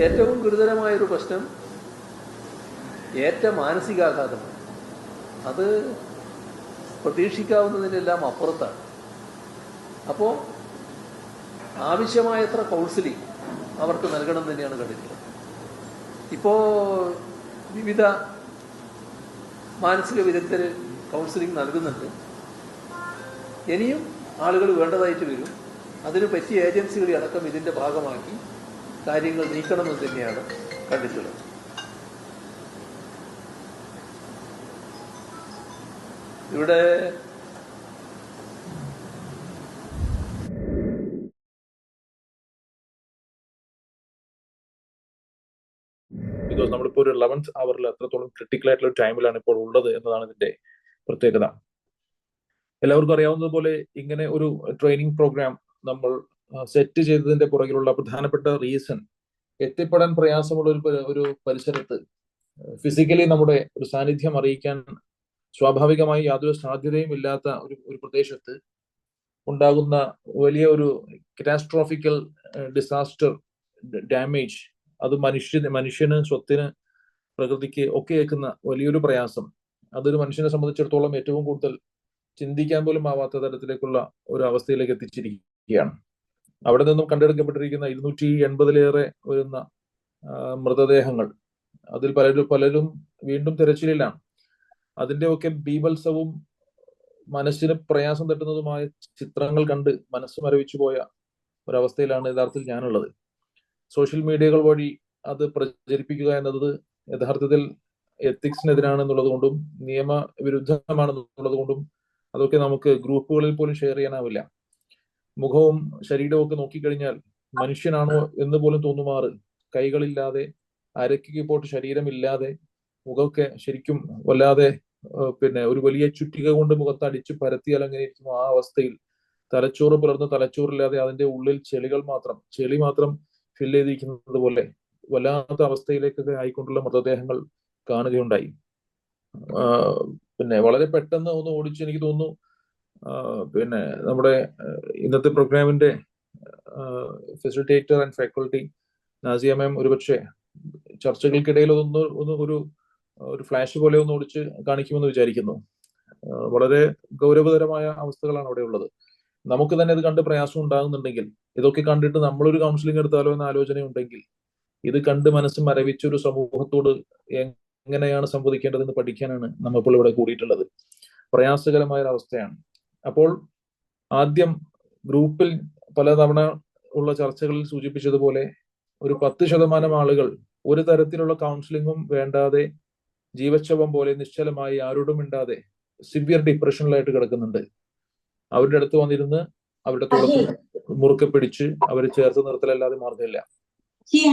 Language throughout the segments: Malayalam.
ഏറ്റവും ഗുരുതരമായൊരു പ്രശ്നം ഏറ്റ മാനസികാഘാതമാണ്. അത് പ്രതീക്ഷിക്കാവുന്നതിനെല്ലാം അപ്പുറത്താണ്. അപ്പോൾ ആവശ്യമായത്ര കൗൺസിലിംഗ് അവർക്ക് നൽകണം തന്നെയാണ് കണ്ടിട്ടുള്ളത്. ഇപ്പോൾ വിവിധ മാനസിക വിദഗ്ധർ കൗൺസിലിംഗ് നൽകുന്നുണ്ട്. ഇനിയും ആളുകൾ വേണ്ടതായിട്ട് വരും. അതിന് പറ്റിയ ഏജൻസികളെ അടക്കം ഇതിൻ്റെ ഭാഗമാക്കി കാര്യങ്ങൾ നീക്കണമെന്ന് തന്നെയാണ് കണ്ടിട്ടുള്ളത്. ഇവിടെ ബിക്കോസ് നമ്മളിപ്പോൾ ഒരു 11th അവറിൽ എത്രത്തോളം ക്രിട്ടിക്കൽ ആയിട്ടുള്ള ടൈമിലാണ് ഇപ്പോൾ ഉള്ളത് എന്നതാണ് ഇതിന്റെ പ്രത്യേകത. എല്ലാവർക്കും അറിയാവുന്നതുപോലെ ഇങ്ങനെ ഒരു ട്രെയിനിങ് പ്രോഗ്രാം നമ്മൾ സെറ്റ് ചെയ്തതിന്റെ പുറകിലുള്ള പ്രധാനപ്പെട്ട റീസൺ, എത്തിപ്പെടാൻ പ്രയാസമുള്ള ഒരു പരിസരത്ത് ഫിസിക്കലി നമ്മുടെ ഒരു സാന്നിധ്യം അറിയിക്കാൻ സ്വാഭാവികമായി യാതൊരു സാധ്യതയും ഇല്ലാത്ത ഒരു പ്രദേശത്ത് ഉണ്ടാകുന്ന വലിയ ഒരു കറ്റാസ്ട്രോഫിക്കൽ ഡിസാസ്റ്റർ ഡാമേജ്, അത് മനുഷ്യന്, സ്വത്തിന്, പ്രകൃതിക്ക് ഒക്കെ ഏൽക്കുന്ന വലിയൊരു പ്രയാസം, അതൊരു മനുഷ്യനെ സംബന്ധിച്ചിടത്തോളം ഏറ്റവും കൂടുതൽ ചിന്തിക്കാൻ പോലും ആവാത്ത തരത്തിലേക്കുള്ള ഒരു അവസ്ഥയിലേക്ക് എത്തിച്ചിരിക്കുകയാണ്. അവിടെ നിന്നും കണ്ടെടുക്കപ്പെട്ടിരിക്കുന്ന 280-ലേറെ വരുന്ന മൃതദേഹങ്ങൾ, അതിൽ പലരും വീണ്ടും തിരച്ചിലിലാണ്. അതിന്റെയൊക്കെ ബീഭത്സവും മനസ്സിന് പ്രയാസം തട്ടുന്നതുമായ ചിത്രങ്ങൾ കണ്ട് മനസ്സ് മരവിച്ചു പോയ ഒരവസ്ഥയിലാണ് യഥാർത്ഥത്തിൽ ഞാനുള്ളത്. സോഷ്യൽ മീഡിയകൾ വഴി അത് പ്രചരിപ്പിക്കുക എന്നത് യഥാർത്ഥത്തിൽ എത്തിക്സിനെതിരാണെന്നുള്ളത് കൊണ്ടും നിയമവിരുദ്ധമാണെന്നുള്ളത് കൊണ്ടും അതൊക്കെ നമുക്ക് ഗ്രൂപ്പുകളിൽ പോലും ഷെയർ ചെയ്യാനാവില്ല. മുഖവും ശരീരവും ഒക്കെ നോക്കിക്കഴിഞ്ഞാൽ മനുഷ്യനാണോ എന്ന് പോലും തോന്നുമാറ് കൈകളില്ലാതെ, അരയ്ക്ക് പോട്ട് ശരീരമില്ലാതെ, മുഖമൊക്കെ ശരിക്കും വല്ലാതെ ഒരു വലിയ ചുറ്റിക കൊണ്ട് മുഖത്ത് അടിച്ച് പരത്തിയാൽ അങ്ങനെ ഇരിക്കുന്നു. ആ അവസ്ഥയിൽ തലച്ചോറ് പിളർന്ന് തലച്ചോറില്ലാതെ അതിന്റെ ഉള്ളിൽ ചെളി മാത്രം ഫില്ല് ചെയ്തിരിക്കുന്നത് പോലെ വല്ലാത്ത അവസ്ഥയിലേക്കൊക്കെ ആയിക്കൊണ്ടുള്ള മൃതദേഹങ്ങൾ കാണുകയുണ്ടായി. വളരെ പെട്ടെന്ന് ഒന്ന് ഓടിച്ച് എനിക്ക് തോന്നുന്നു നമ്മുടെ ഇന്നത്തെ പ്രോഗ്രാമിന്റെ ഫെസിലിറ്റേറ്റർ ആൻഡ് ഫാക്കൽറ്റി നാസിയ മാം ഒരുപക്ഷെ ചർച്ചകൾക്കിടയിൽ ഒരു ഫ്ലാഷ് പോലെ ഒന്ന് ഓടിച്ച് കാണിക്കുമെന്ന് വിചാരിക്കുന്നു. വളരെ ഗൗരവതരമായ അവസ്ഥകളാണ് അവിടെ ഉള്ളത്. നമുക്ക് തന്നെ ഇത് കണ്ട് പ്രയാസം ഉണ്ടാകുന്നുണ്ടെങ്കിൽ, ഇതൊക്കെ കണ്ടിട്ട് നമ്മളൊരു കൗൺസിലിംഗ് എടുത്താലോ എന്ന ആലോചന ഉണ്ടെങ്കിൽ, ഇത് കണ്ട് മനസ്സ് മരവിച്ചൊരു സമൂഹത്തോട് എങ്ങനെയാണ് സംവദിക്കേണ്ടതെന്ന് പഠിക്കാനാണ് നമ്മളിപ്പോൾ ഇവിടെ കൂടിയിട്ടുള്ളത്. പ്രയാസകരമായ ഒരു അവസ്ഥയാണ്. അപ്പോൾ ആദ്യം ഗ്രൂപ്പിൽ പലതവണ ഉള്ള ചർച്ചകളിൽ സൂചിപ്പിച്ചതുപോലെ ഒരു 10% ആളുകൾ ഒരു തരത്തിലുള്ള കൗൺസിലിങ്ങും വേണ്ടാതെ ജീവച്ഛവം പോലെ നിശ്ചലമായി ആരോടും മിണ്ടാതെ സിവിയർ ഡിപ്രഷനിലായിട്ട് കിടക്കുന്നുണ്ട്. അവരുടെ അടുത്ത് വന്നിരുന്ന് അവരുടെ തോളത്ത് മുറുക്കെ പിടിച്ച് അവരെ ചേർത്ത് നിർത്തലല്ലാതെ മാർഗമില്ല.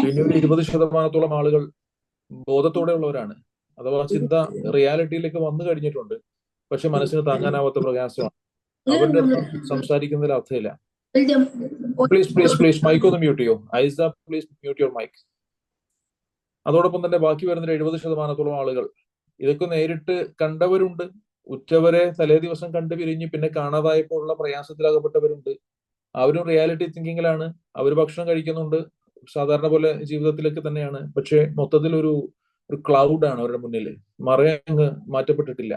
പിന്നെ ഒരു 20% ആളുകൾ ബോധത്തോടെ ഉള്ളവരാണ്, അഥവാ ചിന്ത റിയാലിറ്റിയിലേക്ക് വന്നു കഴിഞ്ഞിട്ടുണ്ട്, പക്ഷെ മനസ്സിന് താങ്ങാനാവാത്ത പ്രയാസമാണ്. അവരുടെ അടുത്ത് സംസാരിക്കുന്നതിൽ അർത്ഥമില്ല. പ്ലീസ് മൈക്ക് ഒന്ന് മ്യൂട്ട് ചെയ്യോ. ഐസ, പ്ലീസ് മ്യൂട്ട് യുവർ മൈക്ക്. അതോടൊപ്പം തന്നെ ബാക്കി വരുന്ന 70% ആളുകൾ ഇതൊക്കെ നേരിട്ട് കണ്ടവരുണ്ട്. ഉറ്റവരെ തലേ ദിവസം കണ്ട് പിരിഞ്ഞ് പിന്നെ കാണാതായപ്പോൾ ഉള്ള പ്രയാസത്തിലാകപ്പെട്ടവരുണ്ട്. അവരും റിയാലിറ്റി തിങ്കിങ്ങിലാണ്. അവർ ഭക്ഷണം കഴിക്കുന്നുണ്ട്, സാധാരണ പോലെ ജീവിതത്തിലേക്ക് തന്നെയാണ്. പക്ഷെ മൊത്തത്തിൽ ഒരു ക്ലൗഡാണ് അവരുടെ മുന്നിൽ, മറയങ്ങ് മാറ്റപ്പെട്ടിട്ടില്ല.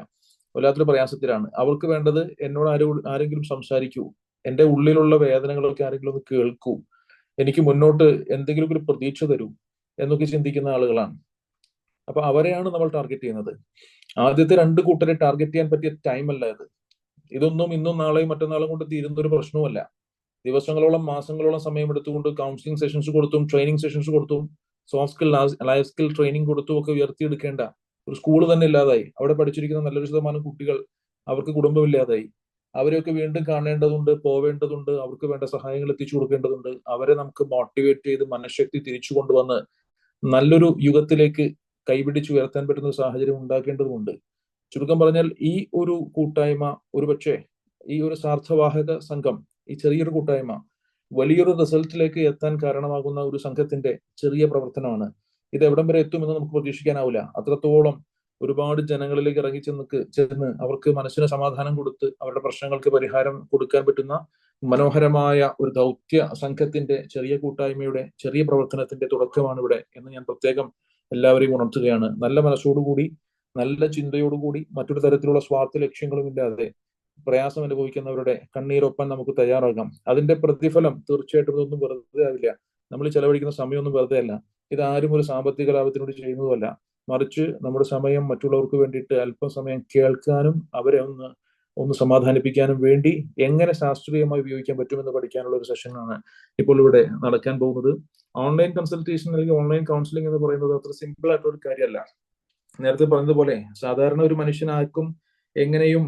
വല്ലാത്തൊരു പ്രയാസത്തിലാണ്. അവർക്ക് വേണ്ടത് എന്നോട് ആരെങ്കിലും സംസാരിക്കൂ, എന്റെ ഉള്ളിലുള്ള വേദനകളൊക്കെ ആരെങ്കിലും ഒന്ന് കേൾക്കൂ, എനിക്ക് മുന്നോട്ട് എന്തെങ്കിലും ഒരു പ്രതീക്ഷ തരൂ എന്നൊക്കെ ചിന്തിക്കുന്ന ആളുകളാണ്. അപ്പൊ അവരെയാണ് നമ്മൾ ടാർഗറ്റ് ചെയ്യുന്നത്. ആദ്യത്തെ 2 കൂട്ടരെ ടാർഗറ്റ് ചെയ്യാൻ പറ്റിയ ടൈം അല്ല ഇത്. ഇതൊന്നും ഇന്നും നാളെയും മറ്റന്നാളും കൊണ്ട് തീരുന്ന ഒരു പ്രശ്നവുമല്ല. ദിവസങ്ങളോളം മാസങ്ങളോളം സമയം എടുത്തുകൊണ്ട് കൗൺസിലിംഗ് സെഷൻസ് കൊടുത്തും ട്രെയിനിങ് സെഷൻസ് കൊടുത്തും soft skill, life skill training കൊടുത്തും ഒക്കെ ഉയർത്തിയെടുക്കേണ്ട ഒരു സ്കൂൾ തന്നെ ഇല്ലാതായി. അവിടെ പഠിച്ചിരിക്കുന്ന നല്ലൊരു ശതമാനം കുട്ടികൾ അവർക്ക് കുടുംബമില്ലാതായി. അവരെയൊക്കെ വീണ്ടും കാണേണ്ടതുണ്ട്, പോവേണ്ടതുണ്ട്, അവർക്ക് വേണ്ട സഹായങ്ങൾ എത്തിച്ചു കൊടുക്കേണ്ടതുണ്ട്. അവരെ നമുക്ക് മോട്ടിവേറ്റ് ചെയ്ത് മനഃശക്തി തിരിച്ചു കൊണ്ടുവന്ന് നല്ലൊരു യുഗത്തിലേക്ക് കൈപിടിച്ച് ഉയർത്താൻ പറ്റുന്ന ഒരു സാഹചര്യം ഉണ്ടാക്കേണ്ടതുണ്ട്. ചുരുക്കം പറഞ്ഞാൽ ഈ ഒരു കൂട്ടായ്മ, ഒരുപക്ഷെ ഈ ഒരു സാർത്ഥവാഹക സംഘം, ഈ ചെറിയൊരു കൂട്ടായ്മ വലിയൊരു റിസൾട്ടിലേക്ക് എത്താൻ കാരണമാകുന്ന ഒരു സംഘത്തിന്റെ ചെറിയ പ്രവർത്തനമാണ്. ഇത് എവിടം വരെ എത്തുമെന്ന് നമുക്ക് പ്രതീക്ഷിക്കാനാവില്ല. അത്രത്തോളം ഒരുപാട് ജനങ്ങളിലേക്ക് ഇറങ്ങി ചെന്ന് അവർക്ക് മനസ്സിന് സമാധാനം കൊടുത്ത് അവരുടെ പ്രശ്നങ്ങൾക്ക് പരിഹാരം കൊടുക്കാൻ പറ്റുന്ന മനോഹരമായ ഒരു ദൗത്യ സംഘത്തിന്റെ ചെറിയ കൂട്ടായ്മയുടെ ചെറിയ പ്രവർത്തനത്തിന്റെ തുടക്കമാണ് ഇവിടെ എന്ന് ഞാൻ പ്രത്യേകം എല്ലാവരെയും ഉണർത്തുകയാണ്. നല്ല മനസ്സോടുകൂടി, നല്ല ചിന്തയോടുകൂടി, മറ്റൊരു തരത്തിലുള്ള സ്വാർത്ഥ ലക്ഷ്യങ്ങളുമില്ലാതെ പ്രയാസം അനുഭവിക്കുന്നവരുടെ കണ്ണീരൊപ്പം നമുക്ക് തയ്യാറാകാം. അതിന്റെ പ്രതിഫലം തീർച്ചയായിട്ടും ഇതൊന്നും വെറുതെ ആവില്ല. നമ്മൾ ചെലവഴിക്കുന്ന സമയമൊന്നും വെറുതെ അല്ല. ഇതാരും ഒരു സാമ്പത്തിക ലാഭത്തിനോട് ചെയ്യുന്നതുമല്ല. മറിച്ച് നമ്മുടെ സമയം മറ്റുള്ളവർക്ക് വേണ്ടിയിട്ട് അല്പസമയം കേൾക്കാനും അവരെ ഒന്ന് സമാധാനിപ്പിക്കാനും വേണ്ടി എങ്ങനെ ശാസ്ത്രീയമായി ഉപയോഗിക്കാൻ പറ്റുമെന്ന് പഠിക്കാനുള്ള ഒരു സെഷനാണ് ഇപ്പോൾ ഇവിടെ നടക്കാൻ പോകുന്നത്. ഓൺലൈൻ കൺസൾട്ടേഷൻ അല്ലെങ്കിൽ ഓൺലൈൻ കൗൺസിലിംഗ് എന്ന് പറയുന്നത് അത്ര സിമ്പിൾ ആയിട്ടുള്ള ഒരു കാര്യമല്ല. നേരത്തെ പറഞ്ഞതുപോലെ സാധാരണ ഒരു മനുഷ്യനാർക്കും എങ്ങനെയും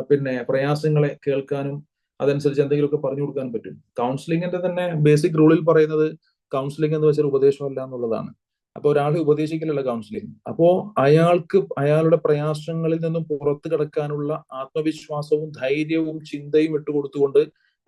പിന്നെ പ്രയാസങ്ങളെ കേൾക്കാനും അതനുസരിച്ച് എന്തെങ്കിലുമൊക്കെ പറഞ്ഞു കൊടുക്കാൻ പറ്റും. കൗൺസിലിംഗിന്റെ തന്നെ ബേസിക് റൂളിൽ പറയുന്നത് കൗൺസിലിംഗ് എന്ന് വെച്ചാൽ ഉപദേശമല്ല എന്നുള്ളതാണ്. അപ്പൊ ഒരാളെ ഉപദേശിക്കലല്ല കൗൺസിലിംഗ്. അപ്പോ അയാൾക്ക് അയാളുടെ പ്രയാസങ്ങളിൽ നിന്നും പുറത്തു കടക്കാനുള്ള ആത്മവിശ്വാസവും ധൈര്യവും ചിന്തയും ഇട്ടുകൊടുത്തുകൊണ്ട്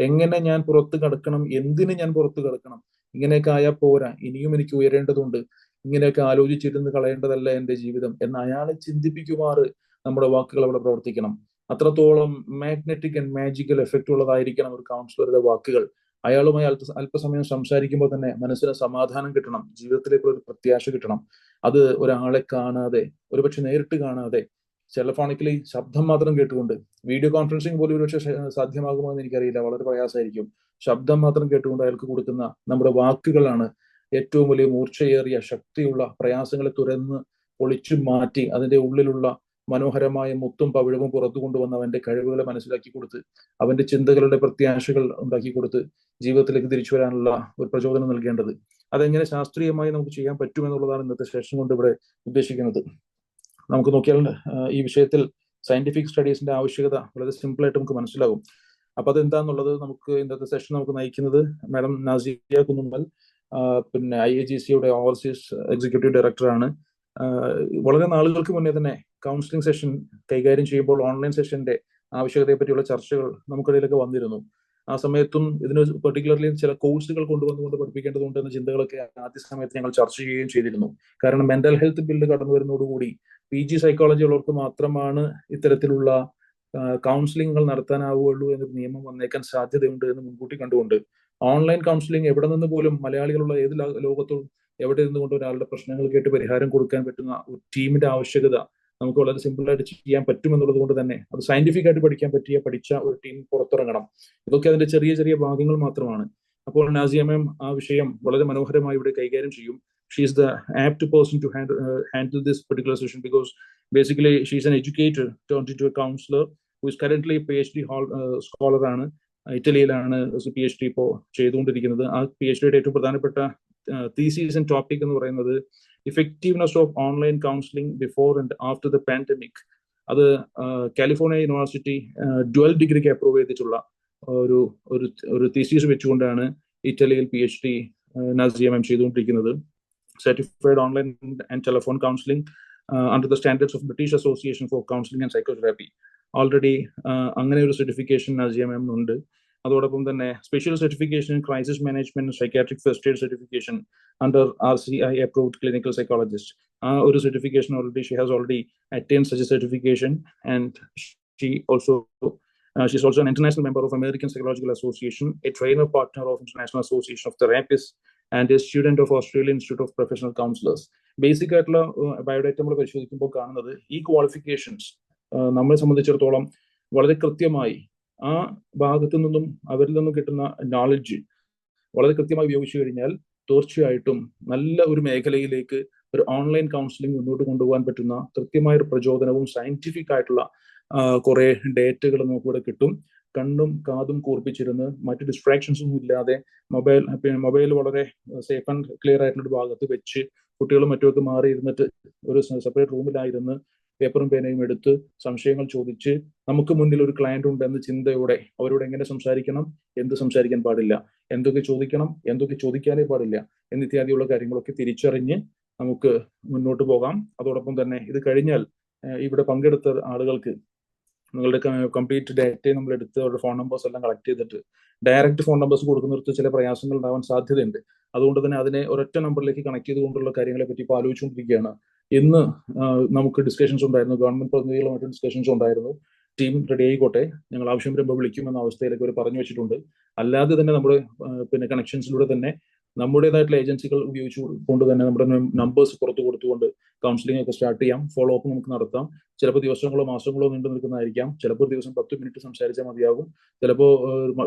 എങ്ങനെ ഞാൻ പുറത്തു കടക്കണം, എന്തിന് ഞാൻ പുറത്തു കടക്കണം, ഇങ്ങനെയൊക്കെ ആയാൽ പോരാ, ഇനിയും എനിക്ക് ഉയരേണ്ടതുണ്ട്, ഇങ്ങനെയൊക്കെ ആലോചിച്ചിരുന്ന് കളയേണ്ടതല്ല എന്റെ ജീവിതം എന്ന് അയാളെ ചിന്തിപ്പിക്കുമാറ് നമ്മുടെ വാക്കുകൾ അവിടെ പ്രവർത്തിക്കണം. അത്രത്തോളം മാഗ്നറ്റിക് ആൻഡ് മാജിക്കൽ എഫക്റ്റ് ഉള്ളതായിരിക്കണം ഒരു കൗൺസിലറുടെ വാക്കുകൾ. അയാളുമായി അല്പസമയം സംസാരിക്കുമ്പോൾ തന്നെ മനസ്സിന് സമാധാനം കിട്ടണം, ജീവിതത്തിലേക്ക് ഒരു പ്രത്യാശ കിട്ടണം. അത് ഒരാളെ കാണാതെ, ഒരുപക്ഷെ നേരിട്ട് കാണാതെ, ടെലഫോണിക്കലി ശബ്ദം മാത്രം കേട്ടുകൊണ്ട്, വീഡിയോ കോൺഫറൻസിങ് പോലും ഒരുപക്ഷെ സാധ്യമാകുമോ എന്ന് എനിക്കറിയില്ല, വളരെ പ്രയാസമായിരിക്കും. ശബ്ദം മാത്രം കേട്ടുകൊണ്ട് അയാൾക്ക് കൊടുക്കുന്ന നമ്മുടെ വാക്കുകളാണ് ഏറ്റവും വലിയ മൂർച്ചയേറിയ ശക്തിയുള്ള പ്രയാസങ്ങളെ തുറന്ന് പൊളിച്ചു മാറ്റി അതിന്റെ ഉള്ളിലുള്ള മനോഹരമായ മുത്തും പവിഴവും പുറത്തു കൊണ്ടുവന്ന് അവന്റെ കഴിവുകളെ മനസ്സിലാക്കി കൊടുത്ത് അവന്റെ ചിന്തകളുടെ പ്രത്യാശകൾ ഉണ്ടാക്കി കൊടുത്ത് ജീവിതത്തിലേക്ക് തിരിച്ചു വരാനുള്ള ഒരു പ്രചോദനം നൽകേണ്ടത്. അതെങ്ങനെ ശാസ്ത്രീയമായി നമുക്ക് ചെയ്യാൻ പറ്റുമെന്നുള്ളതാണ് ഇന്നത്തെ സെഷൻ കൊണ്ട് ഇവിടെ ഉദ്ദേശിക്കുന്നത്. നമുക്ക് നോക്കിയാൽ ഈ വിഷയത്തിൽ സയന്റിഫിക് സ്റ്റഡീസിന്റെ ആവശ്യകത വളരെ സിമ്പിൾ ആയിട്ട് നമുക്ക് മനസ്സിലാകും. അപ്പൊ അതെന്താന്നുള്ളത് നമുക്ക് ഇന്നത്തെ സെഷൻ നമുക്ക് നയിക്കുന്നത് മാഡം നാസിയ കുന്നുമ്മൽ, പിന്നെ IAGCയുടെ ഓവർസീസ് എക്സിക്യൂട്ടീവ് ഡയറക്ടറാണ്. വളരെ നാളുകൾക്ക് മുന്നേ തന്നെ കൗൺസിലിംഗ് സെഷൻ കൈകാര്യം ചെയ്യുമ്പോൾ ഓൺലൈൻ സെഷന്റെ ആവശ്യകതയെ പറ്റിയുള്ള ചർച്ചകൾ നമുക്കിടയിലൊക്കെ വന്നിരുന്നു. ആ സമയത്തും ഇതിന് പെർട്ടിക്കുലർലി ചില കോഴ്സുകൾ കൊണ്ടുവന്നുകൊണ്ട് പഠിപ്പിക്കേണ്ടതുണ്ട് എന്ന ചിന്തകളൊക്കെ ആദ്യ സമയത്ത് ഞങ്ങൾ ചർച്ച ചെയ്യുകയും ചെയ്തിരുന്നു. കാരണം മെന്റൽ ഹെൽത്ത് ബില്ല് കടന്നു വരുന്നതോടുകൂടി PG സൈക്കോളജി ഉള്ളവർക്ക് മാത്രമാണ് ഇത്തരത്തിലുള്ള കൗൺസിലിംഗുകൾ നടത്താനാവുകയുള്ളൂ എന്നൊരു നിയമം വന്നേക്കാൻ സാധ്യതയുണ്ട് എന്ന് മുൻകൂട്ടി കണ്ടുകൊണ്ട് ഓൺലൈൻ കൗൺസിലിംഗ് എവിടെ നിന്ന് പോലും മലയാളികളുള്ള ഏത് ലോകത്തും എവിടെ നിന്നുകൊണ്ട് ഒരാളുടെ പ്രശ്നങ്ങൾ കേട്ട് പരിഹാരം കൊടുക്കാൻ പറ്റുന്ന ഒരു ടീമിന്റെ ആവശ്യകത നമുക്ക് വളരെ സിമ്പിൾ ആയിട്ട് ചെയ്യാൻ പറ്റുമെന്നുള്ളത് കൊണ്ട് തന്നെ അത് സയന്റിഫിക് ആയിട്ട് പഠിച്ച ഒരു ടീം പുറത്തിറങ്ങണം. ഇതൊക്കെ അതിന്റെ ചെറിയ ചെറിയ ഭാഗങ്ങൾ മാത്രമാണ്. അപ്പോൾ നാസിയ മാം ആ വിഷയം വളരെ മനോഹരമായി ഇവിടെ കൈകാര്യം ചെയ്യും. She is the apt person to handle this particular session because basically she is an educator turned into a counselor who is currently a PhD scholar ആണ്. ഇറ്റലിയിലാണ് PhD ഇപ്പോൾ ചെയ്തുകൊണ്ടിരിക്കുന്നത്. ആ PhDയുടെ ഏറ്റവും പ്രധാനപ്പെട്ട thesis and topic എന്ന് പറയുന്നത് effectiveness of online counseling before and after the pandemic. അത് കാലിഫോർണിയ യൂണിവേഴ്സിറ്റി ഡ്വൽ ഡിഗ്രിക്ക് അപ്രൂവ് ചെയ്തിട്ടുള്ള ഒരു തീസിസ് വെച്ചുകൊണ്ടാണ് ഇറ്റലിയിൽ PhD നാസിയ മാം ചെയ്തുകൊണ്ടിരിക്കുന്നത്. Certified online and telephone counseling under the standards of British Association for Counseling and Psychotherapy. Already അങ്ങനെ ഒരു സർട്ടിഫിക്കേഷൻ നാസിയ മാം ഉണ്ട്. അതോടൊപ്പം തന്നെ special certification in crisis management psychiatric first aid certification under RCI approved clinical psychologist. ആ ഒരു certification already she has already attained such a certification and she's also an international member of American Psychological Association, a trainer partner of International Association of Therapists and a student of Australian Institute of Professional Counselors. Basic ആയിട്ടുള്ള ബയോഡേറ്റ നമ്മൾ പരിശോധിക്കുമ്പോൾ കാണുന്നത് ഈ ക്വാളിഫിക്കേഷൻസ് നമ്മളെ സംബന്ധിച്ചിടത്തോളം വളരെ കൃത്യമായി ആ ഭാഗത്തു നിന്നും അവരിൽ നിന്നും കിട്ടുന്ന നോളജ് വളരെ കൃത്യമായി ഉപയോഗിച്ചു കഴിഞ്ഞാൽ തീർച്ചയായിട്ടും നല്ല ഒരു മേഖലയിലേക്ക് ഒരു ഓൺലൈൻ കൗൺസിലിംഗ് മുന്നോട്ട് കൊണ്ടുപോകാൻ പറ്റുന്ന കൃത്യമായ ഒരു പ്രചോദനവും സയന്റിഫിക് ആയിട്ടുള്ള കുറെ ഡേറ്റകൾ നമുക്കിവിടെ കിട്ടും. കണ്ണും കാതും കൂർപ്പിച്ചിരുന്ന് മറ്റു ഡിസ്ട്രാക്ഷൻസും ഇല്ലാതെ മൊബൈൽ വളരെ സേഫ് ആൻഡ് ക്ലിയർ ആയിട്ടുള്ള ഒരു ഭാഗത്ത് വെച്ച് കുട്ടികളും മറ്റുമൊക്കെ മാറി ഇരുന്നിട്ട് ഒരു സെപ്പറേറ്റ് റൂമിലായിരുന്ന് പേപ്പറും പേനയും എടുത്ത് സംശയങ്ങൾ ചോദിച്ച് നമുക്ക് മുന്നിൽ ഒരു ക്ലയന്റ് ഉണ്ട് എന്ന ചിന്തയോടെ അവരോട് എങ്ങനെ സംസാരിക്കണം, എന്ത് സംസാരിക്കാൻ പാടില്ല, എന്തൊക്കെ ചോദിക്കണം, എന്തൊക്കെ ചോദിക്കാനേ പാടില്ല എന്നിത്യാദിയുള്ള കാര്യങ്ങളൊക്കെ തിരിച്ചറിഞ്ഞ് നമുക്ക് മുന്നോട്ട് പോകാം. അതോടൊപ്പം തന്നെ ഇത് കഴിഞ്ഞാൽ ഇവിടെ പങ്കെടുത്ത ആളുകൾക്ക് നിങ്ങളുടെ കംപ്ലീറ്റ് ഡേറ്റയും നമ്മൾ എടുത്ത് അവരുടെ ഫോൺ നമ്പേഴ്സ് എല്ലാം കളക്ട് ചെയ്തിട്ട് ഡയറക്റ്റ് ഫോൺ നമ്പേഴ്സ് കൊടുക്കുന്നിടത്ത് ചില പ്രയാസങ്ങൾ ഉണ്ടാവാൻ സാധ്യതയുണ്ട്. അതുകൊണ്ട് തന്നെ അതിനെ ഒരൊറ്റ നമ്പറിലേക്ക് കണക്ട് ചെയ്തുകൊണ്ടുള്ള കാര്യങ്ങളെ പറ്റി ഇപ്പോൾ ആലോചിച്ചുകൊണ്ടിരിക്കുകയാണ്. ഇന്ന് നമുക്ക് ഡിസ്കഷൻസ് ഉണ്ടായിരുന്നു, ഗവൺമെന്റ് പ്രതിനിധികളുമായിട്ട് ഡിസ്കഷൻസ് ഉണ്ടായിരുന്നു, ടീം റെഡി ആയിക്കോട്ടെ, ഞങ്ങൾ ആവശ്യം വരുമ്പോൾ വിളിക്കുമെന്ന അവസ്ഥയിലേക്ക് അവർ പറഞ്ഞു വെച്ചിട്ടുണ്ട്. അല്ലാതെ തന്നെ നമ്മുടെ പിന്നെ കണക്ഷൻസിലൂടെ തന്നെ നമ്മുടേതായിട്ടുള്ള ഏജൻസികൾ ഉപയോഗിച്ചുകൊണ്ട് തന്നെ നമ്മുടെ നമ്പേഴ്സ് പുറത്തു കൊടുത്തുകൊണ്ട് കൗൺസിലിംഗ് ഒക്കെ സ്റ്റാർട്ട് ചെയ്യാം. ഫോളോ അപ്പ് നമുക്ക് നടത്താം. ചിലപ്പോൾ ദിവസങ്ങളോ മാസങ്ങളോ നീണ്ടു നിൽക്കുന്നതായിരിക്കാം. ചിലപ്പോൾ ഒരു ദിവസം 10 മിനിറ്റ് സംസാരിച്ചാൽ മതിയാകും. ചിലപ്പോൾ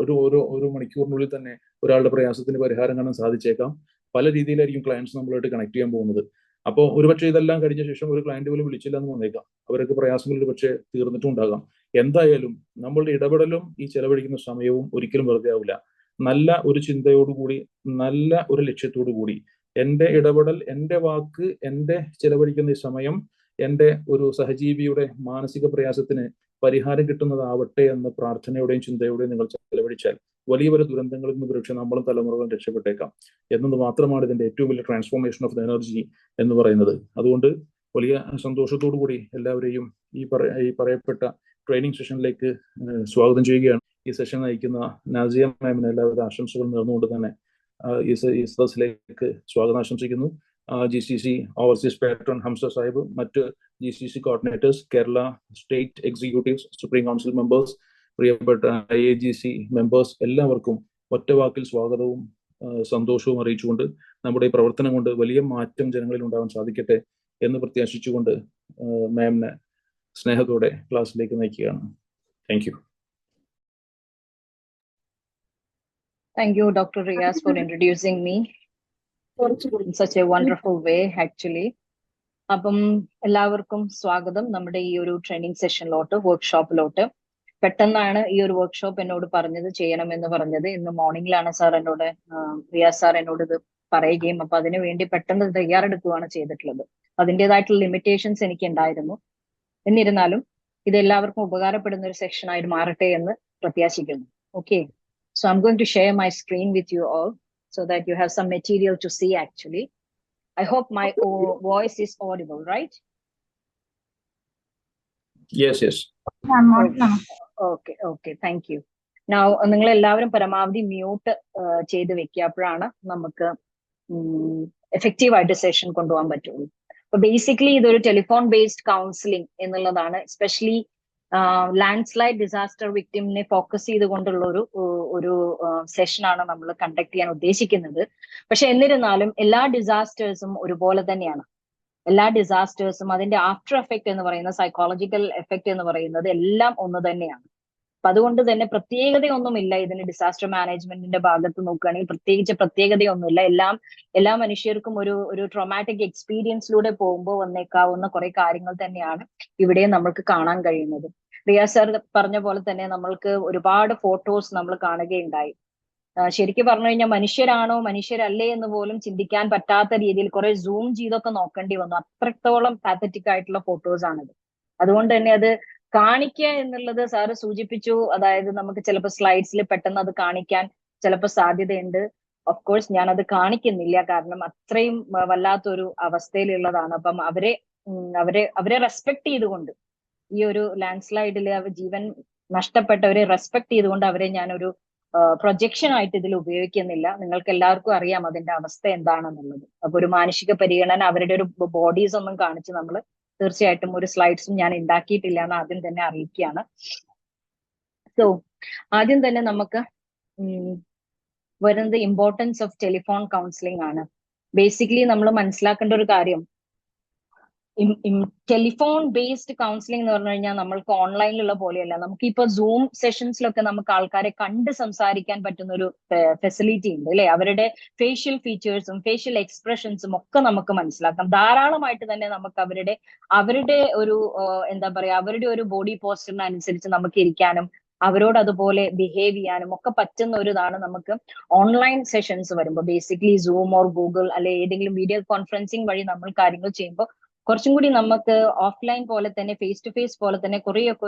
ഒരു മണിക്കൂറിനുള്ളിൽ തന്നെ ഒരാളുടെ പ്രയാസത്തിന് പരിഹാരം കാണാൻ സാധിച്ചേക്കാം. പല രീതിയിലായിരിക്കും ക്ലയൻസ് നമ്മളായിട്ട് കണക്ട് ചെയ്യാൻ പോകുന്നത്. അപ്പോൾ ഒരുപക്ഷെ ഇതെല്ലാം കഴിഞ്ഞ ശേഷം ഒരു ക്ലയന്റ് പോലും വിളിച്ചില്ല എന്ന് വന്നേക്കാം. അവരൊക്കെ പ്രയാസങ്ങൾ ഒരുപക്ഷെ തീർന്നിട്ടും ഉണ്ടാകാം. എന്തായാലും നമ്മളുടെ ഇടപെടലും ഈ ചെലവഴിക്കുന്ന സമയവും ഒരിക്കലും വെറുതെ ആവില്ല. നല്ല ഒരു ചിന്തയോടുകൂടി, നല്ല ഒരു ലക്ഷ്യത്തോടു കൂടി എൻ്റെ ഇടപെടൽ, എൻ്റെ വാക്ക്, എൻ്റെ ചെലവഴിക്കുന്ന ഈ സമയം എൻ്റെ ഒരു സഹജീവിയുടെ മാനസിക പ്രയാസത്തിന് പരിഹാരം കിട്ടുന്നതാവട്ടെ എന്ന പ്രാർത്ഥനയോടെയും ചിന്തയോടെയും നിങ്ങൾ ചെലവഴിച്ചാൽ വലിയ വലിയ ദുരന്തങ്ങളിൽ നിന്ന് പക്ഷേ നമ്മളും തലമുറകളും രക്ഷപ്പെട്ടേക്കാം എന്നത് മാത്രമാണ് ഇതിന്റെ ഏറ്റവും വലിയ ട്രാൻസ്ഫോർമേഷൻ ഓഫ് ദ എനർജി എന്ന് പറയുന്നത്. അതുകൊണ്ട് വലിയ സന്തോഷത്തോടു കൂടി എല്ലാവരെയും ഈ പറയപ്പെട്ട ട്രെയിനിങ് സെഷനിലേക്ക് സ്വാഗതം ചെയ്യുകയാണ്. ഈ സെഷൻ നയിക്കുന്ന നാസിയ മാമിന് എല്ലാവിധ ആശംസകൾ നേർന്നുകൊണ്ട് തന്നെ ഈ സദസ്സിലേക്ക് സ്വാഗതം ആശംസിക്കുന്നു. GCC overseas patron Hamsa Sahib, മറ്റ് GCC coordinators, Kerala state executives, supreme council members, പ്രിയപ്പെട്ട IAGC മെമ്പേഴ്സ്, എല്ലാവർക്കും ഒറ്റ വാക്കിൽ സ്വാഗതവും സന്തോഷവും അറിയിച്ചുകൊണ്ട് നമ്മുടെ ഈ പ്രവർത്തനം കൊണ്ട് വലിയ മാറ്റം ജനങ്ങളിൽ ഉണ്ടാവാൻ സാധിക്കട്ടെ എന്ന് പ്രത്യാശിച്ചുകൊണ്ട് മാമിനെ സ്നേഹത്തോടെ ക്ലാസ്സിലേക്ക് നയിക്കുകയാണ്. Thank you. Thank you, Dr. Riaz, for introducing me in such a wonderful way, actually. അപ്പം എല്ലാവർക്കും സ്വാഗതം നമ്മുടെ ഈ ഒരു ട്രെയിനിങ് സെഷനിലോട്ട്, വർക്ക്ഷോപ്പിലോട്ട്. പെട്ടെന്നാണ് ഈ ഒരു വർക്ക്ഷോപ്പ് എന്നോട് ചെയ്യണമെന്ന് പറഞ്ഞത്. ഇന്ന് മോർണിംഗിലാണ് റിയാസ് സാർ എന്നോട് ഇത് പറയുകയും, അപ്പൊ അതിനു വേണ്ടി പെട്ടെന്ന് തയ്യാറെടുക്കുകയാണ് ചെയ്തിട്ടുള്ളത്. അതിൻ്റെതായിട്ടുള്ള ലിമിറ്റേഷൻസ് എനിക്ക് ഉണ്ടായിരുന്നു. എന്നിരുന്നാലും ഇത് എല്ലാവർക്കും ഉപകാരപ്പെടുന്ന ഒരു സെക്ഷനായിട്ട് മാറട്ടെ എന്ന് പ്രത്യാശിക്കുന്നു. Okay, so I'm going to share my screen with you all so that you have some material to see actually. I hope my voice is audible, right? Yes. Okay, thank you. Now നിങ്ങൾ എല്ലാവരും പരമാവധി മ്യൂട്ട് ചെയ്ത് വെക്കുക, അപ്പോഴാണ് നമുക്ക് എഫക്റ്റീവ് ആയിട്ട് സെഷൻ കൊണ്ടുപോകാൻ പറ്റുള്ളൂ. അപ്പൊ ബേസിക്കലി ഇതൊരു ടെലിഫോൺ ബേസ്ഡ് കൗൺസിലിംഗ് എന്നുള്ളതാണ്. എസ്പെഷ്യലി ലാൻഡ്സ്ലൈഡ് ഡിസാസ്റ്റർ വിക്ടിമിനെ ഫോക്കസ് ചെയ്തുകൊണ്ടുള്ള ഒരു സെഷനാണ് നമ്മൾ കണ്ടക്ട് ചെയ്യാൻ ഉദ്ദേശിക്കുന്നത്. പക്ഷെ എന്നിരുന്നാലും എല്ലാ ഡിസാസ്റ്റേഴ്സും ഒരുപോലെ തന്നെയാണ്. എല്ലാ ഡിസാസ്റ്റേഴ്സും അതിന്റെ ആഫ്റ്റർ എഫക്ട് എന്ന് പറയുന്ന സൈക്കോളജിക്കൽ എഫക്ട് എന്ന് പറയുന്നത് എല്ലാം ഒന്ന് തന്നെയാണ്. അപ്പൊ അതുകൊണ്ട് തന്നെ പ്രത്യേകതയൊന്നുമില്ല ഇതിന്. ഡിസാസ്റ്റർ മാനേജ്മെന്റിന്റെ ഭാഗത്ത് നോക്കുകയാണെങ്കിൽ പ്രത്യേകതയൊന്നുമില്ല. എല്ലാ മനുഷ്യർക്കും ഒരു ട്രോമാറ്റിക് എക്സ്പീരിയൻസിലൂടെ പോകുമ്പോൾ വന്നേക്കാവുന്ന കുറെ കാര്യങ്ങൾ തന്നെയാണ് ഇവിടെ നമ്മൾക്ക് കാണാൻ കഴിയുന്നത്. റിയാസ് സാർ പറഞ്ഞ പോലെ തന്നെ നമ്മൾക്ക് ഒരുപാട് ഫോട്ടോസ് നമ്മൾ കാണുകയുണ്ടായി. ശരിക്കും പറഞ്ഞു കഴിഞ്ഞാൽ മനുഷ്യരാണോ മനുഷ്യരല്ലേ എന്ന് പോലും ചിന്തിക്കാൻ പറ്റാത്ത രീതിയിൽ കുറെ സൂം ചെയ്തൊക്കെ നോക്കേണ്ടി വന്നു. അത്രത്തോളം പാത്തറ്റിക് ആയിട്ടുള്ള ഫോട്ടോസ് ആണിത്. അതുകൊണ്ട് തന്നെ അത് കാണിക്കുക എന്നുള്ളത് സാറ് സൂചിപ്പിച്ചു. അതായത് നമുക്ക് ചിലപ്പോൾ സ്ലൈഡ്സിൽ പെട്ടെന്ന് അത് കാണിക്കാൻ ചിലപ്പോൾ സാധ്യതയുണ്ട്. ഓഫ് കോഴ്സ് ഞാൻ അത് കാണിക്കുന്നില്ല, കാരണം അത്രയും വല്ലാത്തൊരു അവസ്ഥയിലുള്ളതാണ്. അപ്പം അവരെ റെസ്പെക്ട് ചെയ്തുകൊണ്ട്, ഈ ഒരു ലാൻഡ് സ്ലൈഡിൽ ജീവൻ നഷ്ടപ്പെട്ടവരെ റെസ്പെക്ട് ചെയ്തുകൊണ്ട് അവരെ ഞാനൊരു പ്രൊജക്ഷൻ ആയിട്ട് ഇതിൽ ഉപയോഗിക്കുന്നില്ല. നിങ്ങൾക്ക് എല്ലാവർക്കും അറിയാം അതിന്റെ അവസ്ഥ എന്താണെന്നുള്ളത്. അപ്പൊ ഒരു മാനുഷിക പരിഗണന, അവരുടെ ഒരു ബോഡീസ് ഒന്നും കാണിച്ച് നമ്മൾ തീർച്ചയായിട്ടും ഒരു സ്ലൈഡ്സും ഞാൻ ഉണ്ടാക്കിയിട്ടില്ല എന്ന് ആദ്യം തന്നെ അറിയിക്കുകയാണ്. സോ ആദ്യം തന്നെ നമുക്ക് വരുന്നത് ഇമ്പോർട്ടൻസ് ഓഫ് ടെലിഫോൺ കൗൺസിലിംഗ് ആണ്. ബേസിക്കലി നമ്മൾ മനസ്സിലാക്കേണ്ട ഒരു കാര്യം, ടെലിഫോൺ ബേസ്ഡ് കൗൺസിലിംഗ് എന്ന് പറഞ്ഞു കഴിഞ്ഞാൽ നമ്മൾക്ക് ഓൺലൈനിലുള്ള പോലെയല്ല. നമുക്ക് ഇപ്പൊ സൂം സെഷൻസിലൊക്കെ നമുക്ക് ആൾക്കാരെ കണ്ട് സംസാരിക്കാൻ പറ്റുന്ന ഒരു ഫെസിലിറ്റി ഉണ്ട് അല്ലെ. അവരുടെ ഫേഷ്യൽ ഫീച്ചേഴ്സും ഫേഷ്യൽ എക്സ്പ്രഷൻസും ഒക്കെ നമുക്ക് മനസ്സിലാക്കാം. ധാരാളമായിട്ട് തന്നെ നമുക്ക് അവരുടെ ഒരു എന്താ പറയാ, അവരുടെ ഒരു ബോഡി പോസ്റ്ററിനനുസരിച്ച് നമുക്ക് ഇരിക്കാനും അവരോട് അതുപോലെ ബിഹേവ് ചെയ്യാനും ഒക്കെ പറ്റുന്ന ഒരു ഇതാണ് നമുക്ക് ഓൺലൈൻ സെഷൻസ് വരുമ്പോൾ. ബേസിക്കലി സൂം ഓർ ഗൂഗിൾ അല്ലെ ഏതെങ്കിലും വീഡിയോ കോൺഫറൻസിങ് വഴി നമ്മൾ കാര്യങ്ങൾ ചെയ്യുമ്പോൾ കുറച്ചും കൂടി നമുക്ക് ഓഫ്ലൈൻ പോലെ തന്നെ ഫേസ് ടു ഫേസ് പോലെ തന്നെ കുറേയൊക്കെ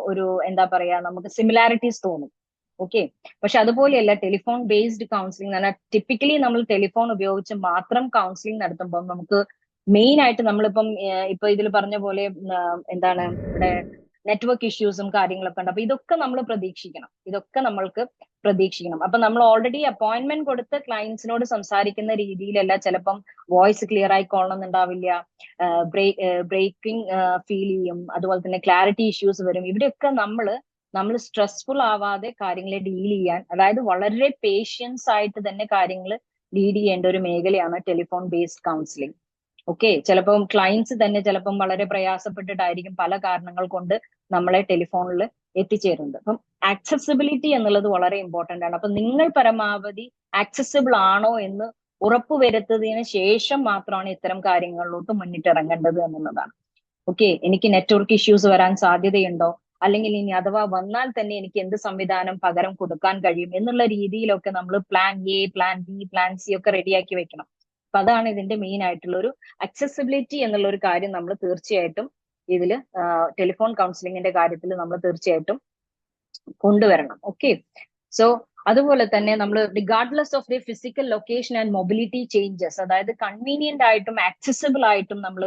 ഒരു എന്താ പറയാ, നമുക്ക് സിമിലാരിറ്റീസ് തോന്നും. ഓക്കെ, പക്ഷെ അതുപോലെയല്ല ടെലിഫോൺ ബേസ്ഡ് കൗൺസിലിംഗ് എന്ന് പറഞ്ഞാൽ ടിപ്പിക്കലി നമ്മൾ ടെലിഫോൺ ഉപയോഗിച്ച് മാത്രം കൗൺസിലിംഗ് നടത്തുമ്പോൾ നമുക്ക് മെയിൻ ആയിട്ട് നമ്മളിപ്പം ഇപ്പൊ ഇതിൽ പറഞ്ഞ പോലെ എന്താണ് ഇവിടെ നെറ്റ്വർക്ക് ഇഷ്യൂസും കാര്യങ്ങളൊക്കെ ഉണ്ട്. അപ്പൊ ഇതൊക്കെ നമ്മൾ പ്രതീക്ഷിക്കണം. അപ്പൊ നമ്മൾ ഓൾറെഡി അപ്പോയിന്റ്മെന്റ് കൊടുത്ത് ക്ലയൻസിനോട് സംസാരിക്കുന്ന രീതിയിലല്ല ചിലപ്പം വോയിസ് ക്ലിയർ ആയിക്കൊള്ളണമെന്നുണ്ടാവില്ല, ബ്രേക്കിംഗ് ഫീൽ ചെയ്യും, അതുപോലെ തന്നെ ക്ലാരിറ്റി ഇഷ്യൂസ് വരും. ഇവിടെയൊക്കെ നമ്മൾ സ്ട്രെസ്ഫുൾ ആവാതെ കാര്യങ്ങളെ ഡീൽ ചെയ്യാൻ, അതായത് വളരെ പേഷ്യൻസ് ആയിട്ട് തന്നെ കാര്യങ്ങൾ ലീഡ് ചെയ്യേണ്ട ഒരു മേഖലയാണ് ടെലിഫോൺ ബേസ്ഡ് കൗൺസിലിംഗ്. ഓക്കെ, ചിലപ്പം ക്ലയൻസ് തന്നെ ചിലപ്പം വളരെ പ്രയാസപ്പെട്ടിട്ടായിരിക്കും പല കാരണങ്ങൾ കൊണ്ട് നമ്മളെ ടെലിഫോണിൽ എത്തിച്ചേരുന്നത്. അപ്പം ആക്സസിബിലിറ്റി എന്നുള്ളത് വളരെ ഇമ്പോർട്ടന്റ് ആണ്. അപ്പൊ നിങ്ങൾ പരമാവധി ആക്സസിബിൾ ആണോ എന്ന് ഉറപ്പുവരുത്തതിന് ശേഷം മാത്രമാണ് ഇത്തരം കാര്യങ്ങളിലോട്ട് മുന്നിട്ടിറങ്ങേണ്ടത് എന്നുള്ളതാണ്. ഓക്കെ, എനിക്ക് നെറ്റ്വർക്ക് ഇഷ്യൂസ് വരാൻ സാധ്യതയുണ്ടോ, അല്ലെങ്കിൽ ഇനി അഥവാ വന്നാൽ തന്നെ എനിക്ക് എന്ത് സംവിധാനം പകരം കൊടുക്കാൻ കഴിയും എന്നുള്ള രീതിയിലൊക്കെ നമ്മൾ plan A, plan B, plan C ഒക്കെ റെഡിയാക്കി വെക്കണം. അപ്പൊ അതാണ് ഇതിന്റെ മെയിൻ ആയിട്ടുള്ള ഒരു അക്സസിബിലിറ്റി എന്നുള്ള ഒരു കാര്യം നമ്മൾ തീർച്ചയായിട്ടും ഇതിൽ ടെലിഫോൺ കൗൺസിലിംഗിന്റെ കാര്യത്തിൽ നമ്മൾ തീർച്ചയായിട്ടും കൊണ്ടുവരണം. ഓക്കെ, സോ അതുപോലെ തന്നെ നമ്മൾ regardless of the physical location and mobility changes, അതായത് കൺവീനിയന്റ് ആയിട്ടും ആക്സസിബിൾ ആയിട്ടും നമ്മൾ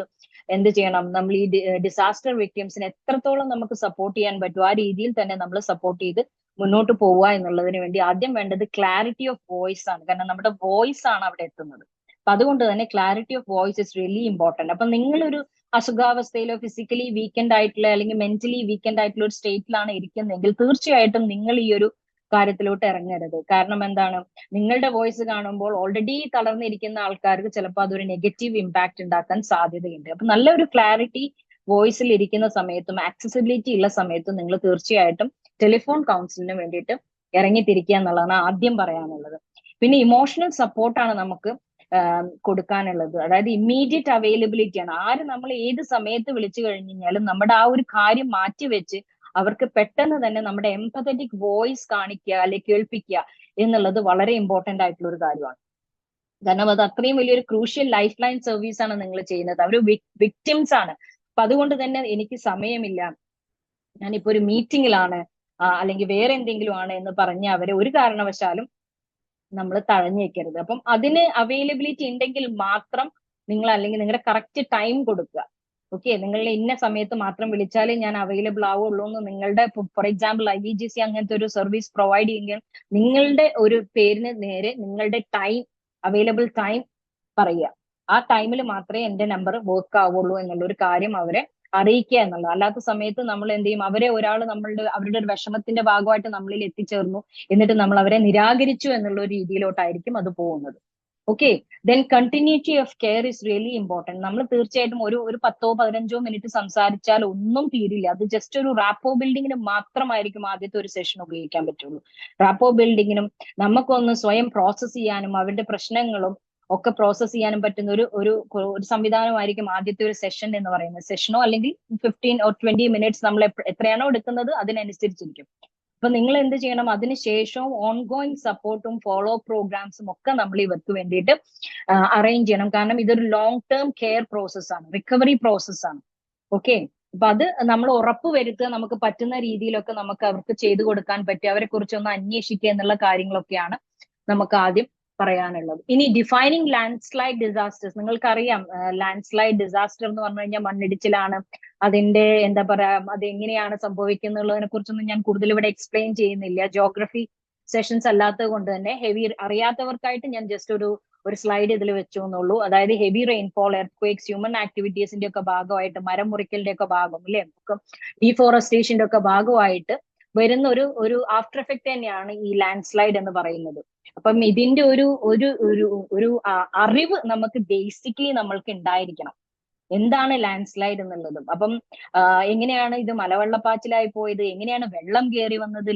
എന്ത് ചെയ്യണം, നമ്മൾ ഈ ഡിസാസ്റ്റർ വിക്ടിംസിനെ എത്രത്തോളം നമുക്ക് സപ്പോർട്ട് ചെയ്യാൻ പറ്റും ആ രീതിയിൽ തന്നെ നമ്മൾ സപ്പോർട്ട് ചെയ്ത് മുന്നോട്ട് പോവുക എന്നുള്ളതിന് വേണ്ടി ആദ്യം വേണ്ടത് ക്ലാരിറ്റി ഓഫ് വോയിസ് ആണ്. കാരണം നമ്മുടെ വോയിസ് ആണ് അവിടെ എത്തുന്നത്. അപ്പൊ അതുകൊണ്ട് തന്നെ clarity of voice is really important. അപ്പൊ നിങ്ങളൊരു അസുഖാവസ്ഥയിലോ ഫിസിക്കലി വീക്കെൻഡ് ആയിട്ടുള്ള അല്ലെങ്കിൽ മെന്റലി വീക്കെൻഡ് ആയിട്ടുള്ള ഒരു സ്റ്റേറ്റിലാണ് ഇരിക്കുന്നതെങ്കിൽ തീർച്ചയായിട്ടും നിങ്ങൾ ഈ ഒരു കാര്യത്തിലോട്ട് ഇറങ്ങരുത്. കാരണം എന്താണ്, നിങ്ങളുടെ വോയിസ് കാണുമ്പോൾ ഓൾറെഡി തളർന്നിരിക്കുന്ന ആൾക്കാർക്ക് ചിലപ്പോൾ അതൊരു നെഗറ്റീവ് ഇമ്പാക്ട് ഉണ്ടാക്കാൻ സാധ്യതയുണ്ട്. അപ്പൊ നല്ലൊരു ക്ലാരിറ്റി വോയിസിൽ ഇരിക്കുന്ന സമയത്തും ആക്സസിബിലിറ്റി ഉള്ള സമയത്തും നിങ്ങൾ തീർച്ചയായിട്ടും ടെലിഫോൺ കൗൺസിലിന് വേണ്ടിയിട്ട് ഇറങ്ങിത്തിരിക്കുക എന്നുള്ളതാണ് ആദ്യം പറയാനുള്ളത്. പിന്നെ ഇമോഷണൽ സപ്പോർട്ടാണ് നമുക്ക് കൊടുക്കാനുള്ളത്. അതായത് ഇമ്മീഡിയറ്റ് അവൈലബിലിറ്റി ആണ്. ആര് നമ്മൾ ഏത് സമയത്ത് വിളിച്ചു കഴിഞ്ഞു കഴിഞ്ഞാലും നമ്മുടെ ആ ഒരു കാര്യം മാറ്റിവെച്ച് അവർക്ക് പെട്ടെന്ന് തന്നെ നമ്മുടെ എംപതറ്റിക് വോയിസ് കാണിക്കുക അല്ലെങ്കിൽ കേൾപ്പിക്കുക എന്നുള്ളത് വളരെ ഇമ്പോർട്ടന്റ് ആയിട്ടുള്ള ഒരു കാര്യമാണ്. കാരണം അത് അത്രയും വലിയൊരു ക്രൂഷ്യൽ ലൈഫ് ലൈൻ സർവീസ് ആണ് നിങ്ങൾ ചെയ്യുന്നത്. അവർ വിക്ടിംസ് ആണ്. അപ്പൊ അതുകൊണ്ട് തന്നെ എനിക്ക് സമയമില്ല, ഞാനിപ്പോ ഒരു മീറ്റിംഗിലാണ് അല്ലെങ്കിൽ വേറെ എന്തെങ്കിലും ആണ് എന്ന് പറഞ്ഞ് അവരെ ഒരു കാരണവശാലും നമ്മൾ തഴഞ്ഞു വെക്കരുത്. അപ്പം അതിന് അവൈലബിലിറ്റി ഉണ്ടെങ്കിൽ മാത്രം നിങ്ങൾ അല്ലെങ്കിൽ നിങ്ങളുടെ കറക്റ്റ് ടൈം കൊടുക്കുക. ഓക്കെ, നിങ്ങൾ ഇന്ന സമയത്ത് മാത്രം വിളിച്ചാലേ ഞാൻ അവൈലബിൾ ആവുള്ളൂ എന്ന് നിങ്ങളുടെ, ഫോർ എക്സാമ്പിൾ IVGC അങ്ങനത്തെ ഒരു സർവീസ് പ്രൊവൈഡ് ചെയ്യുമെങ്കിൽ നിങ്ങളുടെ ഒരു പേരിന് നേരെ നിങ്ങളുടെ ടൈം, അവൈലബിൾ ടൈം പറയുക. ആ ടൈമിൽ മാത്രമേ എന്റെ നമ്പർ വർക്ക് ആവുള്ളൂ എന്നുള്ള ഒരു കാര്യം അവരെ അറിയിക്കുക എന്നുള്ളത്. അല്ലാത്ത സമയത്ത് നമ്മൾ എന്ത് ചെയ്യും, ഒരാൾ അവരുടെ ഒരു വിഷമത്തിന്റെ ഭാഗമായിട്ട് നമ്മളിൽ എത്തിച്ചേർന്നു എന്നിട്ട് നമ്മൾ അവരെ നിരാകരിച്ചു എന്നുള്ള ഒരു രീതിയിലോട്ടായിരിക്കും അത് പോകുന്നത്. Okay, then continuity of care is really important. നമ്മൾ തീർച്ചയായിട്ടും ഒരു 10-15 മിനിറ്റ് സംസാരിച്ചാൽ ഒന്നും തീരില്ല. അത് ജസ്റ്റ് ഒരു റാപ്പോ ബിൽഡിങ്ങിന് മാത്രമായിരിക്കും ആദ്യത്തെ ഒരു സെഷൻ ഉപയോഗിക്കാൻ പറ്റുള്ളൂ. റാപ്പോ ബിൽഡിങ്ങിനും നമുക്കൊന്ന് സ്വയം പ്രോസസ് ചെയ്യാനും അവരുടെ പ്രശ്നങ്ങളും ഒക്കെ പ്രോസസ് ചെയ്യാനും പറ്റുന്ന ഒരു സംവിധാനമായിരിക്കും ആദ്യത്തെ ഒരു സെഷൻ എന്ന് പറയുന്നത്. സെഷനോ അല്ലെങ്കിൽ 15 or 20 മിനിറ്റ്സ് നമ്മൾ എത്രയാണോ എടുക്കുന്നത് അതിനനുസരിച്ചിരിക്കും. അപ്പൊ നിങ്ങൾ എന്ത് ചെയ്യണം, അതിനുശേഷവും ഓൺഗോയിങ് സപ്പോർട്ടും ഫോളോ പ്രോഗ്രാംസും ഒക്കെ നമ്മൾ ഇവർക്ക് വേണ്ടിയിട്ട് അറേഞ്ച് ചെയ്യണം. കാരണം ഇതൊരു ലോങ് ടേം കെയർ പ്രോസസ്സാണ്, റിക്കവറി പ്രോസസ്സാണ്. ഓക്കെ, അപ്പൊ അത് നമ്മൾ ഉറപ്പ് വരുത്തുക, നമുക്ക് പറ്റുന്ന രീതിയിലൊക്കെ നമുക്ക് അവർക്ക് ചെയ്തു കൊടുക്കാൻ പറ്റുക, അവരെ കുറിച്ചൊന്ന് അന്വേഷിക്കുക എന്നുള്ള കാര്യങ്ങളൊക്കെയാണ് നമുക്ക് ആദ്യം പറയാനുള്ളത്. ഇനി ഡിഫൈനിങ് ലാൻഡ് സ്ലൈഡ് ഡിസാസ്റ്റേഴ്സ്. നിങ്ങൾക്കറിയാം ലാൻഡ് സ്ലൈഡ് ഡിസാസ്റ്റർ എന്ന് പറഞ്ഞു കഴിഞ്ഞാൽ മണ്ണിടിച്ചിലാണ്. അതിന്റെ എന്താ പറയാ, അത് എങ്ങനെയാണ് സംഭവിക്കുന്നുള്ളതിനെ കുറിച്ചൊന്നും ഞാൻ കൂടുതൽ ഇവിടെ എക്സ്പ്ലെയിൻ ചെയ്യുന്നില്ല. ജോഗ്രഫി സെഷൻസ് അല്ലാത്തത് കൊണ്ട് തന്നെ അറിയാത്തവർക്കായിട്ട് ഞാൻ ജസ്റ്റ് ഒരു സ്ലൈഡ് ഇതിൽ വെച്ചു എന്നുള്ളൂ. അതായത് ഹെവി റെയിൻഫോൾ, എർത്ത്ക്വേക്സ്, ഹ്യൂമൻ ആക്ടിവിറ്റീസിന്റെ ഒക്കെ ഭാഗമായിട്ട്, മരം മുറിക്കലിന്റെ ഒക്കെ ഭാഗം അല്ലെ, ഡീഫോറസ്റ്റേഷന്റെ ഒക്കെ ഭാഗമായിട്ട് വരുന്ന ഒരു ആഫ്റ്റർ എഫക്ട് തന്നെയാണ് ഈ ലാൻഡ് സ്ലൈഡ് എന്ന് പറയുന്നത്. അപ്പം ഇതിന്റെ ഒരു അറിവ് നമുക്ക് ബേസിക്കലി നമ്മൾക്ക് ഉണ്ടായിരിക്കണം, എന്താണ് ലാൻഡ് സ്ലൈഡ് എന്നുള്ളതും. അപ്പം എങ്ങനെയാണ് ഇത് മലവെള്ളപ്പാച്ചിലായി പോയത്, എങ്ങനെയാണ് വെള്ളം കയറി വന്നത്,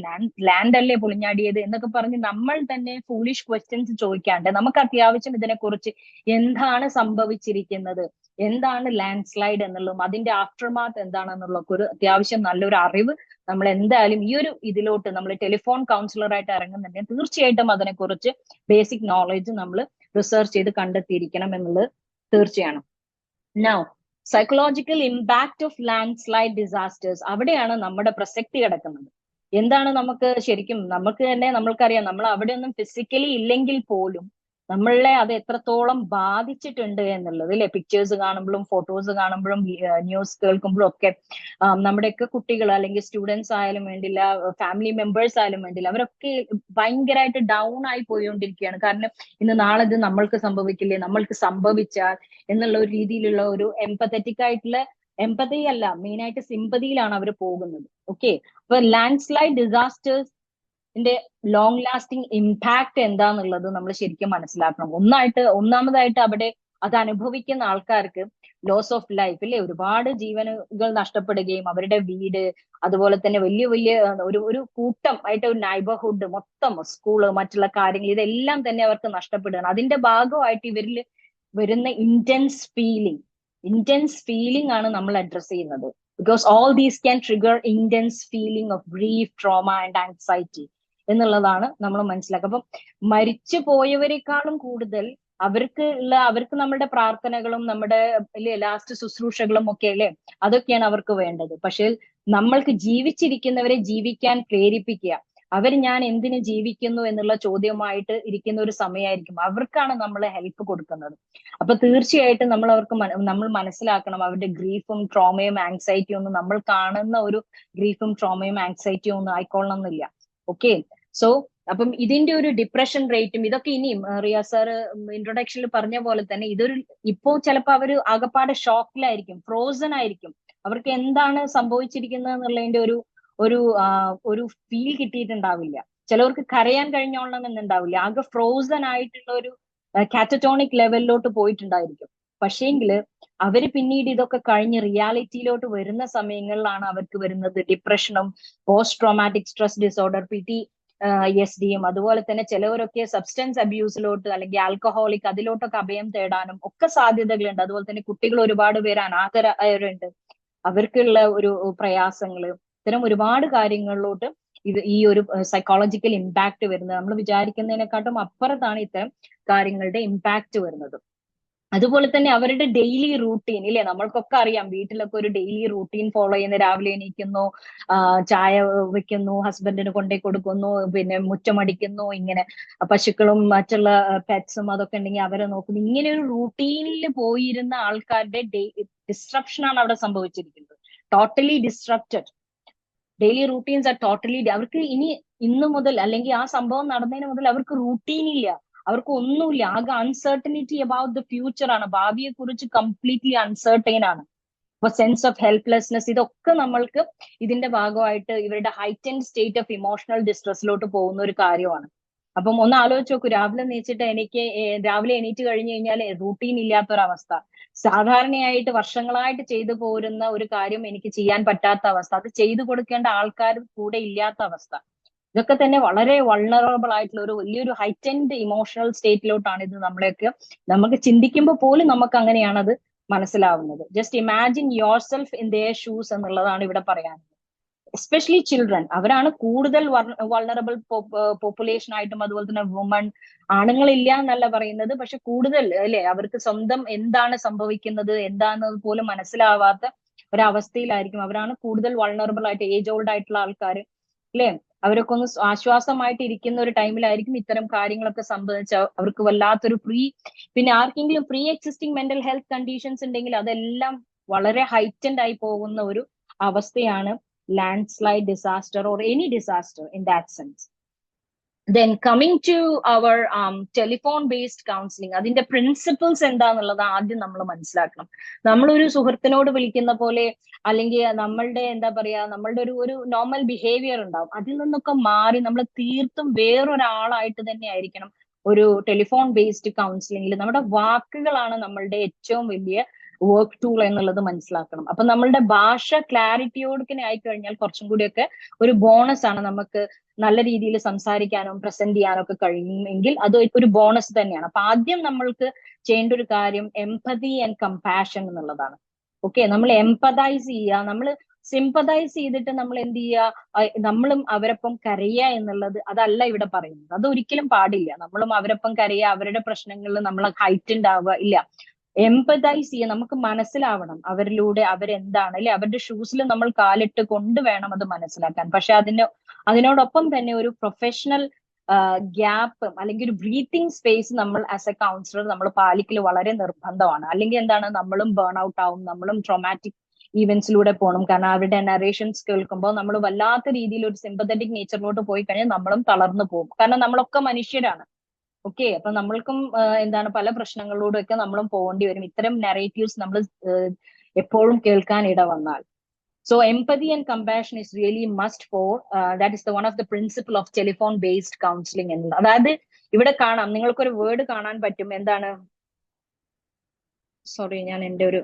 ലാൻഡ് അല്ലേ പൊളിഞ്ഞാടിയത് എന്നൊക്കെ പറഞ്ഞ് നമ്മൾ തന്നെ ഫൂളിഷ് ക്വസ്റ്റ്യൻസ് ചോദിക്കാണ്ട് നമുക്ക് അത്യാവശ്യം ഇതിനെക്കുറിച്ച് എന്താണ് സംഭവിച്ചിരിക്കുന്നത്, എന്താണ് ലാൻഡ് സ്ലൈഡ് എന്നുള്ളതും അതിന്റെ ആഫ്റ്റർമാത്ത് എന്താണെന്നുള്ളതൊക്കെ ഒരു അത്യാവശ്യം നല്ലൊരു അറിവ് നമ്മൾ എന്തായാലും ഈ ഒരു ഇതിലോട്ട് നമ്മൾ ടെലിഫോൺ കൗൺസിലറായിട്ട് ഇറങ്ങുന്നുണ്ടെങ്കിൽ തീർച്ചയായിട്ടും അതിനെക്കുറിച്ച് ബേസിക് നോളജ് നമ്മൾ റിസർച്ച് ചെയ്ത് കണ്ടെത്തിയിരിക്കണം എന്നുള്ളത് തീർച്ചയാണ്. Now, psychological impact of landslide disasters, അവിടെയാണ് നമ്മുടെ പ്രസക്തി കിടക്കുന്നത്. എന്താണ് നമുക്ക് ശരിക്കും നമുക്ക് തന്നെ നമ്മൾക്കറിയാം, നമ്മൾ അവിടെ ഒന്നും ഫിസിക്കലി ഇല്ലെങ്കിൽ പോലും നമ്മളെ അത് എത്രത്തോളം ബാധിച്ചിട്ടുണ്ട് എന്നുള്ളത് അല്ലെ. പിക്ചേഴ്സ് കാണുമ്പോഴും ഫോട്ടോസ് കാണുമ്പോഴും ന്യൂസ് കേൾക്കുമ്പോഴും ഒക്കെ നമ്മുടെയൊക്കെ കുട്ടികൾ അല്ലെങ്കിൽ സ്റ്റുഡൻസ് ആയാലും വേണ്ടില്ല, ഫാമിലി മെമ്പേഴ്സ് ആയാലും വേണ്ടില്ല, അവരൊക്കെ ഭയങ്കരമായിട്ട് ഡൗൺ ആയി പോയിക്കൊണ്ടിരിക്കുകയാണ്. കാരണം ഇന്ന് നാളെ ഇത് നമ്മൾക്ക് സംഭവിക്കില്ലേ, നമ്മൾക്ക് സംഭവിച്ചാൽ എന്നുള്ള ഒരു രീതിയിലുള്ള ഒരു എംപത്തറ്റിക് ആയിട്ടുള്ള, എംപതി അല്ല, മെയിൻ ആയിട്ട് സിമ്പതിയിലാണ് അവർ പോകുന്നത്. ഓക്കെ, അപ്പൊ ലാൻഡ് സ്ലൈഡ് ഡിസാസ്റ്റേഴ്സിന്റെ ലോങ് ലാസ്റ്റിംഗ് ഇമ്പാക്ട് എന്താന്നുള്ളത് നമ്മൾ ശരിക്കും മനസ്സിലാക്കണം. ഒന്നാമതായിട്ട് അവിടെ അത് അനുഭവിക്കുന്ന ആൾക്കാർക്ക് ലോസ് ഓഫ് ലൈഫ് അല്ലെ, ഒരുപാട് ജീവനുകൾ നഷ്ടപ്പെടുകയും അവരുടെ വീട്, അതുപോലെ തന്നെ വലിയ വലിയ ഒരു കൂട്ടം ആയിട്ട് ഒരു നൈബർഹുഡ് മൊത്തം, സ്കൂള്, മറ്റുള്ള കാര്യങ്ങൾ, ഇതെല്ലാം തന്നെ അവർക്ക് നഷ്ടപ്പെടുകയാണ്. അതിന്റെ ഭാഗമായിട്ട് ഇവരിൽ വരുന്ന ഇന്റൻസ് ഫീലിംഗ് ആണ് നമ്മൾ അഡ്രസ് ചെയ്യുന്നത്. Because all these can trigger intense feeling of grief, trauma and anxiety എന്നുള്ളതാണ് നമ്മൾ മനസ്സിലാക്കുക. അപ്പം മരിച്ചു പോയവരെക്കാളും കൂടുതൽ അവർക്ക് നമ്മുടെ പ്രാർത്ഥനകളും നമ്മുടെ ലാസ്റ്റ് ശുശ്രൂഷകളും ഒക്കെ അല്ലേ, അതൊക്കെയാണ് അവർക്ക് വേണ്ടത്. പക്ഷെ നമ്മൾക്ക് ജീവിച്ചിരിക്കുന്നവരെ ജീവിക്കാൻ പ്രേരിപ്പിക്കുക, ഞാൻ എന്തിനു ജീവിക്കുന്നു എന്നുള്ള ചോദ്യവുമായിട്ട് ഇരിക്കുന്ന ഒരു സമയമായിരിക്കും. അവർക്കാണ് നമ്മൾ ഹെൽപ്പ് കൊടുക്കുന്നത്. അപ്പൊ തീർച്ചയായിട്ടും നമ്മൾ മനസ്സിലാക്കണം, അവരുടെ ഗ്രീഫും ട്രോമയും ആങ്സൈറ്റിയും ഒന്നും നമ്മൾ കാണുന്ന ഒരു ഗ്രീഫും ട്രോമയും ആങ്സൈറ്റിയും ഒന്നും ആയിക്കൊള്ളണം എന്നില്ല. ഓക്കെ, സോ അപ്പം ഇതിന്റെ ഒരു ഡിപ്രഷൻ റേറ്റും ഇതൊക്കെ ഇനിയും റിയാസ് സാർ ഇൻട്രൊഡക്ഷനിൽ പറഞ്ഞ പോലെ തന്നെ ഇപ്പോ ചിലപ്പോൾ അവർ ആകപ്പാടെ ഷോക്കിലായിരിക്കും, ഫ്രോസൺ ആയിരിക്കും. അവർക്ക് എന്താണ് സംഭവിച്ചിരിക്കുന്നത് എന്നുള്ളതിന്റെ ഒരു ഫീൽ കിട്ടിയിട്ടുണ്ടാവില്ല. ചിലവർക്ക് കരയാൻ കഴിഞ്ഞോളണം എന്നുണ്ടാവില്ല. ആകെ ഫ്രോസൺ ആയിട്ടുള്ള ഒരു കാറ്ററ്റോണിക് ലെവലിലോട്ട് പോയിട്ടുണ്ടായിരിക്കും. പക്ഷേങ്കിൽ അവര് പിന്നീട് ഇതൊക്കെ കഴിഞ്ഞ് റിയാലിറ്റിയിലോട്ട് വരുന്ന സമയങ്ങളിലാണ് അവർക്ക് വരുന്നത് ഡിപ്രഷനും പോസ്റ്റ് ട്രോമാറ്റിക് സ്ട്രെസ് ഡിസോർഡർ PTSDയും, അതുപോലെ തന്നെ ചിലവരൊക്കെ സബ്സ്റ്റൻസ് അബ്യൂസിലോട്ട് അല്ലെങ്കിൽ ആൽക്കഹോളിക് അതിലോട്ടൊക്കെ അഭയം തേടാനും ഒക്കെ സാധ്യതകളുണ്ട്. അതുപോലെ തന്നെ കുട്ടികൾ ഒരുപാട് പേര് അനാഥരായവരുണ്ട്, അവർക്കുള്ള ഒരു പ്രയാസങ്ങള്, ഇത്തരം ഒരുപാട് കാര്യങ്ങളിലോട്ട് ഈ ഒരു സൈക്കോളജിക്കൽ ഇമ്പാക്ട് വരുന്നത്. നമ്മൾ വിചാരിക്കുന്നതിനെക്കാട്ടും അപ്പുറത്താണ് ഇത്തരം കാര്യങ്ങളുടെ ഇമ്പാക്ട് വരുന്നത്. അതുപോലെ തന്നെ അവരുടെ ഡെയിലി റൂട്ടീൻ ഇല്ലേ, നമ്മൾക്കൊക്കെ അറിയാം, വീട്ടിലൊക്കെ ഒരു ഡെയിലി റൂട്ടീൻ ഫോളോ ചെയ്യുന്ന, രാവിലെ എണീക്കുന്നു, ചായ വെക്കുന്നു, ഹസ്ബൻഡിന് കൊണ്ടേ കൊടുക്കുന്നു, പിന്നെ മുറ്റമടിക്കുന്നു, ഇങ്ങനെ പശുക്കളും മറ്റുള്ള പെറ്റ്സും അതൊക്കെ ഉണ്ടെങ്കിൽ അവരെ നോക്കുന്നു. ഇങ്ങനെ ഒരു റൂട്ടീനിൽ പോയിരുന്ന ആൾക്കാരുടെ ഡിസ്ട്രപ്ഷൻ ആണ് അവിടെ സംഭവിച്ചിരിക്കുന്നത്. Totally disrupted, daily routines are totally, അവർക്ക് ഇന്ന് മുതൽ അല്ലെങ്കിൽ ആ സംഭവം നടന്നതിന് മുതൽ അവർക്ക് റൂട്ടീൻ ഇല്ല, അവർക്ക് ഒന്നുമില്ല. ആകെ അൺസർട്ടനിറ്റി അബൌട്ട് ദ ഫ്യൂച്ചർ ആണ്, ഭാവിയെ കുറിച്ച് കംപ്ലീറ്റ്ലി അൺസർട്ടൈൻ ആണ്. അപ്പൊ സെൻസ് ഓഫ് ഹെൽപ്ലെസ്നെസ്, ഇതൊക്കെ നമ്മൾക്ക് ഇതിന്റെ ഭാഗമായിട്ട് ഇവരുടെ ഹൈറ്റൻഡ് സ്റ്റേറ്റ് ഓഫ് ഇമോഷണൽ ഡിസ്ട്രെസ്സിലോട്ട് പോകുന്ന ഒരു കാര്യമാണ്. അപ്പം ഒന്ന് ആലോചിച്ച് നോക്കൂ, രാവിലെ എണീറ്റ് കഴിഞ്ഞു കഴിഞ്ഞാൽ റൂട്ടീൻ ഇല്ലാത്തൊരവസ്ഥ, സാധാരണയായിട്ട് വർഷങ്ങളായിട്ട് ചെയ്തു പോരുന്ന ഒരു കാര്യം എനിക്ക് ചെയ്യാൻ പറ്റാത്ത അവസ്ഥ, അത് ചെയ്തു കൊടുക്കേണ്ട ആൾക്കാർ കൂടെ ഇല്ലാത്ത അവസ്ഥ, ഇതൊക്കെ തന്നെ വളരെ വൾണറബിൾ ആയിട്ടുള്ള ഒരു വലിയൊരു ഹൈറ്റൻഡ് ഇമോഷണൽ സ്റ്റേറ്റിലോട്ടാണ് ഇത് നമുക്ക് ചിന്തിക്കുമ്പോൾ പോലും നമുക്ക് അങ്ങനെയാണ് അത് മനസ്സിലാവുന്നത്. Just imagine your self in there shoes എന്നുള്ളതാണ് ഇവിടെ പറയാനുള്ളത്. എസ്പെഷ്യലി ചിൽഡ്രൻ, അവരാണ് കൂടുതൽ വൾണറബിൾ പോപ്പുലേഷൻ ആയിട്ടും, അതുപോലെ തന്നെ വുമൺ, ആണുങ്ങളില്ല എന്നല്ല പറയുന്നത്, പക്ഷെ കൂടുതൽ അല്ലെ, അവർക്ക് സ്വന്തം എന്താണ് സംഭവിക്കുന്നത് എന്താണെന്ന് പോലും മനസ്സിലാവാത്ത ഒരവസ്ഥയിലായിരിക്കും. അവരാണ് കൂടുതൽ വൾണറബിൾ ആയിട്ട്, ഏജ് ഓൾഡ് ആയിട്ടുള്ള ആൾക്കാർ അല്ലെ, അവരൊക്കെ ഒന്ന് ആശ്വാസമായിട്ട് ഇരിക്കുന്ന ഒരു ടൈമിലായിരിക്കും ഇത്തരം കാര്യങ്ങളൊക്കെ സംഭവിച്ച അവർക്ക് വല്ലാത്തൊരു പിന്നെ ആർക്കെങ്കിലും pre existing mental health conditions ഉണ്ടെങ്കിൽ അതെല്ലാം വളരെ ഹൈറ്റൻഡ് ആയി പോകുന്ന ഒരു അവസ്ഥയാണ് landslide disaster or any disaster in that sense. Then coming to our telephone based counseling, അതിന്റെ പ്രിൻസിപ്പിൾസ് എന്താന്നുള്ളത് ആദ്യം നമ്മൾ മനസ്സിലാക്കണം. നമ്മളൊരു സുഹൃത്തിനോട് വിളിക്കുന്ന പോലെ, അല്ലെങ്കിൽ നമ്മളുടെ എന്താ പറയാ, നമ്മളുടെ ഒരു നോർമൽ ബിഹേവിയർ ഉണ്ടാവും, അതിൽ നിന്നൊക്കെ മാറി നമ്മൾ തീർത്തും വേറൊരാളായിട്ട് തന്നെ ആയിരിക്കണം ഒരു ടെലിഫോൺ ബേസ്ഡ് കൗൺസിലിംഗിൽ. നമ്മുടെ വാക്കുകളാണ് നമ്മളുടെ ഏറ്റവും വലിയ വർക്ക് ടൂൾ എന്നുള്ളത് മനസ്സിലാക്കണം. അപ്പൊ നമ്മളുടെ ഭാഷ ക്ലാരിറ്റിയോടെ ആയിക്കഴിഞ്ഞാൽ കുറച്ചും കൂടിയൊക്കെ ഒരു ബോണസ് ആണ്. നമുക്ക് നല്ല രീതിയിൽ സംസാരിക്കാനും പ്രസന്റ് ചെയ്യാനും ഒക്കെ കഴിയുമെങ്കിൽ അത് ഒരു ബോണസ് തന്നെയാണ്. അപ്പൊ ആദ്യം നമ്മൾക്ക് ചെയ്യേണ്ട ഒരു കാര്യം എംപതി ആൻഡ് കമ്പാഷൻ എന്നുള്ളതാണ്. ഓക്കെ, നമ്മൾ എംപതൈസ് ചെയ്യുക, നമ്മൾ സിംപതൈസ് ചെയ്തിട്ട് നമ്മൾ എന്ത് ചെയ്യുക, നമ്മളും അവരൊപ്പം കരയുക എന്നുള്ളത് അതല്ല ഇവിടെ പറയുന്നത്. അത് ഒരിക്കലും പാടില്ല. നമ്മളും അവരൊപ്പം കരയുക, അവരുടെ പ്രശ്നങ്ങളിൽ നമ്മൾ ഹൈറ്റൻഡ് ആവുക, ഇല്ല. എംപതൈസ് ചെയ്യുക, നമുക്ക് മനസ്സിലാവണം അവരിലൂടെ അവരെന്താണ് അല്ലെ, അവരുടെ ഷൂസിൽ നമ്മൾ കാലിട്ട് കൊണ്ട് വേണം അത് മനസ്സിലാക്കാൻ. പക്ഷെ അതിനോടൊപ്പം തന്നെ ഒരു പ്രൊഫഷണൽ ഗ്യാപ്പ് അല്ലെങ്കിൽ ഒരു ബ്രീത്തിങ് സ്പേസ് നമ്മൾ ആസ് എ കൗൺസിലർ നമ്മൾ പാലിക്കൽ വളരെ നിർബന്ധമാണ്. അല്ലെങ്കിൽ എന്താണ്, നമ്മളും ബേൺ ഔട്ട് ആവും, നമ്മളും ട്രോമാറ്റിക് ഈവൻസിലൂടെ പോകണം. കാരണം അവരുടെ നറേഷൻസ് കേൾക്കുമ്പോൾ നമ്മൾ വല്ലാത്ത രീതിയിൽ ഒരു സിമ്പത്തറ്റിക് നേച്ചറിലോട്ട് പോയി കഴിഞ്ഞാൽ നമ്മളും തളർന്നു പോകും. കാരണം നമ്മളൊക്കെ മനുഷ്യരാണ്. ഓക്കെ, അപ്പൊ നമ്മൾക്കും എന്താണ് പല പ്രശ്നങ്ങളിലൂടെ ഒക്കെ നമ്മളും പോകേണ്ടി വരും ഇത്തരം നറേറ്റീവ്സ് നമ്മൾ എപ്പോഴും കേൾക്കാൻ ഇട വന്നാൽ. So empathy and compassion is really must for that is the one of the principle of telephone based counseling എന്നുള്ളത്. അതായത് ഇവിടെ കാണാം, നിങ്ങൾക്കൊരു വേർഡ് കാണാൻ പറ്റും. എന്താണ്, സോറി ഞാൻ എൻ്റെ ഒരു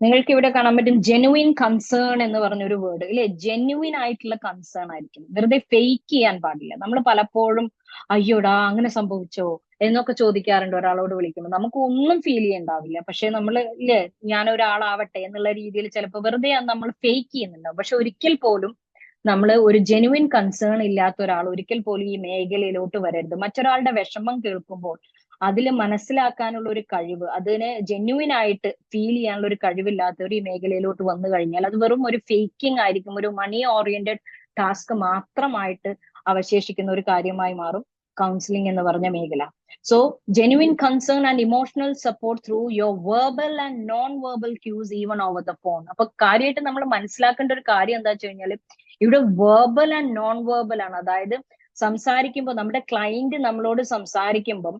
നിങ്ങൾക്ക് ഇവിടെ കാണാൻ പറ്റും ജെനുവിൻ കൺസേൺ എന്ന് പറഞ്ഞൊരു വേർഡ് ഇല്ലേ. ജെനുവിൻ ആയിട്ടുള്ള കൺസേൺ ആയിരിക്കും, വെറുതെ ഫേക്ക് ചെയ്യാൻ പാടില്ല. നമ്മൾ പലപ്പോഴും അയ്യോടാ അങ്ങനെ സംഭവിച്ചോ എന്നൊക്കെ ചോദിക്കാറുണ്ട് ഒരാളോട് വിളിക്കുമ്പോൾ. നമുക്ക് ഒന്നും ഫീൽ ചെയ്യണ്ടാവില്ല, പക്ഷെ നമ്മൾ ഇല്ലേ ഞാൻ ഒരാളാവട്ടെ എന്നുള്ള രീതിയിൽ ചിലപ്പോൾ വെറുതെ നമ്മൾ ഫേക്ക് ചെയ്യുന്നുണ്ടാവും. പക്ഷെ ഒരിക്കൽ പോലും നമ്മൾ ഒരു ജെനുവിൻ കൺസേൺ ഇല്ലാത്ത ഒരാൾ ഒരിക്കൽ പോലും ഈ മേഖലയിലോട്ട് വരരുത്. മറ്റൊരാളുടെ വിഷമം കേൾക്കുമ്പോൾ അതിൽ മനസ്സിലാക്കാനുള്ള ഒരു കഴിവ്, അതിനെ ജെന്യുവിൻ ആയിട്ട് ഫീൽ ചെയ്യാനുള്ള ഒരു കഴിവില്ലാത്തവർ ഈ മേഖലയിലോട്ട് വന്നു കഴിഞ്ഞാൽ അത് വെറും ഒരു ഫേക്കിംഗ് ആയിരിക്കും, ഒരു മണി ഓറിയന്റഡ് ടാസ്ക് മാത്രമായിട്ട് അവശേഷിക്കുന്ന ഒരു കാര്യമായി മാറും കൗൺസിലിംഗ് എന്ന് പറഞ്ഞ മേഖല. So genuine concern and emotional support through your verbal and non verbal quiz even over the phone. അപ്പൊ കാര്യമായിട്ട് നമ്മൾ മനസ്സിലാക്കേണ്ട ഒരു കാര്യം എന്താ വെച്ച് കഴിഞ്ഞാൽ ഇവിടെ വെർബൽ ആൻഡ് നോൺ വെർബൽ ആണ്. അതായത് സംസാരിക്കുമ്പോൾ നമ്മുടെ ക്ലയന്റ് നമ്മളോട് സംസാരിക്കുമ്പം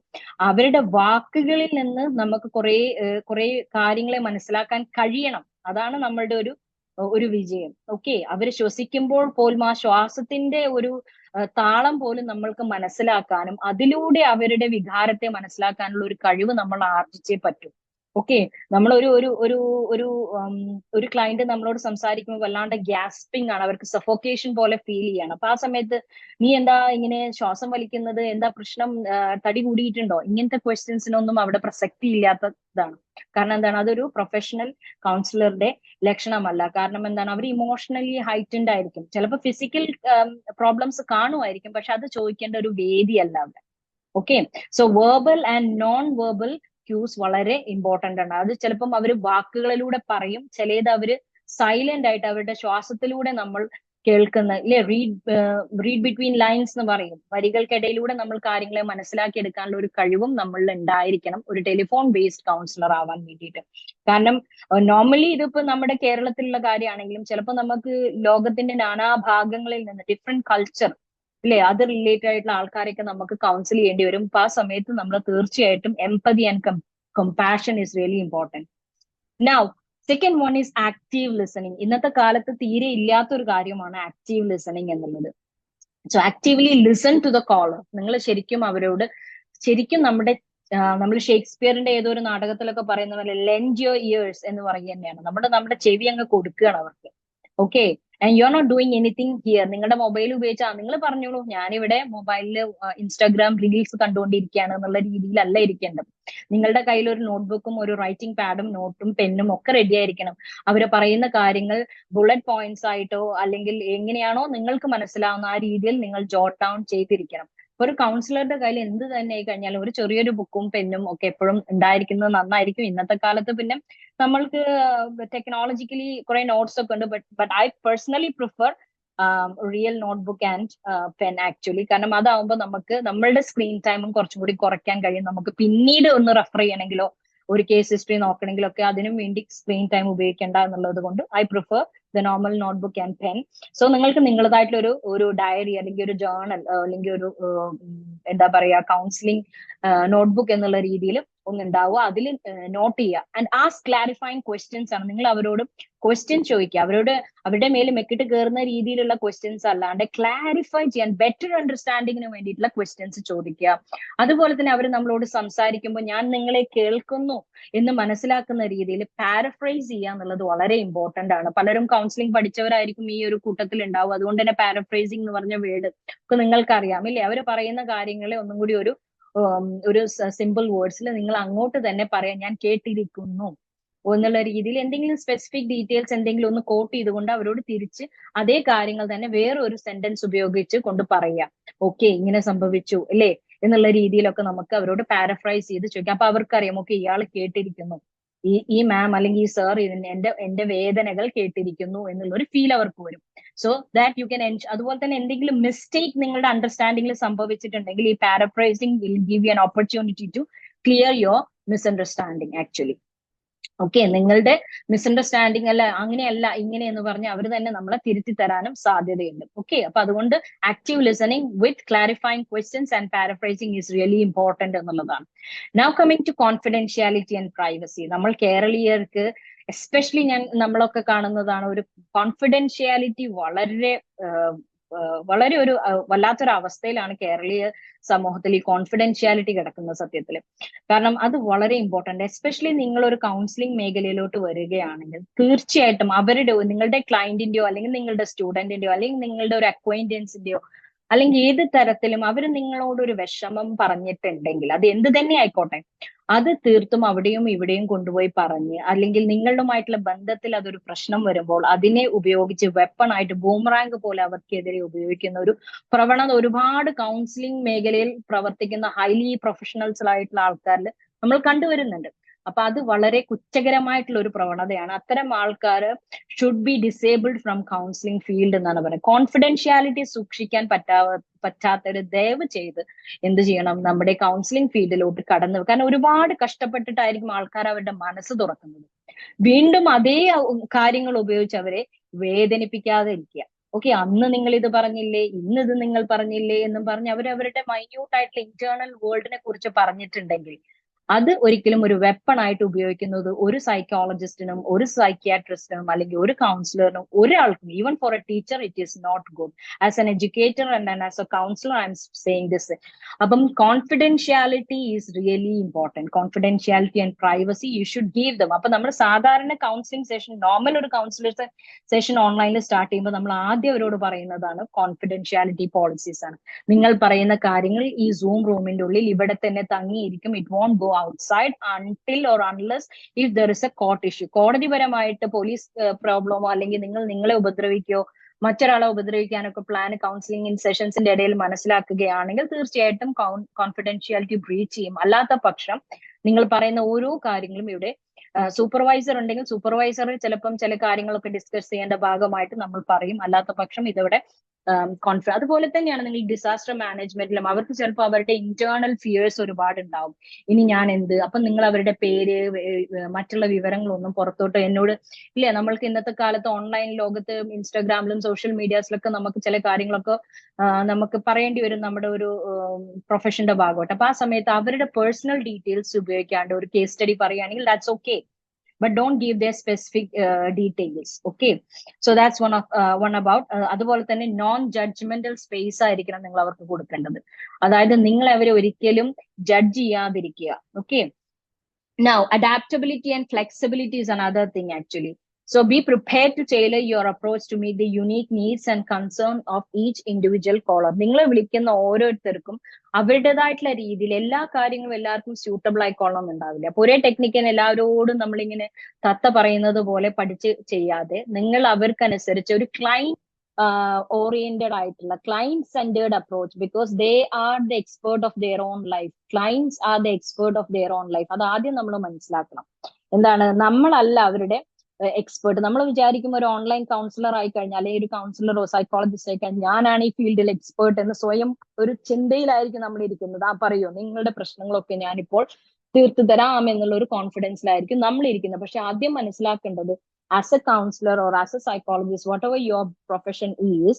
അവരുടെ വാക്കുകളിൽ നിന്ന് നമുക്ക് കുറെ കാര്യങ്ങളെ മനസ്സിലാക്കാൻ കഴിയണം. അതാണ് നമ്മളുടെ ഒരു വിജയം. ഓക്കെ, അവര് ശ്വസിക്കുമ്പോൾ പോലും ആ ശ്വാസത്തിന്റെ ഒരു താളം പോലും നമ്മൾക്ക് മനസ്സിലാക്കാനും അതിലൂടെ അവരുടെ വികാരത്തെ മനസ്സിലാക്കാനുള്ള ഒരു കഴിവ് നമ്മൾ ആർജിച്ചേ പറ്റൂ. ഓക്കെ, നമ്മൾ ഒരു ക്ലയന്റ് നമ്മളോട് സംസാരിക്കുമ്പോൾ വല്ലാണ്ട് ഗ്യാസ്പിംഗ് ആണ്, അവർക്ക് സഫോക്കേഷൻ പോലെ ഫീൽ ചെയ്യാണ്. അപ്പൊ ആ സമയത്ത് നീ എന്താ ഇങ്ങനെ ശ്വാസം വലിക്കുന്നത്, എന്താ പ്രശ്നം, തടി കൂടിയിട്ടുണ്ടോ, ഇങ്ങനത്തെ ക്വസ്റ്റ്യൻസിനൊന്നും അവിടെ പ്രസക്തി ഇല്ലാത്തതാണ്. കാരണം എന്താണ്, അതൊരു പ്രൊഫഷണൽ കൗൺസിലറുടെ ലക്ഷണമല്ല. കാരണം എന്താണ്, അവർ ഇമോഷണലി ഹൈറ്റൻഡ് ആയിരിക്കും, ചിലപ്പോൾ ഫിസിക്കൽ പ്രോബ്ലംസ് കാണുമായിരിക്കും, പക്ഷെ അത് ചോദിക്കേണ്ട ഒരു വേദിയല്ല അവിടെ. Okay, so verbal and non verbal cues വളരെ ഇമ്പോർട്ടന്റ് ആണ്. അത് ചിലപ്പം അവർ വാക്കുകളിലൂടെ പറയും, ചിലത് അവര് സൈലന്റ് ആയിട്ട് അവരുടെ ശ്വാസത്തിലൂടെ നമ്മൾ കേൾക്കുന്ന ഇല്ലേ, റീഡ് ബിറ്റ്വീൻ ലൈൻസ് എന്ന് പറയും, വരികൾക്കിടയിലൂടെ നമ്മൾ കാര്യങ്ങളെ മനസ്സിലാക്കി എടുക്കാനുള്ള ഒരു കഴിവും നമ്മളിൽ ഉണ്ടായിരിക്കണം ഒരു ടെലിഫോൺ ബേസ്ഡ് കൗൺസിലർ ആവാൻ വേണ്ടിയിട്ട്. കാരണം നോർമലി ഇതിപ്പോ നമ്മുടെ കേരളത്തിലുള്ള കാര്യമാണെങ്കിലും ചിലപ്പോൾ നമുക്ക് ലോകത്തിന്റെ നാനാഭാഗങ്ങളിൽ നിന്ന് ഡിഫറെന്റ് കൾച്ചർ ഇല്ലേ, അത് റിലേറ്റഡ് ആയിട്ടുള്ള ആൾക്കാരെയൊക്കെ നമുക്ക് കൗൺസിൽ ചെയ്യേണ്ടി വരും. അപ്പൊ ആ സമയത്ത് നമ്മൾ തീർച്ചയായിട്ടും empathy and compassion is really important. Now second one is active listening. ഇന്നത്തെ കാലത്ത് തീരെ ഇല്ലാത്ത ഒരു കാര്യമാണ് ആക്റ്റീവ് ലിസണിങ് എന്നുള്ളത്. So actively listen to the caller. നിങ്ങൾ ശരിക്കും അവരോട് നമ്മൾ ഷേക്സ്പിയറിന്റെ ഏതോ ഒരു നാടകത്തിലൊക്കെ പറയുന്ന പോലെ ലെൻഡ് യുവർ ഇയേഴ്സ് എന്ന് പറയുക തന്നെയാണ്. നമ്മുടെ ചെവി അങ്ങ് കൊടുക്കുകയാണ് അവർക്ക്. Okay, and you are not doing anything here. നിങ്ങളുടെ മൊബൈൽ ഉപയോഗിച്ചാൽ നിങ്ങൾ പറഞ്ഞോളൂ, ഞാനിവിടെ മൊബൈലില് ഇൻസ്റ്റാഗ്രാം റീൽസ് കണ്ടുകൊണ്ടിരിക്കുകയാണ് എന്നുള്ള രീതിയിലല്ല ഇരിക്കേണ്ടത്. നിങ്ങളുടെ കയ്യിൽ ഒരു നോട്ട്ബുക്കും ഒരു റൈറ്റിംഗ് പാഡും നോട്ടും പെന്നും ഒക്കെ റെഡി ആയിരിക്കണം. അവർ പറയുന്ന കാര്യങ്ങൾ ബുള്ളറ്റ് പോയിന്റ്സ് ആയിട്ടോ അല്ലെങ്കിൽ എങ്ങനെയാണോ നിങ്ങൾക്ക് മനസ്സിലാവുന്ന ആ രീതിയിൽ നിങ്ങൾ ജോട്ട് ഡൗൺ ചെയ്തിരിക്കണം. ഒരു കൗൺസിലറുടെ കയ്യിൽ എന്ത് തന്നെ ആയി കഴിഞ്ഞാലും ഒരു ചെറിയൊരു ബുക്കും പെന്നും ഒക്കെ എപ്പോഴും ഉണ്ടായിരിക്കുന്നത് നന്നായിരിക്കും. ഇന്നത്തെ കാലത്ത് പിന്നെ നമ്മൾക്ക് ടെക്നോളജിക്കലി കുറെ നോട്ട്സ് ഒക്കെ ഉണ്ട്, but I personally prefer real notebook and pen actually. കാരണം അതാവുമ്പോൾ നമുക്ക് നമ്മളുടെ സ്ക്രീൻ ടൈമും കുറച്ചും കൂടി കുറയ്ക്കാൻ കഴിയും. നമുക്ക് പിന്നീട് ഒന്ന് റെഫർ ചെയ്യണമെങ്കിലോ ഒരു കേസ് ഹിസ്റ്ററി നോക്കണമെങ്കിലോ ഒക്കെ അതിനും വേണ്ടി സ്ക്രീൻ ടൈം ഉപയോഗിക്കേണ്ട എന്നുള്ളത് കൊണ്ട് I prefer the normal notebook and pen. So നിങ്ങൾക്ക് നിങ്ങളതായിട്ടുള്ള ഒരു ഡയറി അല്ലെങ്കിൽ ഒരു ജേർണൽ അല്ലെങ്കിൽ ഒരു എന്താ പറയാ കൗൺസിലിംഗ് നോട്ട്ബുക്ക് എന്നുള്ള രീതിയിൽ ഒന്നുണ്ടാവുക, അതിൽ നോട്ട് ചെയ്യുക. ആൻഡ് ആസ്ക് ക്ലാരിഫൈങ് ക്വസ്റ്റ്യൻസ് ആണ്. നിങ്ങൾ അവരോട് ക്വസ്റ്റ്യൻ ചോദിക്കുക, അവരുടെ മേലെ മെക്കിട്ട് കയറുന്ന രീതിയിലുള്ള ക്വസ്റ്റ്യൻസ് അല്ലാണ്ട് ക്ലാരിഫൈ ചെയ്യാൻ ബെറ്റർ അണ്ടർസ്റ്റാൻഡിങ്ങിന് വേണ്ടിയിട്ടുള്ള ക്വസ്റ്റ്യൻസ് ചോദിക്കുക. അതുപോലെ തന്നെ അവർ നമ്മളോട് സംസാരിക്കുമ്പോൾ ഞാൻ നിങ്ങളെ കേൾക്കുന്നു എന്ന് മനസ്സിലാക്കുന്ന രീതിയിൽ പാരഫ്രൈസ് ചെയ്യുക എന്നുള്ളത് വളരെ ഇമ്പോർട്ടന്റ് ആണ്. പലരും കൗൺസിലിംഗ് പഠിച്ചവരായിരിക്കും ഈ ഒരു കൂട്ടത്തിൽ ഉണ്ടാവും. അതുകൊണ്ട് തന്നെ പാരഫ്രൈസിംഗ് എന്ന് പറഞ്ഞ വേർഡ് ഒക്കെ നിങ്ങൾക്ക് അറിയാമില്ലേ. അവർ പറയുന്ന കാര്യങ്ങളെ ഒന്നും കൂടി ഒരു സിമ്പിൾ വേർഡ്സിൽ നിങ്ങൾ അങ്ങോട്ട് തന്നെ പറയാം, ഞാൻ കേട്ടിരിക്കുന്നു എന്നുള്ള രീതിയിൽ എന്തെങ്കിലും സ്പെസിഫിക് ഡീറ്റെയിൽസ് എന്തെങ്കിലും ഒന്ന് കോട്ട് ചെയ്തുകൊണ്ട് അവരോട് തിരിച്ച് അതേ കാര്യങ്ങൾ തന്നെ വേറൊരു സെന്റൻസ് ഉപയോഗിച്ച് കൊണ്ട് പറയാം. ഓക്കെ, ഇങ്ങനെ സംഭവിച്ചു അല്ലേ, എന്നുള്ള രീതിയിലൊക്കെ നമുക്ക് അവരോട് പാരഫ്രൈസ് ചെയ്ത് ചോദിക്കാം. അപ്പൊ അവർക്കറിയാം, ഓക്കെ ഇയാൾ കേട്ടിരിക്കുന്നു, ഈ മാം അല്ലെങ്കിൽ ഈ സർ എന്റെ വേദനകൾ കേട്ടിരിക്കുന്നു എന്നുള്ള ഒരു ഫീൽ അവർക്ക് വരും. സോ ദാറ്റ് യു ക്യാൻ അതുപോലെ തന്നെ എന്തെങ്കിലും മിസ്റ്റേക്ക് നിങ്ങളുടെ അണ്ടർസ്റ്റാൻഡിംഗിൽ സംഭവിച്ചിട്ടുണ്ടെങ്കിൽ ഈ paraphrasing will give you an opportunity to clear your misunderstanding actually. Okay, നിങ്ങളുടെ മിസ്അണ്ടർസ്റ്റാൻഡിങ് അല്ല, അങ്ങനെയല്ല ഇങ്ങനെ എന്ന് പറഞ്ഞ് അവർ തന്നെ നമ്മളെ തിരുത്തി തരാനും സാധ്യതയുണ്ട്. ഓക്കെ, അപ്പൊ അതുകൊണ്ട് active listening with clarifying questions and paraphrasing is really important എന്നുള്ളതാണ്. Now coming to confidentiality and privacy. നമ്മൾ കേരളീയർക്ക് എസ്പെഷ്യലി നമ്മളൊക്കെ കാണുന്നതാണ് ഒരു കോൺഫിഡൻഷ്യാലിറ്റി വളരെ ഒരു വല്ലാത്തൊരു അവസ്ഥയിലാണ് കേരളീയ സമൂഹത്തിൽ ഈ കോൺഫിഡൻഷ്യാലിറ്റി കിടക്കുന്നത് സത്യത്തിൽ. കാരണം അത് വളരെ ഇമ്പോർട്ടന്റ്. എസ്പെഷ്യലി നിങ്ങൾ ഒരു കൗൺസിലിംഗ് മേഖലയിലോട്ട് വരികയാണെങ്കിൽ തീർച്ചയായിട്ടും നിങ്ങളുടെ ക്ലയന്റിന്റെയോ അല്ലെങ്കിൽ നിങ്ങളുടെ സ്റ്റുഡന്റിന്റെയോ അല്ലെങ്കിൽ നിങ്ങളുടെ ഒരു അക്വൈന്റൻസിന്റെയോ അല്ലെങ്കിൽ ഏത് തരത്തിലും അവർ നിങ്ങളോട് ഒരു വിഷമം പറഞ്ഞിട്ടുണ്ടെങ്കിൽ അത് എന്ത് തന്നെ ആയിക്കോട്ടെ, അത് തീർത്തും അവിടെയും ഇവിടെയും കൊണ്ടുപോയി പറഞ്ഞ് അല്ലെങ്കിൽ നിങ്ങളുമായിട്ടുള്ള ബന്ധത്തിൽ അതൊരു പ്രശ്നം വരുമ്പോൾ അതിനെ ഉപയോഗിച്ച് വെപ്പൺ ആയിട്ട് ബൂമറാങ്ക് പോലെ അവർക്കെതിരെ ഉപയോഗിക്കുന്ന ഒരു പ്രവണത ഒരുപാട് കൗൺസിലിംഗ് മേഖലയിൽ പ്രവർത്തിക്കുന്ന ഹൈലി പ്രൊഫഷണൽസ് ആയിട്ടുള്ള ആൾക്കാരിൽ നമ്മൾ കണ്ടുവരുന്നുണ്ട്. അപ്പൊ അത് വളരെ കുറ്റകരമായിട്ടുള്ള ഒരു പ്രവണതയാണ്. അത്തരം ആൾക്കാർ should be disabled from counselling field എന്നാണ് പറയുന്നത്. കോൺഫിഡൻഷ്യാലിറ്റി സൂക്ഷിക്കാൻ പറ്റാത്തവര് ദയവ് ചെയ്ത് എന്ത് ചെയ്യണം, നമ്മുടെ കൗൺസിലിംഗ് ഫീൽഡിലോട്ട് കടന്നു. കാരണം ഒരുപാട് കഷ്ടപ്പെട്ടിട്ടായിരിക്കും ആൾക്കാർ അവരുടെ മനസ്സ് തുറക്കുന്നത്. വീണ്ടും അതേ കാര്യങ്ങൾ ഉപയോഗിച്ച് അവരെ വേദനിപ്പിക്കാതെ ഇരിക്കുക. ഓക്കെ, അന്ന് നിങ്ങൾ ഇത് പറഞ്ഞില്ലേ, ഇന്ന് ഇത് നിങ്ങൾ പറഞ്ഞില്ലേ എന്നും പറഞ്ഞ് അവരവരുടെ മൈന്യൂട്ട് ആയിട്ടുള്ള ഇന്റേണൽ വേൾഡിനെ കുറിച്ച് പറഞ്ഞിട്ടുണ്ടെങ്കിൽ അത് ഒരിക്കലും ഒരു വെപ്പൺ ആയിട്ട് ഉപയോഗിക്കുന്നത് ഒരു സൈക്കോളജിസ്റ്റിനും ഒരു സൈക്യാട്രിസ്റ്റിനും അല്ലെങ്കിൽ ഒരു കൗൺസിലറിനും ഒരാൾക്കും, even for a teacher it is not good. As an educator and as a counsellor I am saying this. അപ്പം confidentiality is really important. Confidentiality and privacy you should give them. അപ്പൊ നമ്മൾ സാധാരണ കൗൺസിലിംഗ് സെഷൻ, നോർമൽ ഒരു കൗൺസിലർ സെഷൻ ഓൺലൈനിൽ സ്റ്റാർട്ട് ചെയ്യുമ്പോൾ നമ്മൾ ആദ്യം അവരോട് പറയുന്നതാണ് കോൺഫിഡൻഷ്യാലിറ്റി പോളിസീസ് ആണ്. നിങ്ങൾ പറയുന്ന കാര്യങ്ങൾ ഈ സൂം റൂമിന്റെ ഉള്ളിൽ ഇവിടെ തന്നെ തങ്ങിയിരിക്കും. It won't go outside until or unless if there is a court issue. കോടതിപരമായിട്ട് പോലീസ് പ്രോബ്ലമോ അല്ലെങ്കിൽ നിങ്ങളെ ഉപദ്രവിക്കുകയോ മറ്റൊരാളെ ഉപദ്രവിക്കാനൊക്കെ പ്ലാൻ കൗൺസിലിംഗ് സെഷൻസിന്റെ ഇടയിൽ മനസ്സിലാക്കുകയാണെങ്കിൽ തീർച്ചയായിട്ടും കോൺഫിഡൻഷ്യാലിറ്റി ബ്രീച്ച് ചെയ്യും. അല്ലാത്ത പക്ഷം നിങ്ങൾ പറയുന്ന ഓരോ കാര്യങ്ങളും ഇവിടെ സൂപ്പർവൈസർ ഉണ്ടെങ്കിൽ സൂപ്പർവൈസർ ചിലപ്പം ചില കാര്യങ്ങളൊക്കെ ഡിസ്കസ് ചെയ്യേണ്ട ഭാഗമായിട്ട് നമ്മൾ പറയും. അല്ലാത്ത പക്ഷം ഇതിവിടെ അതുപോലെ തന്നെയാണ് നിങ്ങൾ ഡിസാസ്റ്റർ മാനേജ്മെന്റിലും അവർക്ക് ചിലപ്പോൾ അവരുടെ ഇന്റേണൽ ഫിയേഴ്സ് ഒരുപാട് ഉണ്ടാവും. ഇനി ഞാൻ എന്ത്, അപ്പൊ നിങ്ങൾ അവരുടെ പേര് മറ്റുള്ള വിവരങ്ങളൊന്നും പുറത്തോട്ട് എന്നോട് ഇല്ല. നമ്മൾക്ക് ഇന്നത്തെ കാലത്ത് ഓൺലൈൻ ലോകത്ത് ഇൻസ്റ്റാഗ്രാമിലും സോഷ്യൽ മീഡിയാസിലൊക്കെ നമുക്ക് ചില കാര്യങ്ങളൊക്കെ നമുക്ക് പറയേണ്ടി വരും നമ്മുടെ ഒരു പ്രൊഫഷന്റെ ഭാഗമായിട്ട്. അപ്പൊ ആ സമയത്ത് അവരുടെ പേഴ്സണൽ ഡീറ്റെയിൽസ് ഉപയോഗിക്കാണ്ട് ഒരു കേസ് സ്റ്റഡി പറയുകയാണെങ്കിൽ that's okay, but don't give their specific details. Okay, so that's one about അതുപോലെ തന്നെ നോൺ ജഡ്ജ്മെന്റൽ സ്പേസ് ആയിരിക്കണം നിങ്ങൾ അവർക്ക് കൊടുക്കേണ്ടത്. അതായത് നിങ്ങൾ അവരെ ഒരിക്കലും ജഡ്ജ് ചെയ്യാതിരിക്കുക. Okay, now adaptability and flexibility is another thing actually. So be prepared to tailor your approach to meet the unique needs and concern of each individual caller. നിങ്ങളെ വിളിക്കുന്ന ഓരോരുത്തർക്കും അവരുടേതായിട്ടുള്ള രീതിയിൽ എല്ലാ കാര്യങ്ങളും എല്ലാവർക്കും സ്യൂട്ടബിൾ ആയിക്കോളണം ഉണ്ടാവില്ല. അപ്പൊ ഒരേ ടെക്നിക്കിന് എല്ലാവരോടും നമ്മളിങ്ങനെ തത്ത പറയുന്നത് പോലെ പഠിച്ച് ചെയ്യാതെ നിങ്ങൾ അവർക്കനുസരിച്ച് ഒരു ക്ലൈന്റ് oriented ആയിട്ടുള്ള client centered approach, because they are the expert of their own life. Clients are the expert of their own life. അത് ആദ്യം നമ്മൾ മനസ്സിലാക്കണം. എന്താണ്, നമ്മളല്ല അവരുടെ എക്സ്പേർട്ട്. നമ്മൾ വിചാരിക്കും ഒരു ഓൺലൈൻ കൗൺസിലർ ആയി കഴിഞ്ഞാൽ അല്ലെങ്കിൽ ഒരു കൗൺസിലറോ സൈക്കോളജിസ്റ്റ് ആയി കഴിഞ്ഞാൽ ഞാനാണ് ഈ ഫീൽഡിൽ എക്സ്പേർട്ട് എന്ന് സ്വയം ഒരു ചിന്തയിലായിരിക്കും നമ്മൾ ഇരിക്കുന്നത്. പറയോ നിങ്ങളുടെ പ്രശ്നങ്ങളൊക്കെ ഞാനിപ്പോൾ തീർത്തു തരാം എന്നുള്ള ഒരു കോൺഫിഡൻസിലായിരിക്കും നമ്മൾ ഇരിക്കുന്നത്. പക്ഷെ ആദ്യം മനസ്സിലാക്കേണ്ടത് as a counselor or as a psychologist, whatever your profession is,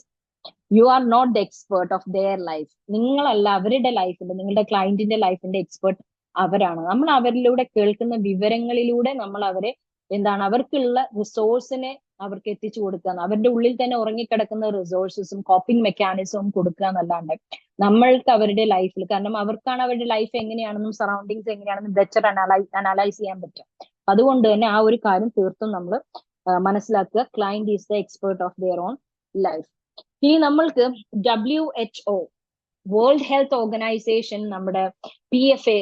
you are not the expert of their life. നിങ്ങളല്ല അവരുടെ ലൈഫിന്റെ, നിങ്ങളുടെ ക്ലയന്റിന്റെ ലൈഫിന്റെ എക്സ്പെർട്ട് അവരാണ്. നമ്മൾ അവരിലൂടെ കേൾക്കുന്ന വിവരങ്ങളിലൂടെ നമ്മൾ അവരെ അവർക്കുള്ള റിസോഴ്സിനെ അവർക്ക് എത്തിച്ചു കൊടുക്കുക, അവരുടെ ഉള്ളിൽ തന്നെ ഉറങ്ങിക്കിടക്കുന്ന റിസോഴ്സസും കോപ്പിംഗ് മെക്കാനിസവും കൊടുക്കുക എന്നല്ലാണ്ട് നമ്മൾക്ക് അവരുടെ ലൈഫിൽ, കാരണം അവർക്കാണ് അവരുടെ ലൈഫ് എങ്ങനെയാണെന്നും സറൗണ്ടിങ്സ് എങ്ങനെയാണെന്നും ബെറ്റർ അനലൈസ് ചെയ്യാൻ പറ്റും. അതുകൊണ്ട് തന്നെ ആ ഒരു കാര്യം തീർത്തും നമ്മൾ മനസ്സിലാക്കുക. Client is the expert of their own life. ഇനി നമ്മൾക്ക് WHO വേൾഡ് ഹെൽത്ത് ഓർഗനൈസേഷൻ, നമ്മുടെ PFA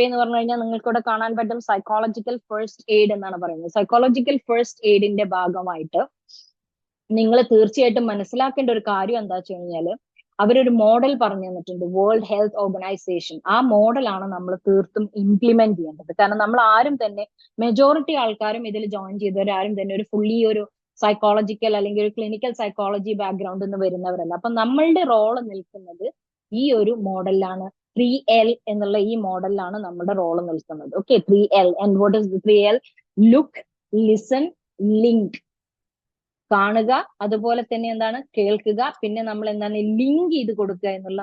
എന്ന് പറഞ്ഞു കഴിഞ്ഞാൽ നിങ്ങൾക്കിവിടെ കാണാൻ പറ്റും സൈക്കോളജിക്കൽ ഫസ്റ്റ് എയ്ഡ് എന്നാണ് പറയുന്നത്. സൈക്കോളജിക്കൽ ഫസ്റ്റ് എയ്ഡിന്റെ ഭാഗമായിട്ട് നിങ്ങൾ തീർച്ചയായിട്ടും മനസ്സിലാക്കേണ്ട ഒരു കാര്യം എന്താ വെച്ച് കഴിഞ്ഞാല് അവരൊരു മോഡൽ പറഞ്ഞു തന്നിട്ടുണ്ട്, വേൾഡ് ഹെൽത്ത് ഓർഗനൈസേഷൻ. ആ മോഡലാണ് നമ്മൾ തീർത്തും ഇംപ്ലിമെന്റ് ചെയ്യേണ്ടത്. കാരണം നമ്മൾ ആരും തന്നെ, മെജോറിറ്റി ആൾക്കാരും ഇതിൽ ജോയിൻ ചെയ്തവരാരും തന്നെ ഒരു ഫുള്ളി ഒരു സൈക്കോളജിക്കൽ അല്ലെങ്കിൽ ഒരു ക്ലിനിക്കൽ സൈക്കോളജി ബാക്ക്ഗ്രൗണ്ടിൽ നിന്ന് വരുന്നവരല്ല. അപ്പൊ നമ്മളുടെ റോള് നിൽക്കുന്നത് ഈ ഒരു മോഡലിലാണ്. 3L എന്നുള്ള ഈ മോഡലിലാണ് നമ്മുടെ റോള് നിൽക്കുന്നത്. Okay, 3L. And what is 3L? Look, listen, link. കാണുക, അതുപോലെ തന്നെ എന്താണ്, കേൾക്കുക, പിന്നെ നമ്മൾ എന്താണ് ലിങ്ക് ചെയ്ത് കൊടുക്കുക എന്നുള്ള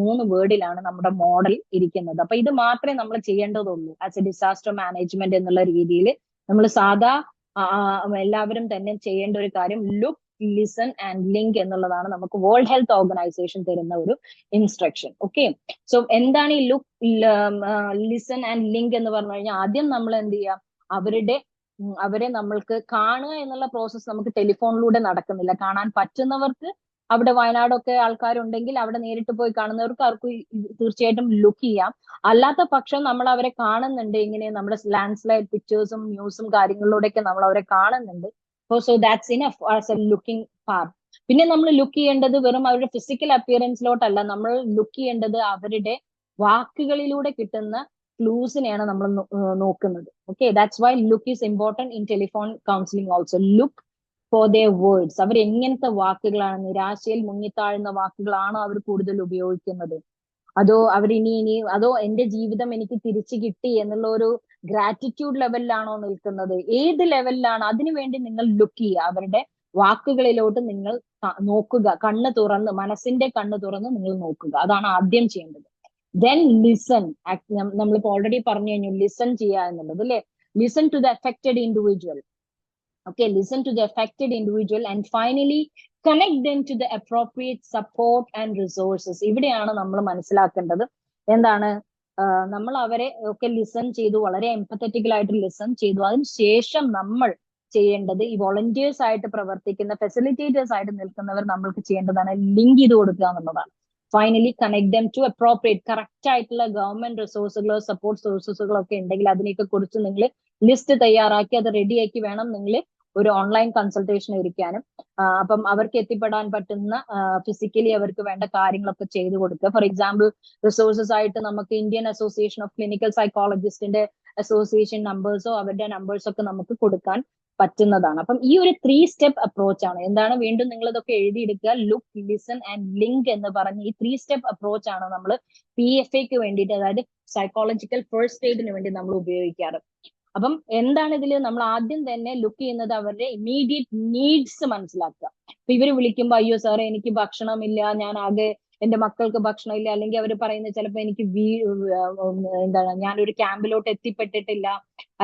മൂന്ന് വേർഡിലാണ് നമ്മുടെ മോഡൽ ഇരിക്കുന്നത്. അപ്പൊ ഇത് മാത്രമേ നമ്മൾ ചെയ്യേണ്ടതുള്ളൂ ആസ് എ ഡിസാസ്റ്റർ മാനേജ്മെന്റ് എന്നുള്ള രീതിയിൽ. നമ്മൾ സാധാ എല്ലാവരും തന്നെ ചെയ്യേണ്ട ഒരു കാര്യം ലുക്ക്, ലിസൺ ആൻഡ് ലിങ്ക് എന്നുള്ളതാണ് നമുക്ക് വേൾഡ് ഹെൽത്ത് ഓർഗനൈസേഷൻ തരുന്ന ഒരു ഇൻസ്ട്രക്ഷൻ. ഓക്കെ, സോ എന്താണ് ഈ ലുക്ക്, ലിസൺ ആൻഡ് ലിങ്ക് എന്ന് പറഞ്ഞു കഴിഞ്ഞാൽ, ആദ്യം നമ്മൾ എന്ത് ചെയ്യുക, അവരെ നമ്മൾക്ക് കാണുക എന്നുള്ള പ്രോസസ്സ് നമുക്ക് ടെലിഫോണിലൂടെ നടക്കുന്നില്ല. കാണാൻ പറ്റുന്നവർക്ക്, അവിടെ വയനാടൊക്കെ ആൾക്കാരുണ്ടെങ്കിൽ അവിടെ നേരിട്ട് പോയി കാണുന്നവർക്ക് അവർക്ക് തീർച്ചയായിട്ടും ലുക്ക് ചെയ്യാം. അല്ലാത്ത പക്ഷം നമ്മൾ അവരെ കാണുന്നുണ്ട്, ഇങ്ങനെ നമ്മുടെ ലാൻഡ് സ്ലൈഡ് പിക്ചേഴ്സും ന്യൂസും കാര്യങ്ങളിലൂടെയൊക്കെ നമ്മൾ അവരെ കാണുന്നുണ്ട്. So that's enough as A looking part. പിന്നെ നമ്മൾ ലുക്ക് ചെയ്യേണ്ടത് വെറും അവരുടെ ഫിസിക്കൽ അപ്പിയറൻസിലോട്ടല്ല, നമ്മൾ ലുക്ക് ചെയ്യേണ്ടത് അവരുടെ വാക്കുകളിലൂടെ കിട്ടുന്ന ക്ലൂസിനെയാണ് നമ്മൾ നോക്കുന്നത്. Okay, that's why look is important in telephone counselling also. Look for their words. അവർ എങ്ങനത്തെ വാക്കുകളാണ്, നിരാശയിൽ മുങ്ങിത്താഴുന്ന വാക്കുകളാണോ അവർ കൂടുതൽ ഉപയോഗിക്കുന്നത്, അതോ അതോ എന്റെ ജീവിതം എനിക്ക് തിരിച്ചു കിട്ടി എന്നുള്ള ഒരു ഗ്രാറ്റിറ്റ്യൂഡ് ലെവലിലാണോ നിൽക്കുന്നത്, ഏത് ലെവലിലാണ്, അതിനുവേണ്ടി നിങ്ങൾ ലുക്ക് ചെയ്യുക. അവരുടെ വാക്കുകളിലോട്ട് നിങ്ങൾ നോക്കുക, കണ്ണ് തുറന്ന്, മനസ്സിന്റെ കണ്ണ് തുറന്ന് നിങ്ങൾ നോക്കുക. അതാണ് ആദ്യം ചെയ്യേണ്ടത്. Then listen. നമ്മളിപ്പോ ഓൾറെഡി പറഞ്ഞു കഴിഞ്ഞു ലിസൺ ചെയ്യുക എന്നുള്ളത്, അല്ലെ? Listen to the affected individual. Okay, listen to the affected individual and finally connect them to the appropriate support and resources. ഇവിടെയാണ് നമ്മൾ മനസ്സിലാക്കേണ്ടത് എന്താണ്, നമ്മൾ അവരെ ഒക്കെ ലിസൺ ചെയ്തു, വളരെ എംപത്തറ്റിക്കൽ ആയിട്ട് ലിസൺ ചെയ്തു. അതിനുശേഷം നമ്മൾ ചെയ്യേണ്ടത്, ഈ വോളണ്ടിയേഴ്സ് ആയിട്ട് പ്രവർത്തിക്കുന്ന, ഫെസിലിറ്റേറ്റേഴ്സ് ആയിട്ട് നിൽക്കുന്നവർ നമ്മൾക്ക് ചെയ്യേണ്ടതാണ് ലിങ്ക് ചെയ്ത് കൊടുക്കുക എന്നുള്ളതാണ്. Finally connect them to appropriate, correct ആയിട്ടുള്ള ഗവൺമെന്റ് റിസോഴ്സുകളോ സപ്പോർട്ട് സോഴ്സസുകളോ ഒക്കെ ഉണ്ടെങ്കിൽ അതിനെയൊക്കെ കുറിച്ച് നിങ്ങൾ ലിസ്റ്റ് തയ്യാറാക്കി അത് റെഡിയാക്കി വേണം നിങ്ങൾ ഒരു ഓൺലൈൻ കൺസൾട്ടേഷൻ ഇരിക്കാനും. അപ്പം അവർക്ക് എത്തിപ്പെടാൻ പറ്റുന്ന ഫിസിക്കലി അവർക്ക് വേണ്ട കാര്യങ്ങളൊക്കെ ചെയ്തു കൊടുക്കുക. ഫോർ എക്സാമ്പിൾ, റിസോഴ്സസ് ആയിട്ട് നമുക്ക് ഇന്ത്യൻ അസോസിയേഷൻ ഓഫ് ക്ലിനിക്കൽ സൈക്കോളജിസ്റ്റിന്റെ അസോസിയേഷൻ നമ്പേഴ്സോ അവരുടെ നമ്പേഴ്സോ ഒക്കെ നമുക്ക് കൊടുക്കാൻ പറ്റുന്നതാണ്. അപ്പം ഈ ഒരു 3 സ്റ്റെപ്പ് അപ്രോച്ച് ആണ്. എന്താണ്, വീണ്ടും നിങ്ങൾ ഇതൊക്കെ എഴുതിയെടുക്കുക. ലുക്ക്, ലിസൺ ആൻഡ് ലിങ്ക് എന്ന് പറഞ്ഞ് ഈ 3 സ്റ്റെപ്പ് അപ്രോച്ച് ആണ് നമ്മൾ PFAക്ക് വേണ്ടിയിട്ട്, അതായത് സൈക്കോളജിക്കൽ ഫസ്റ്റ് എയ്ഡിന് വേണ്ടി നമ്മൾ ഉപയോഗിക്കാറ്. അപ്പം എന്താണ് ഇതിൽ നമ്മൾ ആദ്യം തന്നെ ലുക്ക് ചെയ്യുന്നത്, അവരുടെ ഇമ്മീഡിയറ്റ് നീഡ്സ് മനസ്സിലാക്കുക. ഇപ്പൊ ഇവര് വിളിക്കുമ്പോ, അയ്യോ സാറേ എനിക്ക് ഭക്ഷണമില്ല, ഞാൻ ആകെ, എന്റെ മക്കൾക്ക് ഭക്ഷണം ഇല്ല, അല്ലെങ്കിൽ അവർ പറയുന്നത് ചിലപ്പോൾ എനിക്ക് എന്താണ്, ഞാനൊരു ക്യാമ്പിലോട്ട് എത്തിപ്പെട്ടിട്ടില്ല,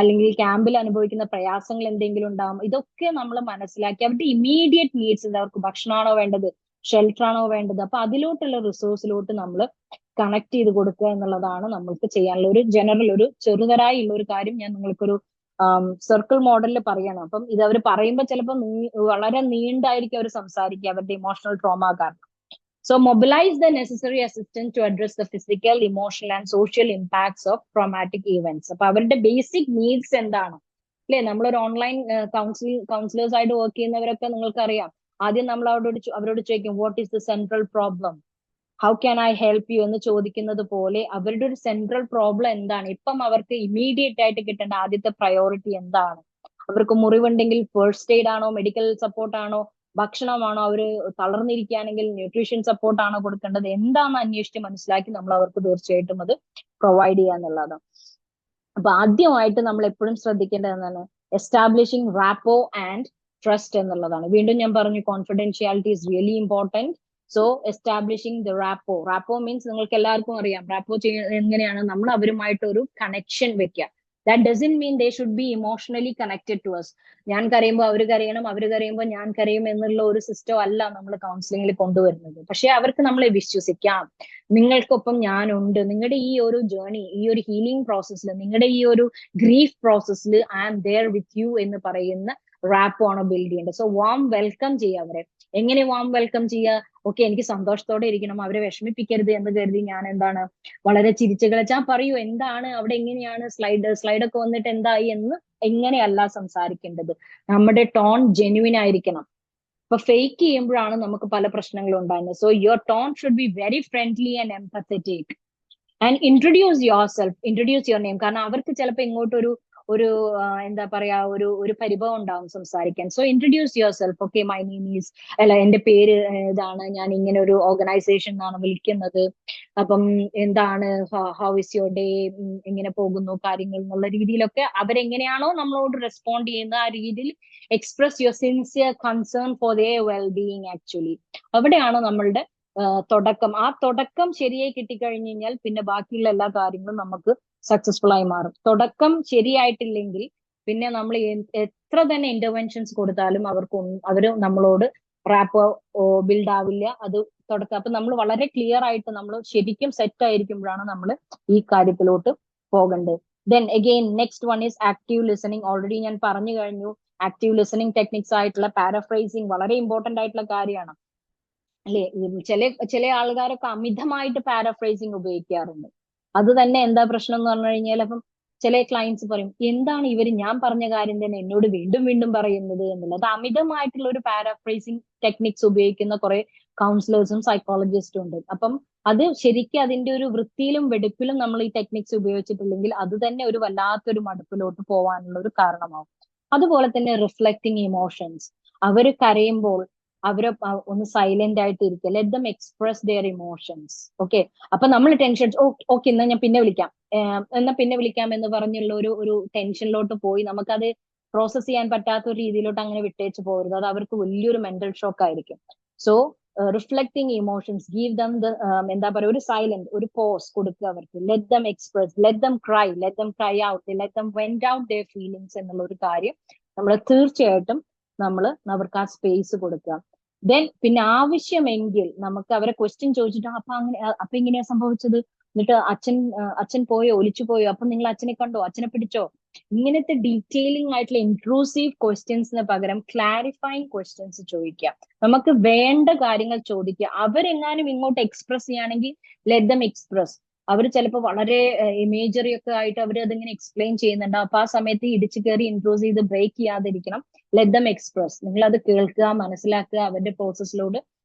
അല്ലെങ്കിൽ ക്യാമ്പിൽ അനുഭവിക്കുന്ന പ്രയാസങ്ങൾ എന്തെങ്കിലും ഉണ്ടാവും. ഇതൊക്കെ നമ്മൾ മനസ്സിലാക്കി അവരുടെ ഇമ്മീഡിയറ്റ് നീഡ്സ് ഉണ്ട്. അവർക്ക് ഭക്ഷണമാണോ വേണ്ടത്, ഷെൽട്ടർ ആണോ വേണ്ടത്, അപ്പൊ അതിലോട്ടുള്ള റിസോഴ്സിലോട്ട് നമ്മൾ കണക്ട് ചെയ്ത് കൊടുക്കുക എന്നുള്ളതാണ് നമ്മൾക്ക് ചെയ്യാനുള്ള ഒരു ജനറൽ, ഒരു ചെറുതരായുള്ള ഒരു കാര്യം. ഞാൻ നിങ്ങൾക്കൊരു സർക്കിൾ മോഡലിൽ പറയണം. അപ്പം ഇത് അവർ പറയുമ്പോൾ ചിലപ്പോൾ വളരെ നീണ്ടായിരിക്കും അവർ സംസാരിക്കുക, അവരുടെ ഇമോഷണൽ ട്രോമ കാരണം. So mobilize the necessary assistance to address the physical, emotional and social impacts of traumatic events. അപ്പൊ അവരുടെ ബേസിക് നീഡ്സ് എന്താണ്, അല്ലെ? നമ്മളൊരു ഓൺലൈൻ കൗൺസിലേഴ്സ് ആയിട്ട് വർക്ക് ചെയ്യുന്നവരൊക്കെ നിങ്ങൾക്കറിയാം, ആദ്യം നമ്മൾ അവരോട് ചോദിക്കും, what is the central problem, how can I help you എന്ന് ചോദിക്കുന്നത് പോലെ അവരുടെ ഒരു സെൻട്രൽ പ്രോബ്ലം എന്താണ്, ഇപ്പം അവർക്ക് ഇമ്മീഡിയറ്റ് ആയിട്ട് കിട്ടേണ്ട ആദ്യത്തെ പ്രയോറിറ്റി എന്താണ്, അവർക്ക് മുറിവുണ്ടെങ്കിൽ ഫസ്റ്റ് എയ്ഡ് ആണോ, മെഡിക്കൽ സപ്പോർട്ട് ആണോ, ഭക്ഷണമാണോ, അവര് തളർന്നിരിക്കുകയാണെങ്കിൽ ന്യൂട്രീഷൻ സപ്പോർട്ട് ആണോ കൊടുക്കേണ്ടത്, എന്താണെന്ന് അന്വേഷിച്ച് മനസ്സിലാക്കി നമ്മൾ അവർക്ക് തീർച്ചയായിട്ടും അത് പ്രൊവൈഡ് ചെയ്യുക എന്നുള്ളതാണ്. അപ്പൊ ആദ്യമായിട്ട് നമ്മൾ എപ്പോഴും ശ്രദ്ധിക്കേണ്ടത് എന്താണ്, എസ്റ്റാബ്ലിഷിംഗ് റാപ്പോ ആൻഡ് ട്രസ്റ്റ് എന്നുള്ളതാണ്. വീണ്ടും ഞാൻ പറഞ്ഞു, confidentiality is really important. So establishing the rapport means നിങ്ങൾക്ക് എല്ലാവർക്കും അറിയാം, റാപ്പോ എങ്ങനെയാണ്, നമ്മൾ അവരുമായിട്ട് ഒരു കണക്ഷൻ വെക്കുക. That doesn't mean they should be emotionally connected to us. ഞാൻ കരയുമ്പോൾ അവർ കരയണം, അവർ കരയുമ്പോൾ ഞാൻ കരയും എന്നുള്ള ഒരു സിസ്റ്റം അല്ല നമ്മൾ കൗൺസിലിംഗിൽ കൊണ്ടുവരുന്നത്. പക്ഷെ അവർക്ക് നമ്മളെ വിശ്വസിക്കാം, നിങ്ങൾക്കൊപ്പം ഞാനുണ്ട്, നിങ്ങളുടെ ഈ ഒരു ജേർണി, ഈ ഒരു ഹീലിംഗ് പ്രോസസ്സിൽ, നിങ്ങളുടെ ഈ ഒരു ഗ്രീഫ് പ്രോസസ്സിൽ I am there with you എന്ന് പറയുന്ന റാപ്പോ ആണ് ബിൽഡ് ചെയ്യേണ്ടത്. സോ വാം വെൽക്കം ചെയ്യുക അവരെ. എങ്ങനെ വാം വെൽക്കം ചെയ്യുക? ഓക്കെ, എനിക്ക് സന്തോഷത്തോടെ ഇരിക്കണം, അവരെ വിഷമിപ്പിക്കരുത് എന്ന് കരുതി ഞാൻ എന്താണ് വളരെ ചിരിച്ചു കളിച്ചാൽ പറയൂ, എന്താണ് അവിടെ, എങ്ങനെയാണ് സ്ലൈഡൊക്കെ വന്നിട്ട് എന്തായി എന്ന് എങ്ങനെയല്ല സംസാരിക്കേണ്ടത്. നമ്മുടെ ടോൺ ജെന്യുവിൻ ആയിരിക്കണം. അപ്പൊ ഫേക്ക് ചെയ്യുമ്പോഴാണ് നമുക്ക് പല പ്രശ്നങ്ങളും ഉണ്ടാകുന്നത്. So your tone should be very friendly and empathetic and introduce your self, introduce your name. കാരണം അവർക്ക് ചിലപ്പോൾ ഇങ്ങോട്ടൊരു ഒരു എന്താ പറയാ ഒരു പരിഭവം ഉണ്ടാവും സംസാരിക്കാൻ. So introduce your self. Okay, my name is, അല്ല എന്റെ പേര് ഇതാണ്, ഞാൻ ഇങ്ങനെ ഒരു ഓർഗനൈസേഷൻ എന്നാണ് വിളിക്കുന്നത്, അപ്പം എന്താണ്, ഹൗ ഇസ് യുവർ ഡേ, എങ്ങനെ പോകുന്നു കാര്യങ്ങൾ എന്നുള്ള രീതിയിലൊക്കെ അവരെങ്ങനെയാണോ നമ്മളോട് റെസ്പോണ്ട് ചെയ്യുന്ന ആ രീതിയിൽ express your sincere concern for their well being. Actually അവിടെയാണ് നമ്മളുടെ തുടക്കം. ആ തുടക്കം ശരിയായി കിട്ടിക്കഴിഞ്ഞു കഴിഞ്ഞാൽ പിന്നെ ബാക്കിയുള്ള എല്ലാ കാര്യങ്ങളും നമുക്ക് സക്സസ്ഫുൾ ആയി മാറും. തുടക്കം ശരിയായിട്ടില്ലെങ്കിൽ പിന്നെ നമ്മൾ എത്ര തന്നെ ഇന്റർവെൻഷൻസ് കൊടുത്താലും അവര് നമ്മളോട് റാപ്പ് ബിൽഡ് ആവില്ല. അത് തുടക്കം. അപ്പൊ നമ്മൾ വളരെ ക്ലിയർ ആയിട്ട് നമ്മൾ ശരിക്കും സെറ്റ് ആയിരിക്കുമ്പോഴാണ് നമ്മൾ ഈ കാര്യത്തിലോട്ട് പോകേണ്ടത്. Then again next one is active listening. Already ഞാൻ പറഞ്ഞു കഴിഞ്ഞു. ആക്റ്റീവ് ലിസണിങ് ടെക്നിക്സ് ആയിട്ടുള്ള പാരഫ്രൈസിങ് വളരെ ഇമ്പോർട്ടന്റ് ആയിട്ടുള്ള കാര്യമാണ് അല്ലെ. ചില ആൾക്കാരൊക്കെ അമിതമായിട്ട് പാരഫ്രൈസിങ് ഉപയോഗിക്കാറുണ്ട്. അത് തന്നെ എന്താ പ്രശ്നം എന്ന് പറഞ്ഞു കഴിഞ്ഞാൽ, അപ്പം ചില ക്ലയൻസ് പറയും, എന്താണ് ഇവര് ഞാൻ പറഞ്ഞ കാര്യം തന്നെ എന്നോട് വീണ്ടും വീണ്ടും പറയുന്നത് എന്നുള്ളത്. അമിതമായിട്ടുള്ള ഒരു പാരഫ്രൈസിങ് ടെക്നിക്സ് ഉപയോഗിക്കുന്ന കുറെ കൗൺസിലേഴ്സും സൈക്കോളജിസ്റ്റും ഉണ്ട്. അപ്പം അത് ശരിക്കും അതിന്റെ ഒരു വൃത്തിയിലും വെടുപ്പിലും നമ്മൾ ഈ ടെക്നിക്സ് ഉപയോഗിച്ചിട്ടില്ലെങ്കിൽ അത് തന്നെ ഒരു വല്ലാത്തൊരു മടുപ്പിലോട്ട് പോകാനുള്ള ഒരു കാരണമാവും. അതുപോലെ തന്നെ റിഫ്ലക്റ്റിംഗ് ഇമോഷൻസ്. അവര് കരയുമ്പോൾ അവര് ഒന്ന് സൈലന്റ് ആയിട്ട് ഇരിക്കുക. Let them express their emotions. Okay, അപ്പൊ നമ്മൾ ടെൻഷൻ, ഓക്കെ എന്നാ ഞാൻ പിന്നെ വിളിക്കാം, എന്നാ പിന്നെ വിളിക്കാം എന്ന് പറഞ്ഞുള്ള ഒരു ടെൻഷനിലോട്ട് പോയി നമുക്കത് പ്രോസസ് ചെയ്യാൻ പറ്റാത്ത ഒരു രീതിയിലോട്ട് അങ്ങനെ വിട്ടേച്ച് പോകരുത്. അത് അവർക്ക് വലിയൊരു മെന്റൽ ഷോക്ക് ആയിരിക്കും. So reflecting emotions, give them the എന്താ പറയുക, ഒരു സൈലന്റ്, ഒരു പോസ് കൊടുക്കുക അവർക്ക്. Let them express, let them cry, let them cry out, let them vent out their feelings എന്നുള്ള ഒരു കാര്യം നമ്മൾ തീർച്ചയായിട്ടും നമ്മൾ അവർക്ക് ആ സ്പേസ് കൊടുക്കുക. ദെൻ പിന്നെ ആവശ്യമെങ്കിൽ നമുക്ക് അവരെ ക്വസ്റ്റ്യൻ ചോദിച്ചിട്ട് അപ്പൊ ഇങ്ങനെയാ സംഭവിച്ചത്, എന്നിട്ട് അച്ഛൻ പോയോ, ഒലിച്ചു പോയോ, അപ്പൊ നിങ്ങൾ അച്ഛനെ കണ്ടോ, അച്ഛനെ പിടിച്ചോ, ഇങ്ങനത്തെ ഡീറ്റെയിലിംഗ് ആയിട്ടുള്ള ഇൻട്രൂസീവ് ക്വസ്റ്റ്യൻസിന് പകരം ക്ലാരിഫൈങ് ക്വസ്റ്റ്യൻസ് ചോദിക്കുക. നമുക്ക് വേണ്ട കാര്യങ്ങൾ ചോദിക്കുക. അവരെങ്ങാനും ഇങ്ങോട്ട് എക്സ്പ്രസ് ചെയ്യുകയാണെങ്കിൽ ലെറ്റ് ദം എക്സ്പ്രസ്. അവർ ചിലപ്പോൾ വളരെ ഇമേജറി ഒക്കെ ആയിട്ട് അവർ അതിങ്ങനെ എക്സ്പ്ലെയിൻ ചെയ്യുന്നുണ്ട്. അപ്പൊ ആ സമയത്ത് ഇടിച്ചു കയറി ഇൻട്രൂസ് ചെയ്ത് ബ്രേക്ക് ചെയ്യാതിരിക്കണം. Let them express. നിങ്ങൾ അത് കേൾക്കുക, മനസ്സിലാക്കുക, അവരുടെ പ്രോസസ്സിലോട്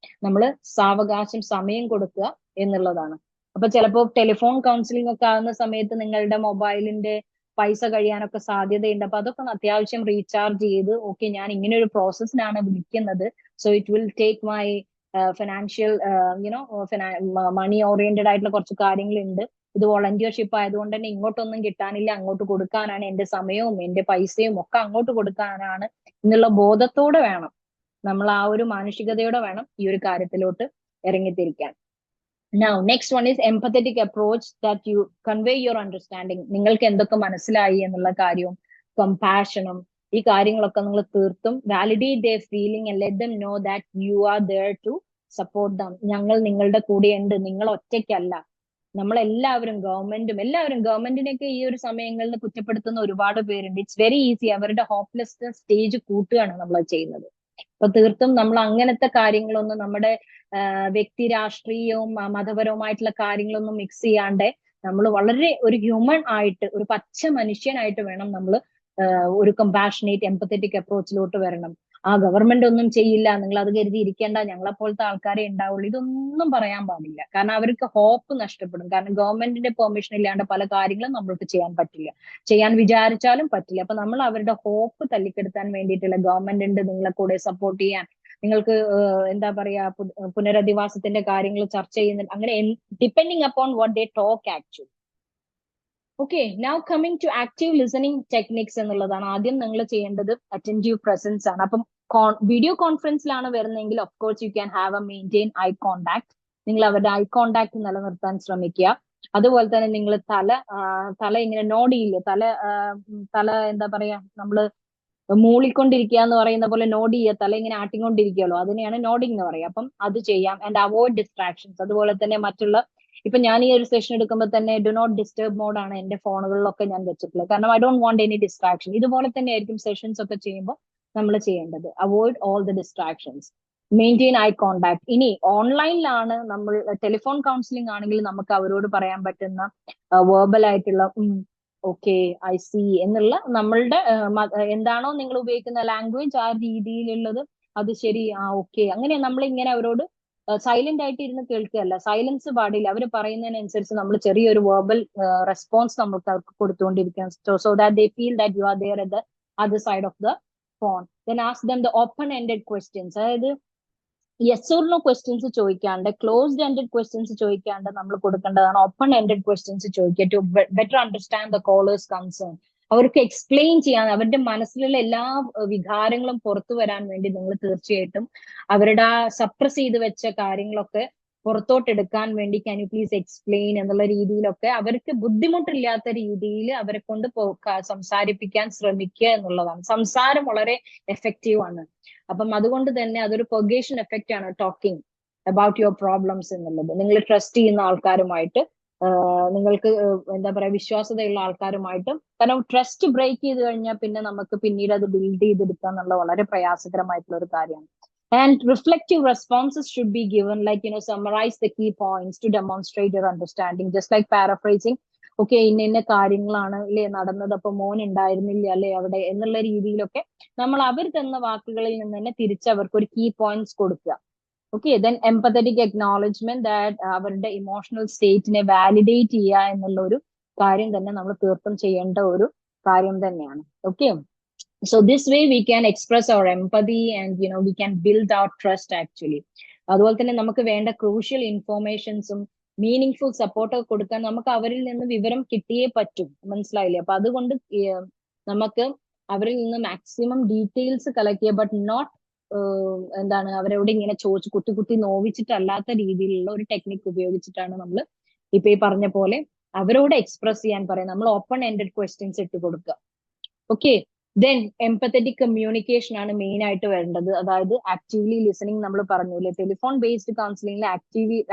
നമ്മൾ സാവകാശം സമയം കൊടുക്കുക എന്നുള്ളതാണ്. അപ്പൊ ചിലപ്പോൾ ടെലിഫോൺ കൗൺസിലിംഗ് ഒക്കെ ആകുന്ന സമയത്ത് നിങ്ങളുടെ മൊബൈലിന്റെ പൈസ കഴിയാനൊക്കെ സാധ്യതയുണ്ട്. അപ്പൊ അതൊക്കെ അത്യാവശ്യം റീചാർജ് ചെയ്ത്, ഓക്കെ ഞാൻ ഇങ്ങനെ ഒരു പ്രോസസ്സിനാണ് വിളിക്കുന്നത്, so it will take my financial money oriented ആയിട്ടുള്ള കുറച്ച് കാര്യങ്ങളുണ്ട്. ഇത് വോളണ്ടിയർഷിപ്പ് ആയതുകൊണ്ട് തന്നെ ഇങ്ങോട്ടൊന്നും കിട്ടാനില്ല, അങ്ങോട്ട് കൊടുക്കാനാണ്, എന്റെ സമയവും എന്റെ പൈസയും ഒക്കെ അങ്ങോട്ട് കൊടുക്കാനാണ് എന്നുള്ള ബോധത്തോടെ വേണം നമ്മൾ, ആ ഒരു മാനസികതയോടെ വേണം ഈ ഒരു കാര്യത്തിലോട്ട് ഇറങ്ങിത്തിരിക്കാൻ. Now, next one is empathetic approach, that you convey your understanding. നിങ്ങൾക്ക് എന്തൊക്കെ മനസ്സിലായി എന്നുള്ള കാര്യവും കമ്പാഷനും ഈ കാര്യങ്ങളൊക്കെ നിങ്ങൾ തീർത്തും validate their feeling and let them know that you are there to support them. ഞങ്ങൾ നിങ്ങളുടെ കൂടെയുണ്ട്, നിങ്ങൾ ഒറ്റയ്ക്കല്ല. നമ്മളെല്ലാവരും, ഗവൺമെന്റിനെയൊക്കെ ഈ ഒരു സമയങ്ങളിൽ കുറ്റപ്പെടുത്തുന്ന ഒരുപാട് പേരുണ്ട്. It's very easy. അവരുടെ ഹോപ്പ്ലെസ് സ്റ്റേജ് കൂട്ടുകയാണ് നമ്മൾ ചെയ്യുന്നത്. അപ്പൊ തീർത്തും നമ്മൾ അങ്ങനത്തെ കാര്യങ്ങളൊന്നും നമ്മുടെ വ്യക്തി രാഷ്ട്രീയവും മതപരവുമായിട്ടുള്ള കാര്യങ്ങളൊന്നും മിക്സ് ചെയ്യാണ്ട് നമ്മൾ വളരെ ഒരു ഹ്യൂമൻ ആയിട്ട്, ഒരു പച്ച മനുഷ്യനായിട്ട് വേണം നമ്മൾ ഒരു കമ്പാഷനേറ്റ് എംപത്തറ്റിക് അപ്രോച്ചിലോട്ട് വരണം. ആ ഗവൺമെന്റ് ഒന്നും ചെയ്യില്ല, നിങ്ങൾ അത് കരുതി ഇരിക്കേണ്ട, ഞങ്ങളെപ്പോലത്തെ ആൾക്കാരെ ഉണ്ടാവുള്ളൂ, ഇതൊന്നും പറയാൻ പാടില്ല. കാരണം അവർക്ക് ഹോപ്പ് നഷ്ടപ്പെടും. കാരണം ഗവൺമെന്റിന്റെ പെർമിഷൻ ഇല്ലാണ്ട് പല കാര്യങ്ങളും നമ്മൾക്ക് ചെയ്യാൻ പറ്റില്ല, ചെയ്യാൻ വിചാരിച്ചാലും പറ്റില്ല. അപ്പൊ നമ്മൾ അവരുടെ ഹോപ്പ് തല്ലിക്കെടുത്താൻ വേണ്ടിയിട്ടുള്ള ഗവൺമെന്റ് ഉണ്ട് നിങ്ങളെ കൂടെ സപ്പോർട്ട് ചെയ്യാൻ, നിങ്ങൾക്ക് എന്താ പറയാ പുനരധിവാസത്തിന്റെ കാര്യങ്ങൾ ചർച്ച ചെയ്യുന്നുണ്ട്, അങ്ങനെ depending upon what they talk actually. Okay, now coming to active listening techniques എന്നുള്ളതാണ്. ആദ്യം നിങ്ങൾ ചെയ്യേണ്ടത് അറ്റൻറ്റീവ് പ്രസൻസ് ആണ്. അപ്പം വീഡിയോ കോൺഫറൻസിലാണ് വരുന്നതെങ്കിൽ of course you can have A maintain eye contact. നിങ്ങൾ അവരുടെ ഐ കോണ്ടാക്ട് നിലനിർത്താൻ ശ്രമിക്കുക. അതുപോലെ തന്നെ നിങ്ങൾ തല ഇങ്ങനെ നോഡ് ചെയ്യില്ലേ, തല എന്താ പറയാ, നമ്മള് മൂളിക്കൊണ്ടിരിക്കുക എന്ന് പറയുന്ന പോലെ നോഡ് ചെയ്യുക, തല ഇങ്ങനെ ആട്ടിക്കൊണ്ടിരിക്കുകയല്ലോ, അതിനെയാണ് നോഡിങ് എന്ന് പറയുക. അപ്പം അത് ചെയ്യാം. And avoid distractions. അതുപോലെ തന്നെ മറ്റുള്ള, ഇപ്പൊ ഞാൻ ഈ ഒരു സെഷൻ എടുക്കുമ്പോൾ തന്നെ ഡു നോട്ട് ഡിസ്റ്റർബ് മോഡാണ് എന്റെ ഫോണുകളിലൊക്കെ ഞാൻ വെച്ചിട്ടുള്ളത്. കാരണം I don't want any distraction. ഇതുപോലെ തന്നെ ആയിരിക്കും സെഷൻസ് ഒക്കെ ചെയ്യുമ്പോൾ നമ്മൾ ചെയ്യേണ്ടത്. Avoid all the distractions, maintain eye contact. ഇനി ഓൺലൈനിലാണ് നമ്മൾ, ടെലിഫോൺ കൗൺസിലിംഗ് ആണെങ്കിൽ നമുക്ക് അവരോട് പറയാൻ പറ്റുന്ന വെർബൽ ആയിട്ടുള്ള ഓക്കെ ഐ സി എന്നുള്ള നമ്മളുടെ എന്താണോ നിങ്ങൾ ഉപയോഗിക്കുന്ന ലാംഗ്വേജ് ആ രീതിയിലുള്ളത് അത് ശരി, ഓക്കെ, അങ്ങനെ നമ്മളിങ്ങനെ അവരോട് സൈലന്റ് ആയിട്ട് ഇരുന്ന് കേൾക്കുകയല്ല. സൈലൻസ് പാടില്ല. അവർ പറയുന്നതിനനുസരിച്ച് നമ്മൾ ചെറിയൊരു വെർബൽ റെസ്പോൺസ് നമുക്ക് അവർക്ക് കൊടുത്തുകൊണ്ടിരിക്കണം. So that they feel that you are there at the other side of the phone. Then ask them the open ended questions. അതായത് യെസ് ഓർ നോ ക്വസ്റ്റ്യൻസ് ചോദിക്കാണ്ട്, ക്ലോസ്ഡ് എൻഡഡ് ക്വസ്റ്റ്യൻസ് ചോദിക്കാണ്ട് നമ്മൾ കൊടുക്കേണ്ടതാണ് ഓപ്പൺ എൻഡഡ് ക്വസ്റ്റ്യൻസ് ചോദിക്കുക, to better understand the callers concern. അവർക്ക് എക്സ്പ്ലെയിൻ ചെയ്യാൻ, അവരുടെ മനസ്സിലുള്ള എല്ലാ വികാരങ്ങളും പുറത്തു വരാൻ വേണ്ടി നിങ്ങൾ തീർച്ചയായിട്ടും അവരുടെ ആ സപ്രസ് ചെയ്ത് വെച്ച കാര്യങ്ങളൊക്കെ പുറത്തോട്ട് എടുക്കാൻ വേണ്ടി ക്യാൻ യു പ്ലീസ് എക്സ്പ്ലെയിൻ എന്നുള്ള രീതിയിലൊക്കെ അവർക്ക് ബുദ്ധിമുട്ടില്ലാത്ത രീതിയിൽ അവരെ കൊണ്ട് സംസാരിപ്പിക്കാൻ ശ്രമിക്കുക എന്നുള്ളതാണ്. സംസാരം വളരെ എഫക്റ്റീവ് ആണ്. അപ്പം അതുകൊണ്ട് തന്നെ അതൊരു പെർഗേഷൻ എഫക്റ്റ് ആണ് ടോക്കിംഗ് അബൌട്ട് യുവർ പ്രോബ്ലംസ് എന്നുള്ളത്. നിങ്ങൾ ട്രസ്റ്റ് ചെയ്യുന്ന ആൾക്കാരുമായിട്ട്, നിങ്ങൾക്ക് എന്താ പറയാ, വിശ്വാസതയുള്ള ആൾക്കാരുമായിട്ട്. കാരണം ട്രസ്റ്റ് ബ്രേക്ക് ചെയ്ത് കഴിഞ്ഞാൽ പിന്നെ നമുക്ക് പിന്നീട് അത് ബിൽഡ് ചെയ്തെടുക്കുക എന്നുള്ള വളരെ പ്രയാസകരമായിട്ടുള്ള ഒരു കാര്യമാണ്. And reflective responses should be given, like, summarize the key points to demonstrate your understanding, just like paraphrasing. Okay, ഇന്ന കാര്യങ്ങളാണ് അല്ലെ നടന്നത്, അപ്പൊ മോൻ ഉണ്ടായിരുന്നില്ല അല്ലെ അവിടെ എന്നുള്ള രീതിയിലൊക്കെ നമ്മൾ അവർ തന്ന വാക്കുകളിൽ നിന്ന് തന്നെ തിരിച്ച് അവർക്ക് ഒരു കീ പോയിന്റ്സ് കൊടുക്കുക. Okay, then empathetic acknowledgement that അവരുടെ ഇമോഷണൽ സ്റ്റേറ്റിനെ വാലിഡേറ്റ് ചെയ്യുക എന്നുള്ള ഒരു കാര്യം തന്നെ നമ്മൾ തീർത്തും ചെയ്യേണ്ട ഒരു കാര്യം തന്നെയാണ്. Okay, so this way we can express our empathy and we can build our trust actually. അതുപോലെ തന്നെ നമുക്ക് വേണ്ട ക്രൂഷ്യൽ ഇൻഫോർമേഷൻസും മീനിങ് സപ്പോർട്ട് കൊടുക്കാൻ നമുക്ക് അവരിൽ നിന്ന് വിവരം കിട്ടിയേ പറ്റും. മനസ്സിലായില്ലേ? അപ്പൊ അതുകൊണ്ട് നമുക്ക് അവരിൽ നിന്ന് മാക്സിമം ഡീറ്റെയിൽസ് കളക്ട് ചെയ്യുക, ബട്ട് നോട്ട് എന്താണ് അവരോട് ഇങ്ങനെ ചോദിച്ച് കുത്തി കുത്തി നോവിച്ചിട്ടല്ലാത്ത രീതിയിലുള്ള ഒരു ടെക്നിക് ഉപയോഗിച്ചിട്ടാണ് നമ്മൾ ഇപ്പൊ ഈ പറഞ്ഞ പോലെ അവരോട് എക്സ്പ്രസ് ചെയ്യാൻ പറയാം. നമ്മൾ ഓപ്പൺ എൻഡഡ് ക്വസ്റ്റ്യൻസ് ഇട്ട് കൊടുക്കുക. ഓക്കെ, ദെൻ എംപത്തറ്റിക് കമ്മ്യൂണിക്കേഷൻ ആണ് മെയിൻ ആയിട്ട് വേണ്ടത്. അതായത് ആക്റ്റീവ്ലി ലിസണിങ്, നമ്മൾ പറഞ്ഞില്ലേ ടെലിഫോൺ ബേസ്ഡ് കൗൺസിലിംഗിൽ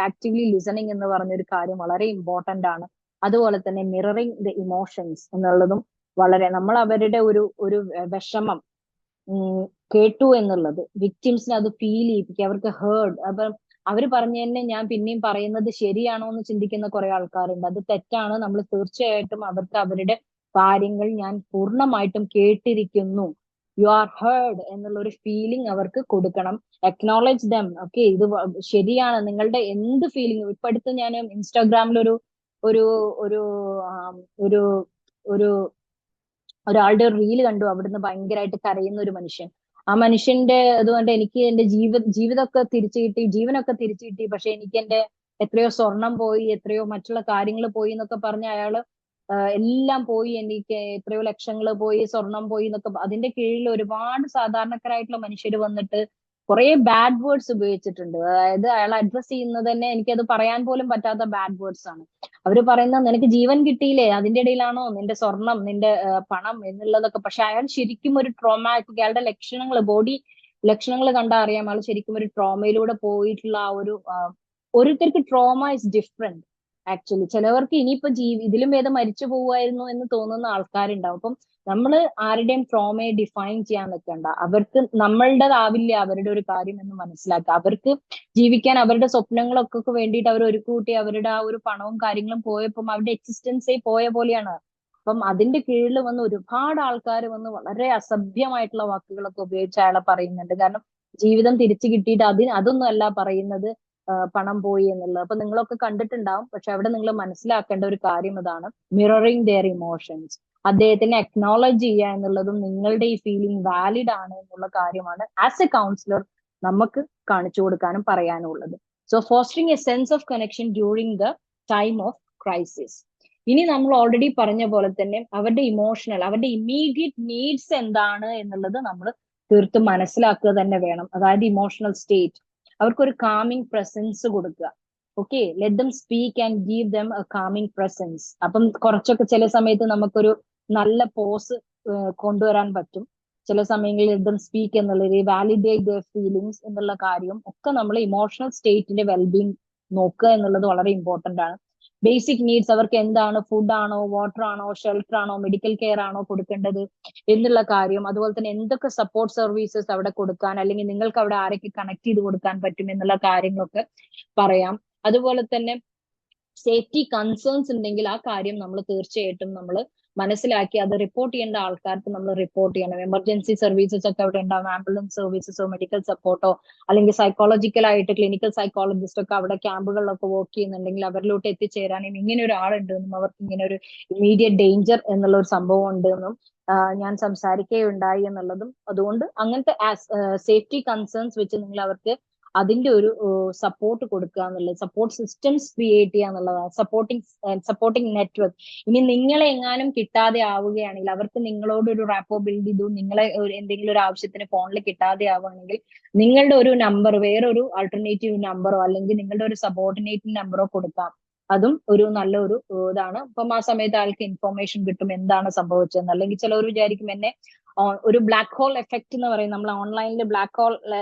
ആക്റ്റീവ്ലി ലിസണിങ് എന്ന് പറഞ്ഞൊരു കാര്യം വളരെ ഇമ്പോർട്ടന്റ് ആണ്. അതുപോലെ തന്നെ മിററിങ് ദ ഇമോഷൻസ് എന്നുള്ളതും വളരെ, നമ്മൾ അവരുടെ ഒരു വിഷമം കേട്ടു എന്നുള്ളത് വിക്ടിംസിന് അത് ഫീൽ ചെയ്യിപ്പിക്കുക, അവർക്ക് ഹേർഡ്. അപ്പൊ അവർ പറഞ്ഞു തന്നെ ഞാൻ പിന്നെയും പറയുന്നത് ശരിയാണോ എന്ന് ചിന്തിക്കുന്ന കുറെ ആൾക്കാരുണ്ട്. അത് തെറ്റാണ്. നമ്മൾ തീർച്ചയായിട്ടും അവർക്ക് അവരുടെ കാര്യങ്ങൾ ഞാൻ പൂർണ്ണമായിട്ടും കേട്ടിരിക്കുന്നു, യു ആർ ഹേർഡ് എന്നുള്ള ഒരു ഫീലിംഗ് അവർക്ക് കൊടുക്കണം. അക്നോളജ് ദം. ഓക്കെ, ഇത് ശരിയാണ്, നിങ്ങളുടെ എന്ത് ഫീലിംഗ്. ഇപ്പൊ അടുത്ത് ഞാൻ ഇൻസ്റ്റാഗ്രാമിൽ ഒരു ഒരു ഒരു ഒരു ഒരാളുടെ റീല് കണ്ടു. അവിടുന്ന് ഭയങ്കരമായിട്ട് കരയുന്ന ഒരു മനുഷ്യൻ. ആ മനുഷ്യന്റെ അതുകൊണ്ട് എനിക്ക് എന്റെ ജീവിതമൊക്കെ തിരിച്ചു കിട്ടി, ജീവനൊക്കെ തിരിച്ചു കിട്ടി, പക്ഷെ എനിക്ക് എന്റെ എത്രയോ സ്വർണം പോയി, എത്രയോ മറ്റുള്ള കാര്യങ്ങൾ പോയി എന്നൊക്കെ പറഞ്ഞ അയാള് എല്ലാം പോയി, എനിക്ക് എത്രയോ ലക്ഷങ്ങൾ പോയി, സ്വർണം പോയി എന്നൊക്കെ. അതിന്റെ കീഴിൽ ഒരുപാട് സാധാരണക്കാരായിട്ടുള്ള മനുഷ്യർ വന്നിട്ട് കുറെ ബാഡ് വേർഡ്സ് ഉപയോഗിച്ചിട്ടുണ്ട്. അതായത് അയാൾ അഡ്രസ് ചെയ്യുന്നത് തന്നെ എനിക്കത് പറയാൻ പോലും പറ്റാത്ത ബാഡ് വേർഡ്സ് ആണ്. അവര് പറയുന്നത് നിനക്ക് ജീവൻ കിട്ടിയില്ലേ, അതിന്റെ ഇടയിലാണോ നിന്റെ സ്വർണം, നിന്റെ പണം എന്നുള്ളതൊക്കെ. പക്ഷെ അയാൾ ശരിക്കും ഒരു ട്രോമാറ്റിക്, അയാളുടെ ലക്ഷണങ്ങൾ, ബോഡി ലക്ഷണങ്ങൾ കണ്ടാൽ അറിയാം അയാൾ ശരിക്കും ഒരു ട്രോമയിലൂടെ പോയിട്ടുള്ള ആ ഒരു ഓരോരുത്തർക്ക് ട്രോമ ഇസ് ഡിഫറെന്റ് ആക്ച്വലി. ചിലവർക്ക് ഇനിയിപ്പോ ഇതിലും ഭേദം മരിച്ചു പോവായിരുന്നു എന്ന് തോന്നുന്ന ആൾക്കാരുണ്ടാവും. അപ്പം നമ്മൾ ആരുടെയും ട്രോമയെ ഡിഫൈൻ ചെയ്യാൻ നിൽക്കണ്ട. അവർക്ക് നമ്മളുടേതാവില്ല അവരുടെ ഒരു കാര്യം എന്ന് മനസ്സിലാക്കുക. അവർക്ക് ജീവിക്കാൻ അവരുടെ സ്വപ്നങ്ങളൊക്കെ വേണ്ടിയിട്ട് അവർ ഒരു കൂട്ടി അവരുടെ ആ ഒരു പണവും കാര്യങ്ങളും പോയപ്പം അവരുടെ എക്സിസ്റ്റൻസേ പോയ പോലെയാണ്. അപ്പം അതിന്റെ കീഴിൽ വന്ന് ഒരുപാട് ആൾക്കാർ വന്ന് വളരെ അസഭ്യമായിട്ടുള്ള വാക്കുകളൊക്കെ ഉപയോഗിച്ച് അയാളെ പറയുന്നുണ്ട്. കാരണം ജീവിതം തിരിച്ചു കിട്ടിയിട്ട് അതൊന്നും അല്ല പറയുന്നത്, പണം പോയി എന്നുള്ളത്. അപ്പൊ നിങ്ങളൊക്കെ കണ്ടിട്ടുണ്ടാവും. പക്ഷെ അവിടെ നിങ്ങൾ മനസ്സിലാക്കേണ്ട ഒരു കാര്യം ഇതാണ്, മിററിങ് ദെയർ ഇമോഷൻസ്. അദ്ദേഹത്തിനെ അക്നോളജ് ചെയ്യുക എന്നുള്ളതും നിങ്ങളുടെ ഈ ഫീലിംഗ് വാലിഡ് ആണ് എന്നുള്ള കാര്യമാണ് ആസ് എ കൗൺസിലർ നമുക്ക് കാണിച്ചു കൊടുക്കാനും പറയാനും ഉള്ളത്. So fostering A sense of connection during the time of crisis. ഇനി നമ്മൾ ഓൾറെഡി പറഞ്ഞ പോലെ തന്നെ അവരുടെ ഇമോഷണൽ, അവരുടെ ഇമ്മീഡിയറ്റ് നീഡ്സ് എന്താണ് എന്നുള്ളത് നമ്മൾ തീർത്തും മനസ്സിലാക്കുക തന്നെ വേണം. അതായത് ഇമോഷണൽ സ്റ്റേറ്റ്, അവർക്കൊരു കാമിങ് പ്രസൻസ് കൊടുക്കുക. Okay, let them speak and give them a calming presence. അപ്പം കുറച്ചൊക്കെ ചില സമയത്ത് നമുക്കൊരു നല്ല പോസ് കൊണ്ടുവരാൻ പറ്റും. ചില സമയങ്ങളിൽ ലെറ്റ് ദം സ്പീക്ക് എന്നുള്ളത്, വാലിഡേറ്റ് ദർ ഫീലിംഗ്സ് എന്നുള്ള കാര്യം ഒക്കെ നമ്മൾ ഇമോഷണൽ സ്റ്റേറ്റിന്റെ വെൽബീങ് നോക്കുക എന്നുള്ളത് വളരെ ഇമ്പോർട്ടന്റ് ആണ്. ബേസിക് നീഡ്സ്, അവർക്ക് എന്താണ്, ഫുഡ് ആണോ, വാട്ടർ ആണോ, ഷെൽട്ടർ ആണോ, മെഡിക്കൽ കെയർ ആണോ കൊടുക്കേണ്ടത് എന്നുള്ള കാര്യം. അതുപോലെ തന്നെ എന്തൊക്കെ സപ്പോർട്ട് സർവീസസ് അവിടെ കൊടുക്കാൻ, അല്ലെങ്കിൽ നിങ്ങൾക്ക് അവിടെ ആരൊക്കെ കണക്ട് ചെയ്ത് കൊടുക്കാൻ പറ്റും എന്നുള്ള കാര്യങ്ങളൊക്കെ പറയാം. അതുപോലെ തന്നെ സേഫ്റ്റി കൺസേൺസ് ഉണ്ടെങ്കിൽ ആ കാര്യം നമ്മൾ തീർച്ചയായിട്ടും നമ്മൾ മനസ്സിലാക്കി അത് റിപ്പോർട്ട് ചെയ്യേണ്ട ആൾക്കാർക്ക് നമ്മൾ റിപ്പോർട്ട് ചെയ്യണം. എമർജൻസി സർവീസസ് ഒക്കെ അവിടെ ഉണ്ടാവും, ആംബുലൻസ് സർവീസസോ മെഡിക്കൽ സപ്പോർട്ടോ അല്ലെങ്കിൽ സൈക്കോളജിക്കൽ ആയിട്ട് ക്ലിനിക്കൽ സൈക്കോളജിസ്റ്റ് ഒക്കെ അവിടെ ക്യാമ്പുകളിലൊക്കെ വർക്ക് ചെയ്യുന്നുണ്ടെങ്കിൽ അവരിലോട്ട് എത്തിച്ചേരാനും ഇങ്ങനെ ഒരാളുണ്ടെന്നും അവർക്ക് ഇങ്ങനെ ഒരു ഇമ്മീഡിയറ്റ് ഡേഞ്ചർ എന്നുള്ള ഒരു സംഭവം ഉണ്ടെന്നും ഞാൻ സംസാരിക്കുകയുണ്ടായി എന്നുള്ളതും. അതുകൊണ്ട് അങ്ങനത്തെ സേഫ്റ്റി കൺസേൺസ് വെച്ച് നിങ്ങൾ അവർക്ക് അതിന്റെ ഒരു സപ്പോർട്ട് കൊടുക്കുക എന്നുള്ളത്, സപ്പോർട്ട് സിസ്റ്റംസ് ക്രിയേറ്റ് ചെയ്യുക എന്നുള്ളതാണ്. Supporting network. ഇനി നിങ്ങളെ എങ്ങാനും കിട്ടാതെ ആവുകയാണെങ്കിൽ, അവർക്ക് നിങ്ങളോട് ഒരു റാപ്പോ ബിൽഡ് ചെയ്തു, നിങ്ങളെ എന്തെങ്കിലും ഒരു ആവശ്യത്തിന് ഫോണിൽ കിട്ടാതെ ആവുകയാണെങ്കിൽ നിങ്ങളുടെ ഒരു നമ്പർ, വേറൊരു ആൾട്ടർനേറ്റീവ് നമ്പറോ അല്ലെങ്കിൽ നിങ്ങളുടെ ഒരു സബോർഡിനേറ്റ് നമ്പറോ കൊടുക്കാം. അതും ഒരു നല്ലൊരു ഇതാണ്. അപ്പം ആ സമയത്ത് ആൾക്ക് ഇൻഫോർമേഷൻ കിട്ടും എന്താണ് സംഭവിച്ചതെന്ന്. അല്ലെങ്കിൽ ചിലവർ വിചാരിക്കും എന്നെ ഒരു ബ്ലാക്ക് ഹോൾ എഫക്റ്റ് എന്ന് പറയും, നമ്മൾ ഓൺലൈനിൽ ബ്ലാക്ക് ഹോൾ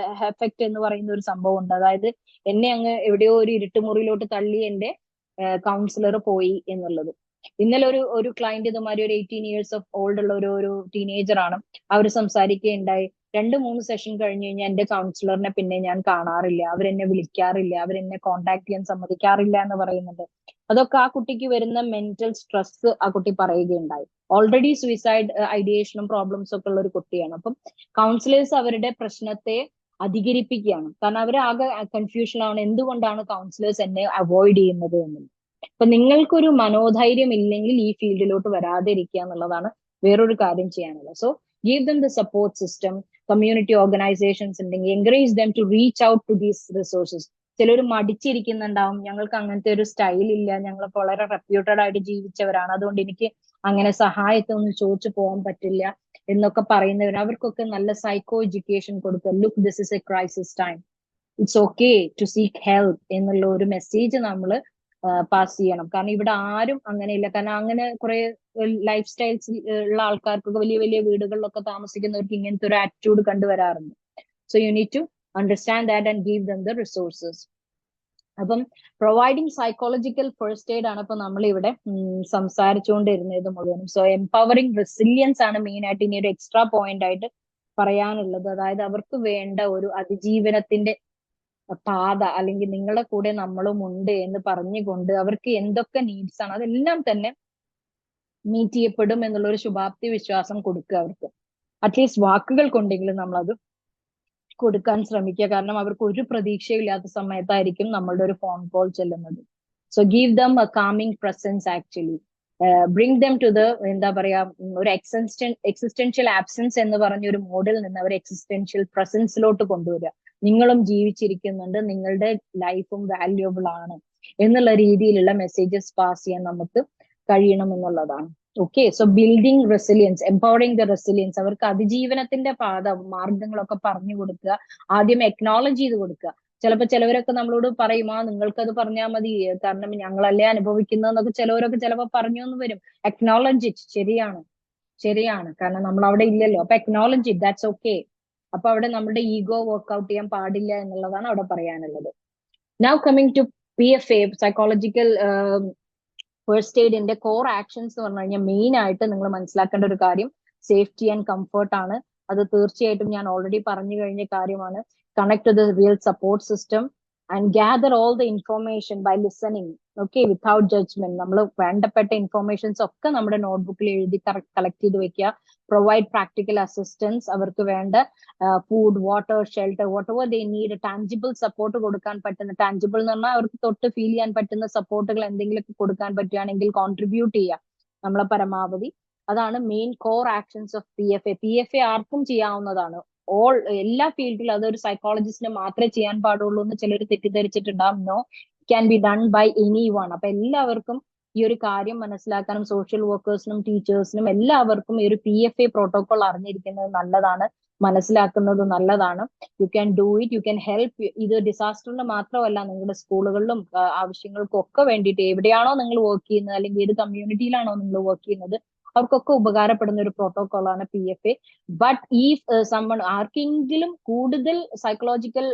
എഫക്റ്റ് എന്ന് പറയുന്ന ഒരു സംഭവം ഉണ്ട്. അതായത് എന്നെ അങ്ങ് എവിടെയോ ഒരു ഇരുട്ടുമുറിയിലോട്ട് തള്ളി എന്റെ കൗൺസിലർ പോയി എന്നുള്ളത്. ഇന്നലെ ഒരു ക്ലയന്റ് ഇതുമാതിരി ഒരു 18 years ഓഫ് ഓൾഡ് ഉള്ള ഒരു ടീനേജർ ആണ്. അവർ സംസാരിക്കുകയുണ്ടായി, 2-3 സെഷൻ കഴിഞ്ഞ് കഴിഞ്ഞാൽ എന്റെ കൗൺസിലറിനെ പിന്നെ ഞാൻ കാണാറില്ല, അവരെന്നെ വിളിക്കാറില്ല, അവരെന്നെ കോൺടാക്ട് ചെയ്യാൻ സമ്മതിക്കാറില്ല എന്ന് പറയുന്നുണ്ട്. അതൊക്കെ ആ കുട്ടിക്ക് വരുന്ന മെന്റൽ സ്ട്രെസ് ആ കുട്ടി പറയുകയുണ്ടായി. ഓൾറെഡി സൂയിസൈഡ് ഐഡിയേഷനും പ്രോബ്ലംസും ഒക്കെ ഉള്ള ഒരു കുട്ടിയാണ്. അപ്പം കൗൺസിലേഴ്സ് അവരുടെ പ്രശ്നത്തെ അധികരിപ്പിക്കുകയാണ്. കാരണം അവർ ആകെ കൺഫ്യൂഷനാണ്, എന്തുകൊണ്ടാണ് കൗൺസിലേഴ്സ് എന്നെ അവോയ്ഡ് ചെയ്യുന്നത് എന്നുള്ളത്. അപ്പൊ നിങ്ങൾക്കൊരു മനോധൈര്യം ഇല്ലെങ്കിൽ ഈ ഫീൽഡിലോട്ട് വരാതിരിക്കുക എന്നുള്ളതാണ് വേറൊരു കാര്യം ചെയ്യാനുള്ളത്. So give them the support system. Community organisations ഉണ്ടെങ്കിൽ encourage them to reach out to these resources. ചിലർ മടിച്ചിരിക്കുന്നുണ്ടാവും, ഞങ്ങൾക്ക് അങ്ങനത്തെ ഒരു സ്റ്റൈൽ ഇല്ല, ഞങ്ങൾ വളരെ റെപ്യൂട്ടഡ് ആയിട്ട് ജീവിച്ചവരാണ്, അതുകൊണ്ട് എനിക്ക് അങ്ങനെ സഹായത്തെ ഒന്നും ചോദിച്ചു പോകാൻ പറ്റില്ല എന്നൊക്കെ പറയുന്നവർ, അവർക്കൊക്കെ നല്ല സൈക്കോ എഡ്യൂക്കേഷൻ കൊടുക്കുക. Look, this is a crisis time, it's okay to seek help എന്നുള്ള ഒരു മെസ്സേജ് നമ്മൾ പാസ് ചെയ്യണം. കാരണം ഇവിടെ ആരും അങ്ങനെയില്ല. കാരണം അങ്ങനെ കുറെ ലൈഫ് സ്റ്റൈൽസ് ഉള്ള ആൾക്കാർക്കൊക്കെ, വലിയ വലിയ വീടുകളിലൊക്കെ താമസിക്കുന്നവർക്ക് ഇങ്ങനത്തെ ഒരു ആറ്റിറ്റ്യൂഡ് കണ്ടുവരാറുണ്ട്. So you need to understand that and give them the resources. അപ്പം പ്രൊവൈഡിങ് സൈക്കോളജിക്കൽ ഫസ്റ്റ് എയ്ഡ് ആണ് ഇപ്പൊ നമ്മൾ ഇവിടെ സംസാരിച്ചുകൊണ്ടിരുന്നത് മുഴുവനും. സോ എംപവറിംഗ് റെസിലിയൻസ് ആണ് മെയിൻ ആയിട്ട് ഇനി ഒരു എക്സ്ട്രാ പോയിന്റ് ആയിട്ട് പറയാനുള്ളത്. അതായത് അവർക്ക് വേണ്ട ഒരു അതിജീവനത്തിന്റെ പാത, അല്ലെങ്കിൽ നിങ്ങളുടെ കൂടെ നമ്മളും ഉണ്ട് എന്ന് പറഞ്ഞുകൊണ്ട് അവർക്ക് എന്തൊക്കെ നീഡ്സ് ആണ് അതെല്ലാം തന്നെ മീറ്റ് ചെയ്യപ്പെടും എന്നുള്ള ഒരു ശുഭാപ്തി വിശ്വാസം കൊടുക്കുക അവർക്ക്. അറ്റ്ലീസ്റ്റ് വാക്കുകൾ കൊണ്ടെങ്കിലും നമ്മളത് കൊടുക്കാൻ ശ്രമിക്കുക. കാരണം അവർക്ക് ഒരു പ്രതീക്ഷയില്ലാത്ത സമയത്തായിരിക്കും നമ്മളുടെ ഒരു ഫോൺ കോൾ ചെല്ലുന്നത്. So give them a calming presence actually. Bring them to the, എന്താ പറയാ, ഒരു എക്സിസ്റ്റൻഷ്യൽ ആബ്സെൻസ് എന്ന് പറഞ്ഞ ഒരു മോഡിൽ നിന്ന് അവർ എക്സിസ്റ്റൻഷ്യൽ പ്രസൻസിലോട്ട് കൊണ്ടുവരിക. നിങ്ങളും ജീവിച്ചിരിക്കുന്നുണ്ട്, നിങ്ങളുടെ ലൈഫും വാല്യുബിൾ ആണ് എന്നുള്ള രീതിയിലുള്ള മെസ്സേജസ് പാസ് ചെയ്യാൻ നമുക്ക് കഴിയണം എന്നുള്ളതാണ്. Okay, so building resilience, empowering the resilience. അവർക്ക് അതിജീവനത്തിന്റെ പാത മാർഗങ്ങളൊക്കെ പറഞ്ഞു കൊടുക്കുക. ആദ്യം എക്നോളജ് ചെയ്ത് കൊടുക്കുക. ചിലപ്പോൾ ചിലവരൊക്കെ നമ്മളോട് പറയും, നിങ്ങൾക്കത് പറഞ്ഞാൽ മതി, കാരണം ഞങ്ങളല്ലേ അനുഭവിക്കുന്നതെന്നൊക്കെ ചിലവരൊക്കെ ചിലപ്പോൾ പറഞ്ഞു എന്ന് വരും. Acknowledge it. ശരിയാണ്, കാരണം നമ്മൾ അവിടെ ഇല്ലല്ലോ. അപ്പൊ അക്നോളജ് ഇറ്റ്, ദാറ്റ്സ് ഓക്കെ. അപ്പൊ അവിടെ നമ്മുടെ ഈഗോ വർക്ക്ഔട്ട് ചെയ്യാൻ പാടില്ല എന്നുള്ളതാണ് അവിടെ പറയാനുള്ളത്. Now coming to PFA, psychological first എയ്ഡിന്റെ കോർ ആക്ഷൻസ് എന്ന് പറഞ്ഞു കഴിഞ്ഞാൽ മെയിൻ ആയിട്ട് നിങ്ങൾ മനസ്സിലാക്കേണ്ട ഒരു കാര്യം സേഫ്റ്റി ആൻഡ് കംഫർട്ട് ആണ്. അത് തീർച്ചയായിട്ടും ഞാൻ ഓൾറെഡി പറഞ്ഞു കഴിഞ്ഞ കാര്യമാണ്. Connect to the real support system and gather all the information by listening, okay, without judgment. നമ്മൾ വേണ്ടപ്പെട്ട ഇൻഫോർമേഷൻസ് ഒക്കെ നമ്മുടെ നോട്ട്ബുക്കിൽ എഴുതി കളക്ട് ചെയ്ത് വെക്കുക. Provide practical assistance. അവർക്ക് വേണ്ട food, water, shelter, what ever they need, tangible support കൊടുക്കാൻ പറ്റുന്ന, ടാഞ്ചിബിൾ എന്ന് പറഞ്ഞാൽ അവർക്ക് തൊട്ട് ഫീൽ ചെയ്യാൻ പറ്റുന്ന സപ്പോർട്ടുകൾ എന്തെങ്കിലുമൊക്കെ കൊടുക്കാൻ പറ്റുകയാണെങ്കിൽ കോൺട്രിബ്യൂട്ട് ചെയ്യുക നമ്മളെ പരമാവധി. അതാണ് main core actions of PFA. PFA ആർക്കും ചെയ്യാവുന്നതാണ്. എല്ലാ ഫീൽഡിലും അതൊരു സൈക്കോളജിസ്റ്റിന് മാത്രമേ ചെയ്യാൻ പാടുള്ളൂ എന്ന് ചിലർ തെറ്റിദ്ധരിച്ചിട്ടുണ്ടാവും. No, can be done by anyone. അപ്പൊ എല്ലാവർക്കും ഈ ഒരു കാര്യം മനസ്സിലാക്കാനും സോഷ്യൽ വർക്കേഴ്സിനും ടീച്ചേഴ്സിനും എല്ലാവർക്കും ഈ ഒരു PFA പ്രോട്ടോകോൾ അറിഞ്ഞിരിക്കുന്നത് നല്ലതാണ്, മനസ്സിലാക്കുന്നത് നല്ലതാണ്. You can do it, you can help. ഇത് ഡിസാസ്റ്ററിന് മാത്രമല്ല, നിങ്ങളുടെ സ്കൂളുകളിലും ആവശ്യങ്ങൾക്കും ഒക്കെ വേണ്ടിയിട്ട് എവിടെയാണോ നിങ്ങൾ വർക്ക് ചെയ്യുന്നത്, അല്ലെങ്കിൽ ഏത് കമ്മ്യൂണിറ്റിയിലാണോ നിങ്ങൾ വർക്ക് ചെയ്യുന്നത്, അവർക്കൊക്കെ ഉപകാരപ്പെടുന്ന ഒരു പ്രോട്ടോകോളാണ് PFA. ബട്ട് ഈ ആർക്കെങ്കിലും കൂടുതൽ സൈക്കോളജിക്കൽ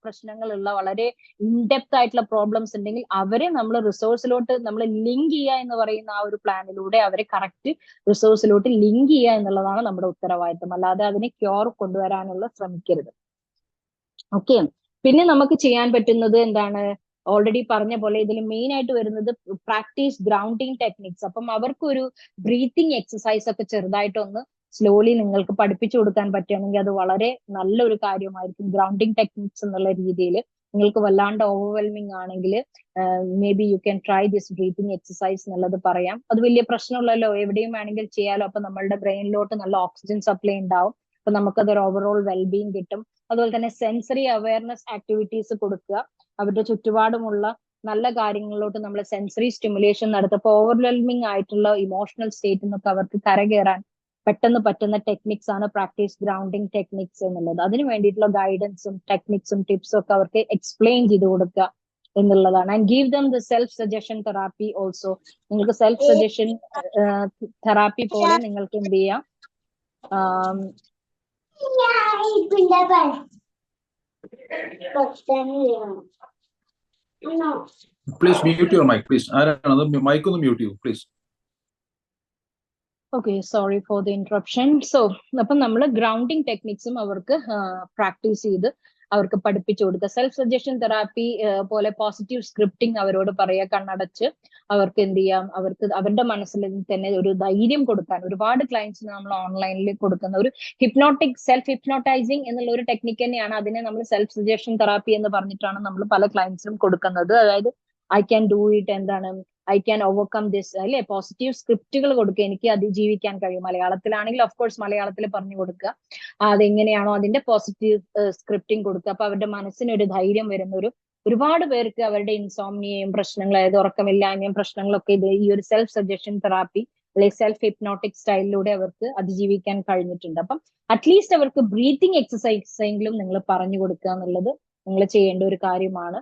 പ്രശ്നങ്ങളുള്ള, വളരെ ഇൻഡെപ്ത് ആയിട്ടുള്ള പ്രോബ്ലംസ് ഉണ്ടെങ്കിൽ അവരെ നമ്മൾ റിസോഴ്സിലോട്ട് നമ്മൾ ലിങ്ക് ചെയ്യുക എന്ന് പറയുന്ന ആ ഒരു പ്ലാനിലൂടെ അവരെ കറക്റ്റ് റിസോഴ്സിലോട്ട് ലിങ്ക് ചെയ്യുക എന്നുള്ളതാണ് നമ്മുടെ ഉത്തരവാദിത്തം. അല്ലാതെ അതിനെ ക്യൂർ കൊണ്ടുവരാനുള്ള ശ്രമിക്കരുത്. ഓക്കെ, പിന്നെ നമുക്ക് ചെയ്യാൻ പറ്റുന്നത് എന്താണ്? ഓൾറെഡി പറഞ്ഞ പോലെ ഇതിൽ മെയിൻ ആയിട്ട് വരുന്നത് പ്രാക്ടീസ് ഗ്രൗണ്ടിങ് ടെക്നിക്സ്. അപ്പം അവർക്കൊരു ബ്രീത്തിങ് എക്സസൈസ് ഒക്കെ ചെറുതായിട്ടൊന്ന് സ്ലോലി നിങ്ങൾക്ക് പഠിപ്പിച്ചു കൊടുക്കാൻ പറ്റുകയാണെങ്കിൽ അത് വളരെ നല്ലൊരു കാര്യമായിരിക്കും. ഗ്രൗണ്ടിങ് ടെക്നിക്സ് എന്നുള്ള രീതിയിൽ നിങ്ങൾക്ക് വല്ലാണ്ട് ഓവർവെൽമിങ് ആണെങ്കിൽ may be you can try this breathing exercise എന്നുള്ളത് പറയാം. അത് വലിയ പ്രശ്നമുള്ളല്ലോ, എവിടെയും വേണമെങ്കിൽ ചെയ്യാലോ. അപ്പൊ നമ്മളുടെ ബ്രെയിനിലോട്ട് നല്ല ഓക്സിജൻ സപ്ലൈ ഉണ്ടാവും. അപ്പൊ നമുക്കതൊരു ഓവറോൾ വെൽബീങ് കിട്ടും. അതുപോലെ തന്നെ സെൻസറി അവയർനെസ് ആക്ടിവിറ്റീസ് കൊടുക്കുക. അവരുടെ ചുറ്റുപാടുമുള്ള നല്ല കാര്യങ്ങളിലോട്ട് നമ്മൾ സെൻസറി സ്റ്റിമുലേഷൻ നടത്തുക. അപ്പൊ ഓവർവെൽമിങ് ആയിട്ടുള്ള ഇമോഷണൽ സ്റ്റേറ്റിൽ നിന്നൊക്കെ അവർക്ക് കരകയറാൻ പെട്ടെന്ന് പറ്റുന്ന ടെക്നിക്സ് ആണ് പ്രാക്ടീസ് ഗ്രൗണ്ടിങ് ടെക്നിക്സ് എന്നുള്ളത്. അതിന് വേണ്ടിയിട്ടുള്ള ഗൈഡൻസും ടെക്നിക്സും ടിപ്സും ഒക്കെ അവർക്ക് എക്സ്പ്ലെയിൻ ചെയ്ത് കൊടുക്കുക എന്നുള്ളതാണ്. And give them the self suggestion therapy also. നിങ്ങൾക്ക് സെൽഫ് സജഷൻ തെറാപ്പി പോലെ നിങ്ങൾക്ക് എന്ത് ചെയ്യാം, Please mute your mic, please. Mic ഒന്ന് mute ചെയ്യൂ, please. Okay, sorry for the interruption. So അപ്പം നമ്മൾ ഗ്രൗണ്ടിങ് ടെക്നിക്സും അവർക്ക് പ്രാക്ടീസ് ചെയ്ത് അവർക്ക് പഠിപ്പിച്ചു കൊടുക്കുക. സെൽഫ് സജഷൻ തെറാപ്പി പോലെ പോസിറ്റീവ് സ്ക്രിപ്റ്റിംഗ് അവരോട് പറയുക, കണ്ണടച്ച് അവർക്ക് എന്ത് ചെയ്യാം, അവർക്ക് അവരുടെ മനസ്സിൽ തന്നെ ഒരു ധൈര്യം കൊടുക്കാൻ. ഒരുപാട് ക്ലയൻസിന് നമ്മൾ ഓൺലൈനിൽ കൊടുക്കുന്ന ഒരു ഹിപ്നോട്ടിക് സെൽഫ് ഹിപ്നോട്ടൈസിങ് എന്നുള്ള ഒരു ടെക്നിക്ക് തന്നെയാണ്. അതിനെ നമ്മൾ സെൽഫ് സജഷൻ തെറാപ്പി എന്ന് പറഞ്ഞിട്ടാണ് നമ്മൾ പല ക്ലയൻസിനും കൊടുക്കുന്നത്. അതായത് ഐ ക്യാൻ ഡു ഇറ്റ്, എന്താണ് ഐ ക്യാൻ ഓവർകം ദിസ്, അല്ലെ, പോസിറ്റീവ് സ്ക്രിപ്റ്റുകൾ കൊടുക്കുക. എനിക്ക് അതിജീവിക്കാൻ കഴിയും. മലയാളത്തിലാണെങ്കിൽ ഓഫ് കോഴ്സ് മലയാളത്തിൽ പറഞ്ഞു കൊടുക്കുക. അതെങ്ങനെയാണോ അതിന്റെ പോസിറ്റീവ് സ്ക്രിപ്റ്റിംഗ് കൊടുക്കുക. അപ്പൊ അവരുടെ മനസ്സിന് ഒരു ധൈര്യം വരുന്ന ഒരുപാട് പേർക്ക് അവരുടെ ഇൻസോംനിയയും പ്രശ്നങ്ങൾ, അതായത് ഉറക്കമില്ലായ്മയും പ്രശ്നങ്ങളൊക്കെ ഈ ഒരു സെൽഫ് സജഷൻ തെറാപ്പി അല്ലെങ്കിൽ സെൽഫ് ഹിപ്നോട്ടിക് സ്റ്റൈലിലൂടെ അവർക്ക് അതിജീവിക്കാൻ കഴിഞ്ഞിട്ടുണ്ട്. അപ്പം അറ്റ്ലീസ്റ്റ് അവർക്ക് ബ്രീത്തിങ് എക്സസൈസെങ്കിലും നിങ്ങൾ പറഞ്ഞു കൊടുക്കുക എന്നുള്ളത് നിങ്ങൾ ചെയ്യേണ്ട ഒരു കാര്യമാണ്.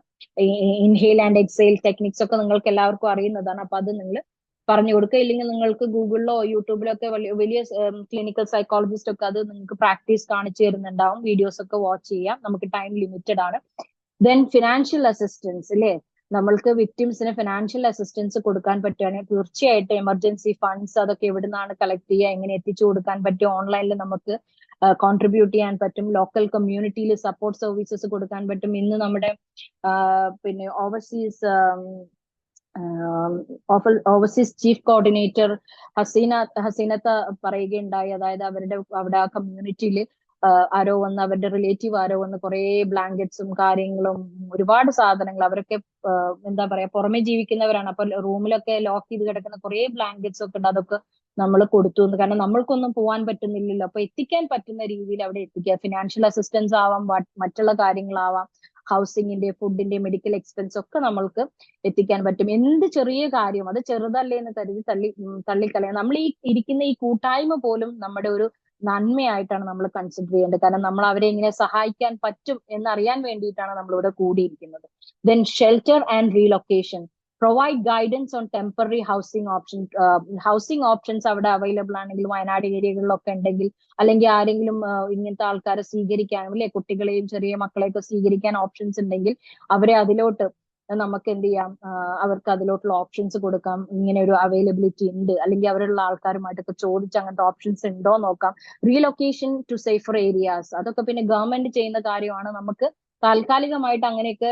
ഇൻഹെയിൽ ആൻഡ് എക്സെയിൽ ടെക്നിക്സ് ഒക്കെ നിങ്ങൾക്ക് എല്ലാവർക്കും അറിയുന്നതാണ്. അപ്പൊ അത് നിങ്ങൾ പറഞ്ഞു കൊടുക്കുക. ഇല്ലെങ്കിൽ നിങ്ങൾക്ക് ഗൂഗിളിലോ യൂട്യൂബിലോ ഒക്കെ വലിയ ക്ലിനിക്കൽ സൈക്കോളജിസ്റ്റ് ഒക്കെ അത് നിങ്ങൾക്ക് പ്രാക്ടീസ് കാണിച്ചു തരുന്നുണ്ടാവും. വീഡിയോസ് ഒക്കെ വാച്ച് ചെയ്യാം. നമുക്ക് ടൈം ലിമിറ്റഡ് ആണ്. ദെൻ ഫിനാൻഷ്യൽ അസിസ്റ്റൻസ്, അല്ലേ, നമ്മൾക്ക് വിക്ടിംസിന് ഫിനാൻഷ്യൽ അസിസ്റ്റൻസ് കൊടുക്കാൻ പറ്റുകയാണെങ്കിൽ തീർച്ചയായിട്ടും എമർജൻസി ഫണ്ട്സ് അതൊക്കെ എവിടെ നിന്നാണ് കളക്ട് ചെയ്യുക, എങ്ങനെ എത്തിച്ചു കൊടുക്കാൻ പറ്റും, ഓൺലൈനിൽ നമുക്ക് കോൺട്രിബ്യൂട്ട് ചെയ്യാൻ പറ്റും, ലോക്കൽ കമ്മ്യൂണിറ്റിയിൽ സപ്പോർട്ട് സർവീസസ് കൊടുക്കാൻ പറ്റും. ഇന്ന് നമ്മുടെ പിന്നെ ഓവർസീസ് ചീഫ് കോർഡിനേറ്റർ ഹസീനത്ത പറയുകയുണ്ടായി. അതായത് അവിടെ ആ കമ്മ്യൂണിറ്റിയിൽ ആരോ വന്ന്, അവരുടെ റിലേറ്റീവ് ആരോ വന്ന് കുറെ ബ്ലാങ്കറ്റ്സും കാര്യങ്ങളും ഒരുപാട് സാധനങ്ങൾ, അവരൊക്കെ എന്താ പറയാ പുറമെ ജീവിക്കുന്നവരാണ്. അപ്പൊ റൂമിലൊക്കെ ലോക്ക് ചെയ്ത് കിടക്കുന്ന കുറെ ബ്ലാങ്കറ്റ്സ് ഒക്കെ ഉണ്ട്. അതൊക്കെ നമ്മൾ കൊടുത്തു. കാരണം നമ്മൾക്കൊന്നും പോകാൻ പറ്റുന്നില്ലല്ലോ. അപ്പൊ എത്തിക്കാൻ പറ്റുന്ന രീതിയിൽ അവിടെ എത്തിക്കുക. ഫിനാൻഷ്യൽ അസിസ്റ്റൻസ് ആവാം, മറ്റുള്ള കാര്യങ്ങളാവാം, ഹൗസിങ്ങിന്റെ, ഫുഡിന്റെ, മെഡിക്കൽ എക്സ്പെൻസ് ഒക്കെ നമ്മൾക്ക് എത്തിക്കാൻ പറ്റും. എന്ത് ചെറിയ കാര്യം അത് ചെറുതല്ലേ എന്ന് കരുതി തള്ളിക്കളയാം. നമ്മൾ ഈ ഇരിക്കുന്ന ഈ കൂട്ടായ്മ പോലും നമ്മുടെ ഒരു നന്മയായിട്ടാണ് നമ്മൾ കൺസിഡർ ചെയ്യേണ്ടത്. കാരണം നമ്മൾ അവരെ എങ്ങനെ സഹായിക്കാൻ പറ്റും എന്നറിയാൻ വേണ്ടിയിട്ടാണ് നമ്മളിവിടെ കൂടിയിരിക്കുന്നത്. Then shelter and relocation, provide guidance on temporary housing options അവിടെ അവൈലബിൾ ആണെങ്കിൽ, വയനാട് ഏരിയകളിലൊക്കെ ഉണ്ടെങ്കിൽ, അല്ലെങ്കിൽ ആരെങ്കിലും ഇങ്ങനത്തെ ആൾക്കാരെ സ്വീകരിക്കാനും, അല്ലെ, കുട്ടികളെയും ചെറിയ മക്കളെയൊക്കെ സ്വീകരിക്കാൻ ഓപ്ഷൻസ് ഉണ്ടെങ്കിൽ അവരെ അതിലോട്ട് നമുക്ക് എന്ത് ചെയ്യാം, അവർക്ക് അതിലോട്ടുള്ള ഓപ്ഷൻസ് കൊടുക്കാം. ഇങ്ങനെ ഒരു അവൈലബിലിറ്റി ഉണ്ട്, അല്ലെങ്കിൽ അവരുള്ള ആൾക്കാരുമായിട്ടൊക്കെ ചോദിച്ച് അങ്ങനത്തെ ഓപ്ഷൻസ് ഉണ്ടോ നോക്കാം. റീലൊക്കേഷൻ ടു സേഫർ ഏരിയാസ്, അതൊക്കെ പിന്നെ ഗവൺമെന്റ് ചെയ്യുന്ന കാര്യമാണ്. നമുക്ക് താൽക്കാലികമായിട്ട് അങ്ങനെയൊക്കെ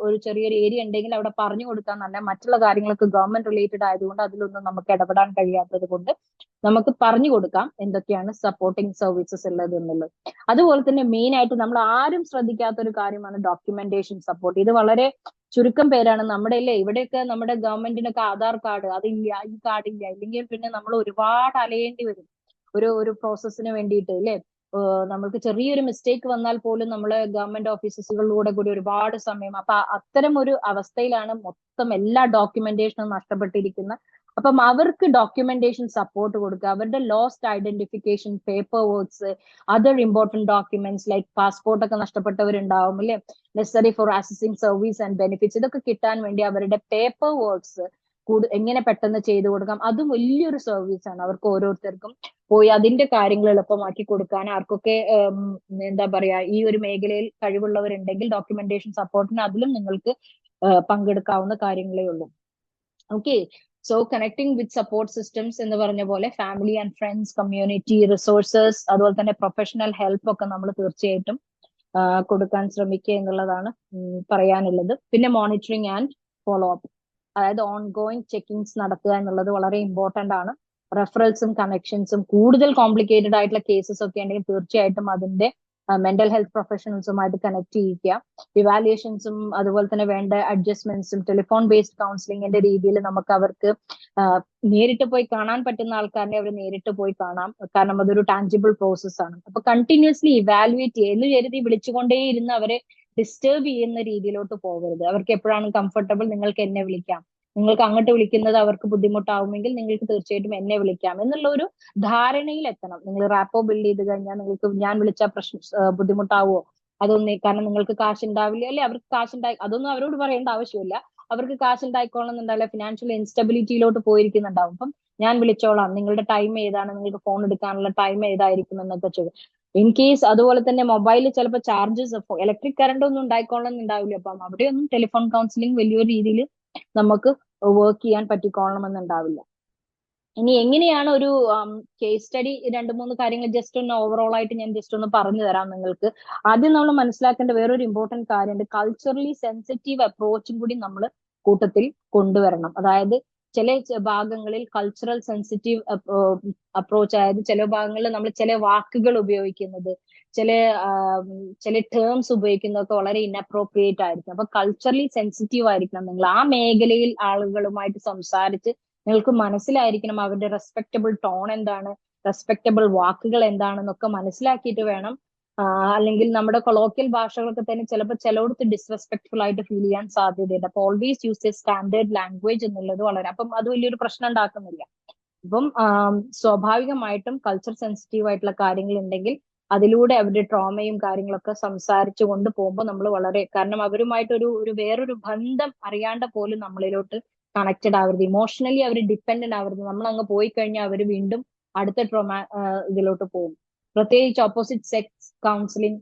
ഒരു ചെറിയൊരു ഏരിയ ഉണ്ടെങ്കിൽ അവിടെ പറഞ്ഞു കൊടുക്കാൻ നല്ല, മറ്റുള്ള കാര്യങ്ങളൊക്കെ ഗവൺമെന്റ് റിലേറ്റഡ് ആയതുകൊണ്ട് അതിലൊന്നും നമുക്ക് ഇടപെടാൻ കഴിയാത്തത് കൊണ്ട് നമുക്ക് പറഞ്ഞു കൊടുക്കാം എന്തൊക്കെയാണ് സപ്പോർട്ടിങ് സർവീസസ് ഉള്ളത് എന്നുള്ളത്. അതുപോലെ തന്നെ മെയിൻ ആയിട്ട് നമ്മൾ ആരും ശ്രദ്ധിക്കാത്ത ഒരു കാര്യമാണ് ഡോക്യുമെന്റേഷൻ സപ്പോർട്ട്. ഇത് വളരെ ചുരുക്കം പേരാണ് നമ്മുടെ, ഇല്ലേ, ഇവിടെയൊക്കെ നമ്മുടെ ഗവൺമെന്റിനൊക്കെ ആധാർ കാർഡ് അതില്ല, ഈ കാർഡ് ഇല്ല, ഇല്ലെങ്കിൽ പിന്നെ നമ്മൾ ഒരുപാട് അലയേണ്ടി വരും ഒരു പ്രോസസ്സിന് വേണ്ടിയിട്ട്, അല്ലേ. നമ്മൾക്ക് ചെറിയൊരു മിസ്റ്റേക്ക് വന്നാൽ പോലും നമ്മളെ ഗവൺമെന്റ് ഓഫീസസുകളിലൂടെ കൂടി ഒരുപാട് സമയം. അപ്പൊ അത്തരം ഒരു അവസ്ഥയിലാണ് മൊത്തം എല്ലാ ഡോക്യുമെന്റേഷനും നഷ്ടപ്പെട്ടിരിക്കുന്ന. അപ്പം അവർക്ക് ഡോക്യുമെന്റേഷൻ സപ്പോർട്ട് കൊടുക്കുക. അവരുടെ lost identification paper works, other important documents like passport ഒക്കെ നഷ്ടപ്പെട്ടവരുണ്ടാവും, അല്ലെ, necessary four assessing service and benefits, ഇതൊക്കെ കിട്ടാൻ വേണ്ടി അവരുടെ പേപ്പർ വർക്ക്സ് എങ്ങനെ പെട്ടെന്ന് ചെയ്തു കൊടുക്കാം. അതും വലിയൊരു സർവീസ് ആണ്. അവർക്ക് ഓരോരുത്തർക്കും പോയി അതിന്റെ കാര്യങ്ങൾ എളുപ്പമാക്കി കൊടുക്കാൻ, ആർക്കൊക്കെ എന്താ പറയാ ഈ ഒരു മേഖലയിൽ കഴിവുള്ളവരുണ്ടെങ്കിൽ ഡോക്യുമെന്റേഷൻ സപ്പോർട്ടിന് അതിലും നിങ്ങൾക്ക് പങ്കെടുക്കാവുന്ന കാര്യങ്ങളേ ഉള്ളൂ. ഓക്കെ, സോ കണക്ടിങ് വിത്ത് സപ്പോർട്ട് സിസ്റ്റംസ് എന്ന് പറഞ്ഞ പോലെ family and friends, community resources, അതുപോലെ തന്നെ പ്രൊഫഷണൽ ഹെൽപ്പ് ഒക്കെ നമ്മൾ തീർച്ചയായിട്ടും കൊടുക്കാൻ ശ്രമിക്കുക എന്നുള്ളതാണ് പറയാനുള്ളത്. പിന്നെ മോണിറ്ററിങ് ആൻഡ് ഫോളോ അപ്പ്, അതായത് ഓൺഗോയിങ് ചെക്കിങ്സ് നടത്തുക എന്നുള്ളത് വളരെ ഇമ്പോർട്ടന്റ് ആണ്. റെഫറൽസും കണക്ഷൻസും കൂടുതൽ കോംപ്ലിക്കേറ്റഡ് ആയിട്ടുള്ള കേസസ് ഒക്കെ ഉണ്ടെങ്കിൽ തീർച്ചയായിട്ടും അതിന്റെ മെന്റൽ ഹെൽത്ത് പ്രൊഫഷണൽസുമായിട്ട് കണക്ട് ചെയ്യിക്കുക. ഇവാലുവേഷൻസും അതുപോലെ തന്നെ വേണ്ട അഡ്ജസ്റ്റ്മെന്റ്സും ടെലിഫോൺ ബേസ്ഡ് കൗൺസിലിംഗിന്റെ രീതിയിൽ നമുക്ക് അവർക്ക് നേരിട്ട് പോയി കാണാൻ പറ്റുന്ന ആൾക്കാരെ അവർ നേരിട്ട് പോയി കാണാം, കാരണം അതൊരു ടാഞ്ചിബിൾ പ്രോസസ് ആണ്. അപ്പൊ കണ്ടിന്യൂസ്ലി ഇവാലുവേറ്റ് ചെയ്യുക എന്ന് കരുതി വിളിച്ചുകൊണ്ടേയിരുന്ന് അവരെ ഡിസ്റ്റർബ് ചെയ്യുന്ന രീതിയിലോട്ട് പോകരുത്. അവർക്ക് എപ്പോഴാണ് കംഫർട്ടബിൾ, നിങ്ങൾക്ക് എന്നെ വിളിക്കാം, നിങ്ങൾക്ക് അങ്ങോട്ട് വിളിക്കുന്നത് അവർക്ക് ബുദ്ധിമുട്ടാവുമെങ്കിൽ നിങ്ങൾക്ക് തീർച്ചയായിട്ടും എന്നെ വിളിക്കാം എന്നുള്ള ഒരു ധാരണയിൽ എത്തണം. നിങ്ങൾ റാപ്പോ ബിൽഡ് ചെയ്ത് കഴിഞ്ഞാൽ നിങ്ങൾക്ക് ഞാൻ വിളിച്ചാൽ ബുദ്ധിമുട്ടാവോ അതൊന്നും, കാരണം നിങ്ങൾക്ക് കാശ് ഉണ്ടാവില്ല അല്ലെ, അവർക്ക് കാശ് ഉണ്ടായി അതൊന്നും അവരോട് പറയേണ്ട ആവശ്യമില്ല. അവർക്ക് കാശ് ഉണ്ടായിക്കോളണമെന്നുണ്ടാവില്ല, ഫിനാൻഷ്യൽ ഇൻസ്റ്റബിലിറ്റിയിലോട്ട് പോയിരിക്കുന്നുണ്ടാവും. അപ്പം ഞാൻ വിളിച്ചോളാം, നിങ്ങളുടെ ടൈം ഏതാണ്, നിങ്ങൾക്ക് ഫോൺ എടുക്കാനുള്ള ടൈം ഏതായിരിക്കും എന്നൊക്കെ ചോദിക്കും. ഇൻ കേസ് അതുപോലെ തന്നെ മൊബൈലിൽ ചിലപ്പോൾ ചാർജസ്, ഇലക്ട്രിക് കറണ്ട് ഒന്നും ഉണ്ടായിക്കോളണമെന്നുണ്ടാവില്ല. അപ്പം അവിടെയൊന്നും ടെലിഫോൺ കൗൺസിലിംഗ് വലിയൊരു രീതിയിൽ നമുക്ക് വർക്ക് ചെയ്യാൻ പറ്റിക്കോളണമെന്നുണ്ടാവില്ല. ഇനി എങ്ങനെയാണ് ഒരു കേസ് സ്റ്റഡി, 2-3 കാര്യങ്ങൾ ജസ്റ്റ് ഒന്ന് ഓവറോൾ ആയിട്ട് ഞാൻ ജസ്റ്റ് ഒന്ന് പറഞ്ഞു തരാം നിങ്ങൾക്ക്. ആദ്യം നമ്മൾ മനസ്സിലാക്കേണ്ട വേറൊരു ഇമ്പോർട്ടന്റ് കാര്യമുണ്ട്, കൾച്ചറലി സെൻസിറ്റീവ് അപ്രോച്ചും കൂടി നമ്മൾ കൂട്ടത്തിൽ കൊണ്ടുവരണം. അതായത് ചില ഭാഗങ്ങളിൽ കൾച്ചറൽ സെൻസിറ്റീവ് അപ്രോച്ച്, അതായത് ചില ഭാഗങ്ങളിൽ നമ്മൾ ചില വാക്കുകൾ ഉപയോഗിക്കുന്നത്, ചില ടേംസ് ഉപയോഗിക്കുന്നതൊക്കെ വളരെ ഇൻഅപ്രോപ്രിയേറ്റ് ആയിരിക്കും. അപ്പൊ കൾച്ചറലി സെൻസിറ്റീവ് ആയിരിക്കണം നിങ്ങൾ. ആ മേഖലയിൽ ആളുകളുമായിട്ട് സംസാരിച്ച് നിങ്ങൾക്ക് മനസ്സിലായിരിക്കണം അവരുടെ റെസ്പെക്റ്റബിൾ ടോൺ എന്താണ്, റെസ്പെക്റ്റബിൾ വാക്കുകൾ എന്താണെന്നൊക്കെ മനസ്സിലാക്കിയിട്ട് വേണം. അല്ലെങ്കിൽ നമ്മുടെ കൊളോക്കിയൽ ഭാഷകളൊക്കെ തന്നെ ചിലപ്പോൾ ചിലയിടത്ത് ഡിസ്റെസ്പെക്ട്ഫുൾ ആയിട്ട് ഫീൽ ചെയ്യാൻ സാധ്യതയുണ്ട്. അപ്പൊ always use A standard language എന്നുള്ളത് വളരെ, അപ്പം അത് വലിയൊരു പ്രശ്നം ഉണ്ടാക്കുന്നില്ല. അപ്പം സ്വാഭാവികമായിട്ടും കൾച്ചർ സെൻസിറ്റീവ് ആയിട്ടുള്ള കാര്യങ്ങൾ ഉണ്ടെങ്കിൽ അതിലൂടെ അവരുടെ ട്രോമയും കാര്യങ്ങളൊക്കെ സംസാരിച്ചു കൊണ്ട് പോകുമ്പോൾ നമ്മൾ വളരെ, കാരണം അവരുമായിട്ട് ഒരു വേറൊരു ബന്ധം അറിയാണ്ട പോലും നമ്മളിലോട്ട് കണക്റ്റഡ് ആവരുത്, ഇമോഷണലി അവർ ഡിപ്പെൻഡന്റ് ആവരുത്. നമ്മൾ അങ്ങ് പോയി കഴിഞ്ഞാൽ അവർ വീണ്ടും അടുത്ത ഇതിലോട്ട് പോകും. പ്രത്യേകിച്ച് ഓപ്പോസിറ്റ് സെക്സ് കൗൺസിലിംഗ്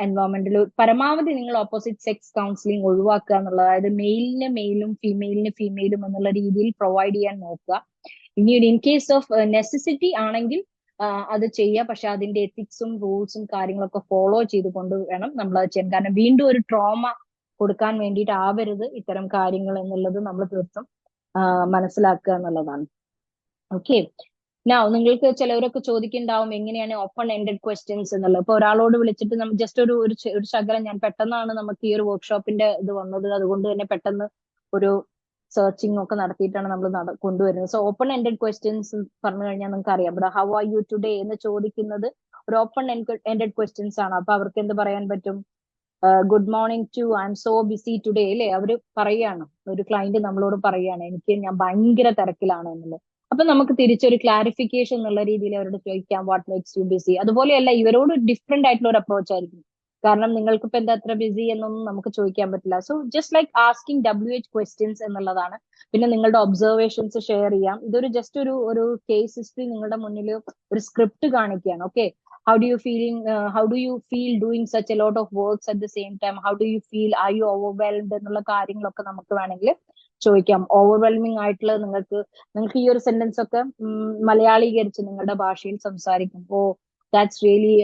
എൻവയോൺമെന്റിൽ പരമാവധി നിങ്ങൾ ഓപ്പോസിറ്റ് സെക്സ് കൗൺസിലിംഗ് ഒഴിവാക്കുക എന്നുള്ളത്, അതായത് മെയിലിന് മെയിലും ഫീമെയിലിന് ഫീമെയിലും എന്നുള്ള രീതിയിൽ പ്രൊവൈഡ് ചെയ്യാൻ നോക്കുക. ഇനി ഒരു ഇൻ കേസ് ഓഫ് നെസസിറ്റി ആണെങ്കിൽ അത് ചെയ്യുക, പക്ഷെ അതിന്റെ എത്തിക്സും റൂൾസും കാര്യങ്ങളൊക്കെ ഫോളോ ചെയ്തുകൊണ്ട് വേണം നമ്മൾ അത് ചെയ്യാൻ. കാരണം വീണ്ടും ഒരു ട്രോമ കൊടുക്കാൻ വേണ്ടിയിട്ട് ആവരുത് ഇത്തരം കാര്യങ്ങൾ എന്നുള്ളത് നമ്മൾ തീർത്തും മനസ്സിലാക്കുക എന്നുള്ളതാണ്. ഓക്കെ, നിങ്ങൾക്ക് ചിലവരൊക്കെ ചോദിക്കുന്നുണ്ടാവും എങ്ങനെയാണ് ഓപ്പൺ എൻഡഡ് ക്വസ്റ്റ്യൻസ് എന്നുള്ളത്. ഇപ്പൊ ഒരാളോട് വിളിച്ചിട്ട് നമ്മൾ ജസ്റ്റ് ഒരു ശകലം, ഞാൻ പെട്ടെന്നാണ് നമുക്ക് ഈ ഒരു വർക്ക്ഷോപ്പിന്റെ ഇത് വന്നത്, അതുകൊണ്ട് തന്നെ പെട്ടെന്ന് ഒരു സെർച്ചിങ് ഒക്കെ നടത്തിയിട്ടാണ് നമ്മൾ കൊണ്ടുവരുന്നത്. സോ ഓപ്പൺ എൻഡഡ് ക്വസ്റ്റ്യൻസ് പറഞ്ഞു കഴിഞ്ഞാൽ നിങ്ങൾക്ക് അറിയാം, ഇവിടെ ഹൗ ആർ യു ടുഡേ എന്ന് ചോദിക്കുന്നത് ഒരു ഓപ്പൺ എൻഡഡ് ക്വസ്റ്റ്യൻസ് ആണ്. അപ്പൊ അവർക്ക് എന്ത് പറയാൻ പറ്റും? Good morning to, I am so busy today അല്ലെ, അവര് പറയാണ്, ഒരു ക്ലയന്റ് നമ്മളോട് പറയാണ് ഞാൻ ഭയങ്കര തിരക്കിലാണ് എന്നുള്ളത്. അപ്പൊ നമുക്ക് തിരിച്ചൊരു ക്ലാരിഫിക്കേഷൻ എന്നുള്ള രീതിയിൽ അവരോട് ചോദിക്കാം, വാട്ട് മേക്സ് യു ബിസി. അതുപോലെയല്ല, ഇവരോട് ഡിഫറെന്റ് ആയിട്ടുള്ള ഒരു അപ്രോച്ച് ആയിരിക്കും, കാരണം നിങ്ങൾക്ക് ഇപ്പൊ എന്താ അത്ര ബിസി എന്നൊന്നും നമുക്ക് ചോദിക്കാൻ പറ്റില്ല. So just like asking WH questions എന്നുള്ളതാണ്. പിന്നെ നിങ്ങളുടെ ഒബ്സർവേഷൻസ് ഷെയർ ചെയ്യാം. ഇതൊരു ജസ്റ്റ് ഒരു കേസ് ഹിസ്റ്ററി നിങ്ങളുടെ മുന്നിൽ ഒരു സ്ക്രിപ്റ്റ് കാണിക്കുകയാണ്. Okay, how do you feel doing such a lot of works at the same time? How do you feel? Are you overwhelmed? എന്നുള്ള കാര്യങ്ങളൊക്കെ നമുക്ക് വേണമെങ്കിൽ ചോദിക്കാം. ഓവർവെൽമിംഗ് ആയിട്ടുള്ള നിങ്ങൾക്ക് ഈ ഒരു സെന്റൻസ് ഒക്കെ മലയാളീകരിച്ച് നിങ്ങളുടെ ഭാഷയിൽ സംസാരിക്കും. ഓ ദാറ്റ്സ് റിയലി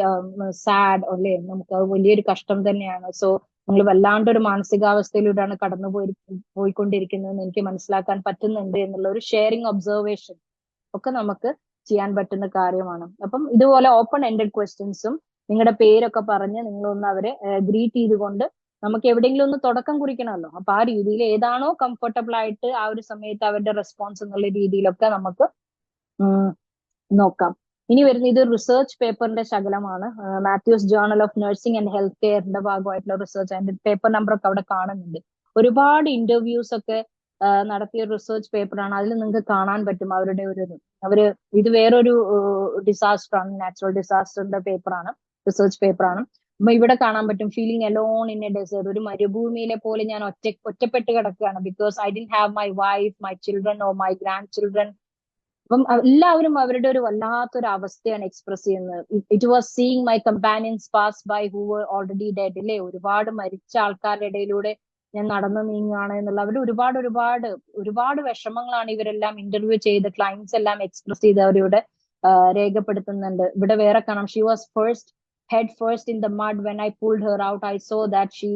സാഡ് അല്ലേ, നമുക്ക് വലിയൊരു കഷ്ടം തന്നെയാണ്. സോ നിങ്ങൾ വല്ലാണ്ടൊരു മാനസികാവസ്ഥയിലൂടെയാണ് പോയിക്കൊണ്ടിരിക്കുന്നതെന്ന് എനിക്ക് മനസ്സിലാക്കാൻ പറ്റുന്നുണ്ട് എന്നുള്ള ഒരു ഷെയറിങ് ഒബ്സർവേഷൻ ഒക്കെ നമുക്ക് ചെയ്യാൻ പറ്റുന്ന കാര്യമാണ്. അപ്പം ഇതുപോലെ ഓപ്പൺ എൻഡഡ് ക്വസ്റ്റ്യൻസും നിങ്ങളുടെ പേരൊക്കെ പറഞ്ഞ് നിങ്ങളൊന്ന് അവരെ ഗ്രീറ്റ് ചെയ്തുകൊണ്ട്, നമുക്ക് എവിടെയെങ്കിലും ഒന്ന് തുടക്കം കുറിക്കണമല്ലോ, അപ്പൊ ആ രീതിയിൽ ഏതാണോ കംഫർട്ടബിൾ ആയിട്ട് ആ ഒരു സമയത്ത് അവരുടെ റെസ്പോൺസ് എന്നുള്ള രീതിയിലൊക്കെ നമുക്ക് നോക്കാം. ഇനി വരുന്ന ഇത് റിസർച്ച് പേപ്പറിന്റെ ശകലമാണ്. Mathews journal of nursing and health കെയറിന്റെ ഭാഗമായിട്ടുള്ള റിസർച്ച്, അതിന്റെ പേപ്പർ നമ്പർ ഒക്കെ അവിടെ കാണുന്നുണ്ട്. ഒരുപാട് ഇന്റർവ്യൂസ് ഒക്കെ നടത്തിയ റിസർച്ച് പേപ്പറാണ്. അതിൽ നിങ്ങൾക്ക് കാണാൻ പറ്റും അവര് ഇത് വേറൊരു ഡിസാസ്റ്റർ ആണ്, നാച്ചുറൽ ഡിസാസ്റ്ററിന്റെ പേപ്പറാണ്, റിസർച്ച് പേപ്പറാണ്. അപ്പൊ ഇവിടെ കാണാൻ പറ്റും, feeling alone in a desert, ഒരു മരുഭൂമിയിലെ പോലെ ഞാൻ ഒറ്റപ്പെട്ട് കിടക്കുകയാണ്, because I didn't have my wife, my children or my grandchildren. അപ്പം എല്ലാവരും അവരുടെ ഒരു വല്ലാത്തൊരു അവസ്ഥയാണ് എക്സ്പ്രസ് ചെയ്യുന്നത്. It was seeing my companions pass by who were already dead. അല്ലേ, ഒരുപാട് മരിച്ച ആൾക്കാരുടെ ഇടയിലൂടെ ഞാൻ നടന്നു നീങ്ങുകയാണ് എന്നുള്ള അവരുടെ ഒരുപാട് വിഷമങ്ങളാണ് ഇവരെല്ലാം ഇന്റർവ്യൂ ചെയ്ത് ക്ലയൻസ് എല്ലാം എക്സ്പ്രസ് ചെയ്ത് അവരിവിടെ രേഖപ്പെടുത്തുന്നുണ്ട്. ഇവിടെ വേറെ കാണാം, she was first head first in the mud. When I pulled her out, I saw that she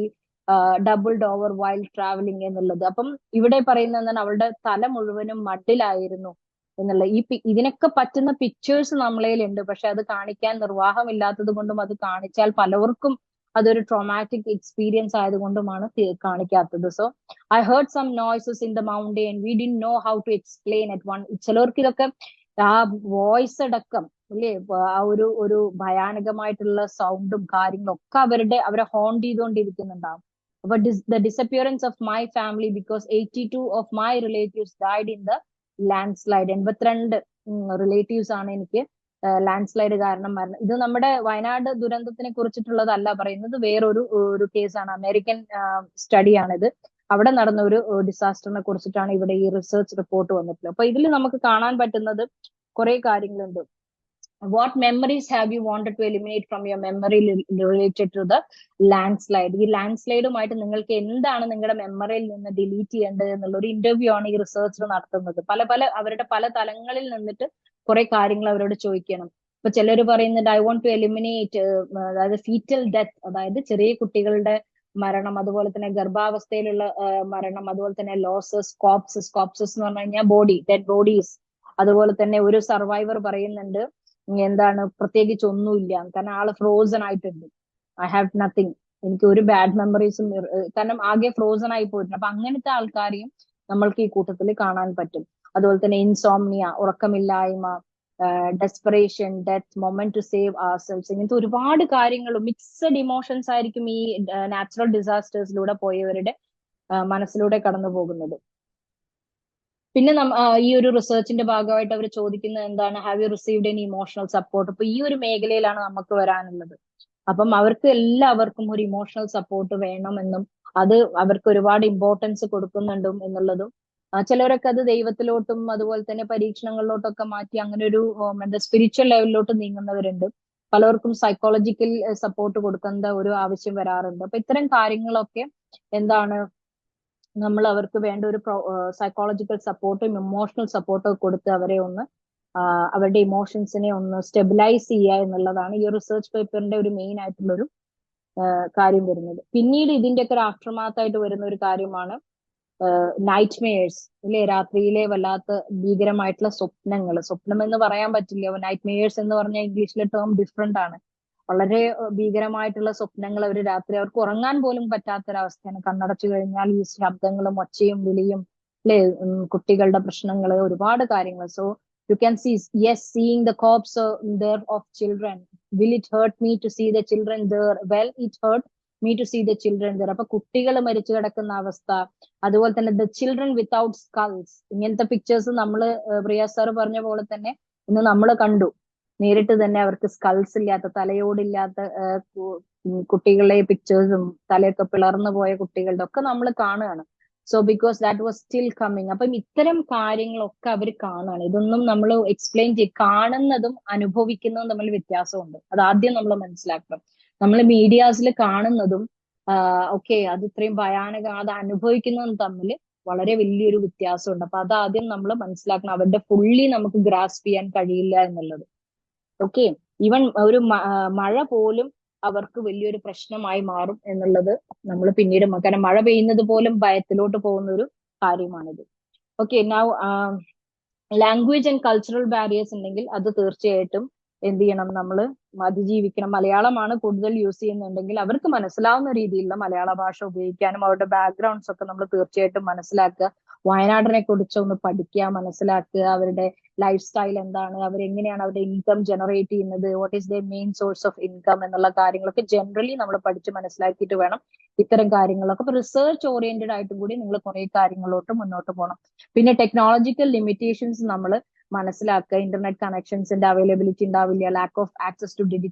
doubled over while traveling എന്നുള്ളത്. അപ്പം ഇവിടെ പറയുന്നത് അവളുടെ തല മുഴുവനും മഡിലായിരുന്നു എന്നുള്ള ഇതിനൊക്കെ പറ്റുന്ന പിക്ചേഴ്സ് നമ്മളേലുണ്ട്. പക്ഷെ അത് കാണിക്കാൻ നിർവാഹമില്ലാത്തത് കൊണ്ടും അത് കാണിച്ചാൽ പലർക്കും അതൊരു ട്രോമാറ്റിക് എക്സ്പീരിയൻസ് ആയതുകൊണ്ടുമാണ് കാണിക്കാത്തത്. So I heard some noises in the mountain, we didn't know how to explain at one. ചിലർക്ക് ഇതൊക്കെ ആ വോയിസ് അടക്കം അല്ലേ, ആ ഒരു ഭയാനകമായിട്ടുള്ള സൗണ്ടും കാര്യങ്ങളും ഒക്കെ അവരെ ഹോണ്ട് ചെയ്തുകൊണ്ടിരിക്കുന്നുണ്ടാവും. അപ്പൊ the disappearance of my family because 82 of my relatives died in the land slide. 82 relatives ആണ് എനിക്ക് ലാൻഡ് സ്ലൈഡ് കാരണം മരണം. ഇത് നമ്മുടെ വയനാട് ദുരന്തത്തിനെ കുറിച്ചിട്ടുള്ളതല്ല പറയുന്നത്, വേറൊരു കേസാണ്, അമേരിക്കൻ സ്റ്റഡിയാണിത്. അവിടെ നടന്ന ഒരു ഡിസാസ്റ്ററിനെ കുറിച്ചിട്ടാണ് ഇവിടെ ഈ റിസർച്ച് റിപ്പോർട്ട് വന്നിട്ടുള്ളത്. അപ്പൊ ഇതിൽ നമുക്ക് കാണാൻ പറ്റുന്നത് കുറെ കാര്യങ്ങളുണ്ട്. What memories have you wanted to eliminate from your memory related to the landslide? ഈ ലാൻഡ് സ്ലൈഡുമായിട്ട് നിങ്ങൾക്ക് എന്താണ് നിങ്ങളുടെ മെമ്മറിയിൽ നിന്ന് ഡിലീറ്റ് ചെയ്യേണ്ടത് എന്നുള്ള ഒരു ഇന്റർവ്യൂ ആണ് ഈ റിസർച്ചർ നടത്തുന്നത്. അവരുടെ പല തലങ്ങളിൽ നിന്നിട്ട് കുറെ കാര്യങ്ങൾ അവരോട് ചോദിക്കണം. ഇപ്പൊ ചിലർ പറയുന്നുണ്ട് ഐ വോണ്ട് ടു എലിമിനേറ്റ്, അതായത് ഫീറ്റൽ ഡെത്ത്, അതായത് ചെറിയ കുട്ടികളുടെ മരണം, അതുപോലെ തന്നെ ഗർഭാവസ്ഥയിലുള്ള മരണം, അതുപോലെ തന്നെ ലോസസ്, കോപ്സസ് എന്ന് പറഞ്ഞു കഴിഞ്ഞാൽ ബോഡി, ഡെഡ് ബോഡീസ്. അതുപോലെ തന്നെ ഒരു സർവൈവർ പറയുന്നുണ്ട് എന്താണ് പ്രത്യേകിച്ച് ഒന്നുമില്ല, കാരണം ആള് ഫ്രോസൺ ആയിട്ടുണ്ട്, ഐ ഹാവ് നത്തിങ്, എനിക്ക് ഒരു ബാഡ് മെമ്മറീസും, കാരണം ആകെ ഫ്രോസൺ ആയി പോയിട്ടുണ്ട്. അപ്പൊ അങ്ങനത്തെ ആൾക്കാരെയും നമ്മൾക്ക് ഈ കൂട്ടത്തിൽ കാണാൻ പറ്റും. അതുപോലെ തന്നെ ഇൻസോംനിയ, ഉറക്കമില്ലായ്മ, desperation, death, moment to save ourselves, ഇങ്ങനത്തെ ഒരുപാട് കാര്യങ്ങളും മിക്സഡ് ഇമോഷൻസ് ആയിരിക്കും ഈ നാച്ചുറൽ ഡിസാസ്റ്റേഴ്സിലൂടെ പോയവരുടെ മനസ്സിലൂടെ കടന്നു പോകുന്നത്. പിന്നെ ഈ ഒരു റിസർച്ചിന്റെ ഭാഗമായിട്ട് അവർ ചോദിക്കുന്നത് എന്താണ്, have you received any emotional support. അപ്പൊ ഈ ഒരു മേഖലയിലാണ് നമുക്ക് വരാനുള്ളത്. അപ്പം അവർക്ക് എല്ലാവർക്കും ഒരു ഇമോഷണൽ സപ്പോർട്ട് വേണമെന്നും അത് അവർക്ക് ഒരുപാട് ഇമ്പോർട്ടൻസ് കൊടുക്കുന്നുണ്ടും എന്നുള്ളതും, ചിലവരൊക്കെ അത് ദൈവത്തിലോട്ടും അതുപോലെ തന്നെ പരീക്ഷണങ്ങളിലോട്ടൊക്കെ മാറ്റി അങ്ങനെ ഒരു സ്പിരിച്വൽ ലെവലിലോട്ട് നീങ്ങുന്നവരുണ്ട്. പലർക്കും സൈക്കോളജിക്കൽ സപ്പോർട്ട് കൊടുക്കേണ്ട ഒരു ആവശ്യം വരാറുണ്ട്. അപ്പൊ ഇത്തരം കാര്യങ്ങളൊക്കെ എന്താണ് നമ്മൾ അവർക്ക് വേണ്ട ഒരു സൈക്കോളജിക്കൽ സപ്പോർട്ടും ഇമോഷണൽ സപ്പോർട്ടും കൊടുത്ത് അവരെ ഒന്ന് അവരുടെ ഇമോഷൻസിനെ ഒന്ന് സ്റ്റെബിലൈസ് ചെയ്യുക എന്നുള്ളതാണ് ഈ റിസർച്ച് പേപ്പറിന്റെ ഒരു മെയിൻ ആയിട്ടുള്ള ഒരു കാര്യം വരുന്നത്. പിന്നീട് ഇതിന്റെയൊക്കെ ഒരു ആഫ്റ്റർമാത്തായിട്ട് വരുന്ന ഒരു കാര്യമാണ് നൈറ്റ് മെയേഴ്സ്, അല്ലെ, രാത്രിയിലെ വല്ലാത്ത ഭീകരമായിട്ടുള്ള സ്വപ്നം എന്ന് പറയാൻ പറ്റില്ല. നൈറ്റ് മെയേഴ്സ് എന്ന് പറഞ്ഞാൽ ഇംഗ്ലീഷിലെ ടേം ഡിഫറെന്റ് ആണ്. വളരെ ഭീകരമായിട്ടുള്ള സ്വപ്നങ്ങൾ അവർ രാത്രി, അവർക്ക് ഉറങ്ങാൻ പോലും പറ്റാത്തൊരവസ്ഥയാണ്. കണ്ണടച്ചു കഴിഞ്ഞാൽ ഈ ശബ്ദങ്ങളും ഒച്ചയും വിളിയും, അല്ലെ, കുട്ടികളുടെ പ്രശ്നങ്ങൾ, ഒരുപാട് കാര്യങ്ങൾ. So you can see, yes, seeing the corpse there of children, will it hurt me to see the children there? Well, it hurt me to see the children there. അപ്പൊ കുട്ടികൾ മരിച്ചു കിടക്കുന്ന അവസ്ഥ, അതുപോലെ തന്നെ the children without skulls, ഇങ്ങനത്തെ പിക്ചേഴ്സ് നമ്മൾ പ്രിയ സാർ പറഞ്ഞ പോലെ തന്നെ ഇന്ന് നമ്മൾ കണ്ടു നേരിട്ട് തന്നെ. അവർക്ക് സ്കൾസ് ഇല്ലാത്ത, തലയോടില്ലാത്ത കുട്ടികളുടെ പിക്ചേഴ്സും തലയൊക്കെ പിളർന്നു പോയ കുട്ടികളുടെ ഒക്കെ നമ്മൾ കാണുകയാണ്. So because that was still coming. അപ്പം ഇത്തരം കാര്യങ്ങളൊക്കെ അവർ കാണുകയാണ്. ഇതൊന്നും നമ്മൾ എക്സ്പ്ലെയിൻ കാണുന്നതും അനുഭവിക്കുന്നതും തമ്മിൽ വ്യത്യാസമുണ്ട്. അത് ആദ്യം നമ്മൾ മനസ്സിലാക്കണം. നമ്മൾ മീഡിയാസിൽ കാണുന്നതും ഓക്കെ അത് ഇത്രയും ഭയാനകം, അത് അനുഭവിക്കുന്നതും തമ്മിൽ വളരെ വലിയൊരു വ്യത്യാസമുണ്ട്. അപ്പൊ അത് ആദ്യം നമ്മൾ മനസ്സിലാക്കണം. അവരുടെ ഫുള്ളി നമുക്ക് ഗ്രാസ്പ് ചെയ്യാൻ കഴിയില്ല എന്നുള്ളത്. ഓക്കെ, ഈവൻ ഒരു മഴ പോലും അവർക്ക് വലിയൊരു പ്രശ്നമായി മാറും എന്നുള്ളത് നമ്മൾ പിന്നീട്, കാരണം മഴ പെയ്യുന്നത് പോലും ഭയത്തിലോട്ട് പോകുന്ന ഒരു കാര്യമാണിത്. Okay, now language and cultural barriers ഉണ്ടെങ്കിൽ അത് തീർച്ചയായിട്ടും എന്ത് ചെയ്യണം, നമ്മൾ അതിജീവിക്കണം. മലയാളമാണ് കൂടുതൽ യൂസ് ചെയ്യുന്നുണ്ടെങ്കിൽ അവർക്ക് മനസ്സിലാവുന്ന രീതിയിലുള്ള മലയാള ഭാഷ ഉപയോഗിക്കാനും അവരുടെ ബാക്ക്ഗ്രൗണ്ട്സ് ഒക്കെ നമ്മൾ തീർച്ചയായിട്ടും മനസ്സിലാക്കുക. വയനാടിനെ കുറിച്ച് ഒന്ന് പഠിക്കുക, മനസ്സിലാക്കുക. അവരുടെ ലൈഫ് സ്റ്റൈൽ എന്താണ്, അവരെങ്ങനെയാണ് അവരുടെ ഇൻകം ജനറേറ്റ് ചെയ്യുന്നത്, what is the main source of income എന്നുള്ള കാര്യങ്ങളൊക്കെ ജനറലി നമ്മൾ പഠിച്ച് മനസ്സിലാക്കിയിട്ട് വേണം ഇത്തരം കാര്യങ്ങളൊക്കെ. അപ്പൊ റിസർച്ച് ഓറിയന്റഡ് ആയിട്ടും കൂടി നിങ്ങൾ കുറെ കാര്യങ്ങളിലോട്ട് മുന്നോട്ട് പോകണം. പിന്നെ ടെക്നോളജിക്കൽ ലിമിറ്റേഷൻസ് നമ്മൾ മനസ്സിലാക്കുക. ഇന്റർനെറ്റ് കണക്ഷൻസിന്റെ അവൈലബിലിറ്റി ഉണ്ടാവില്ല, lack of access to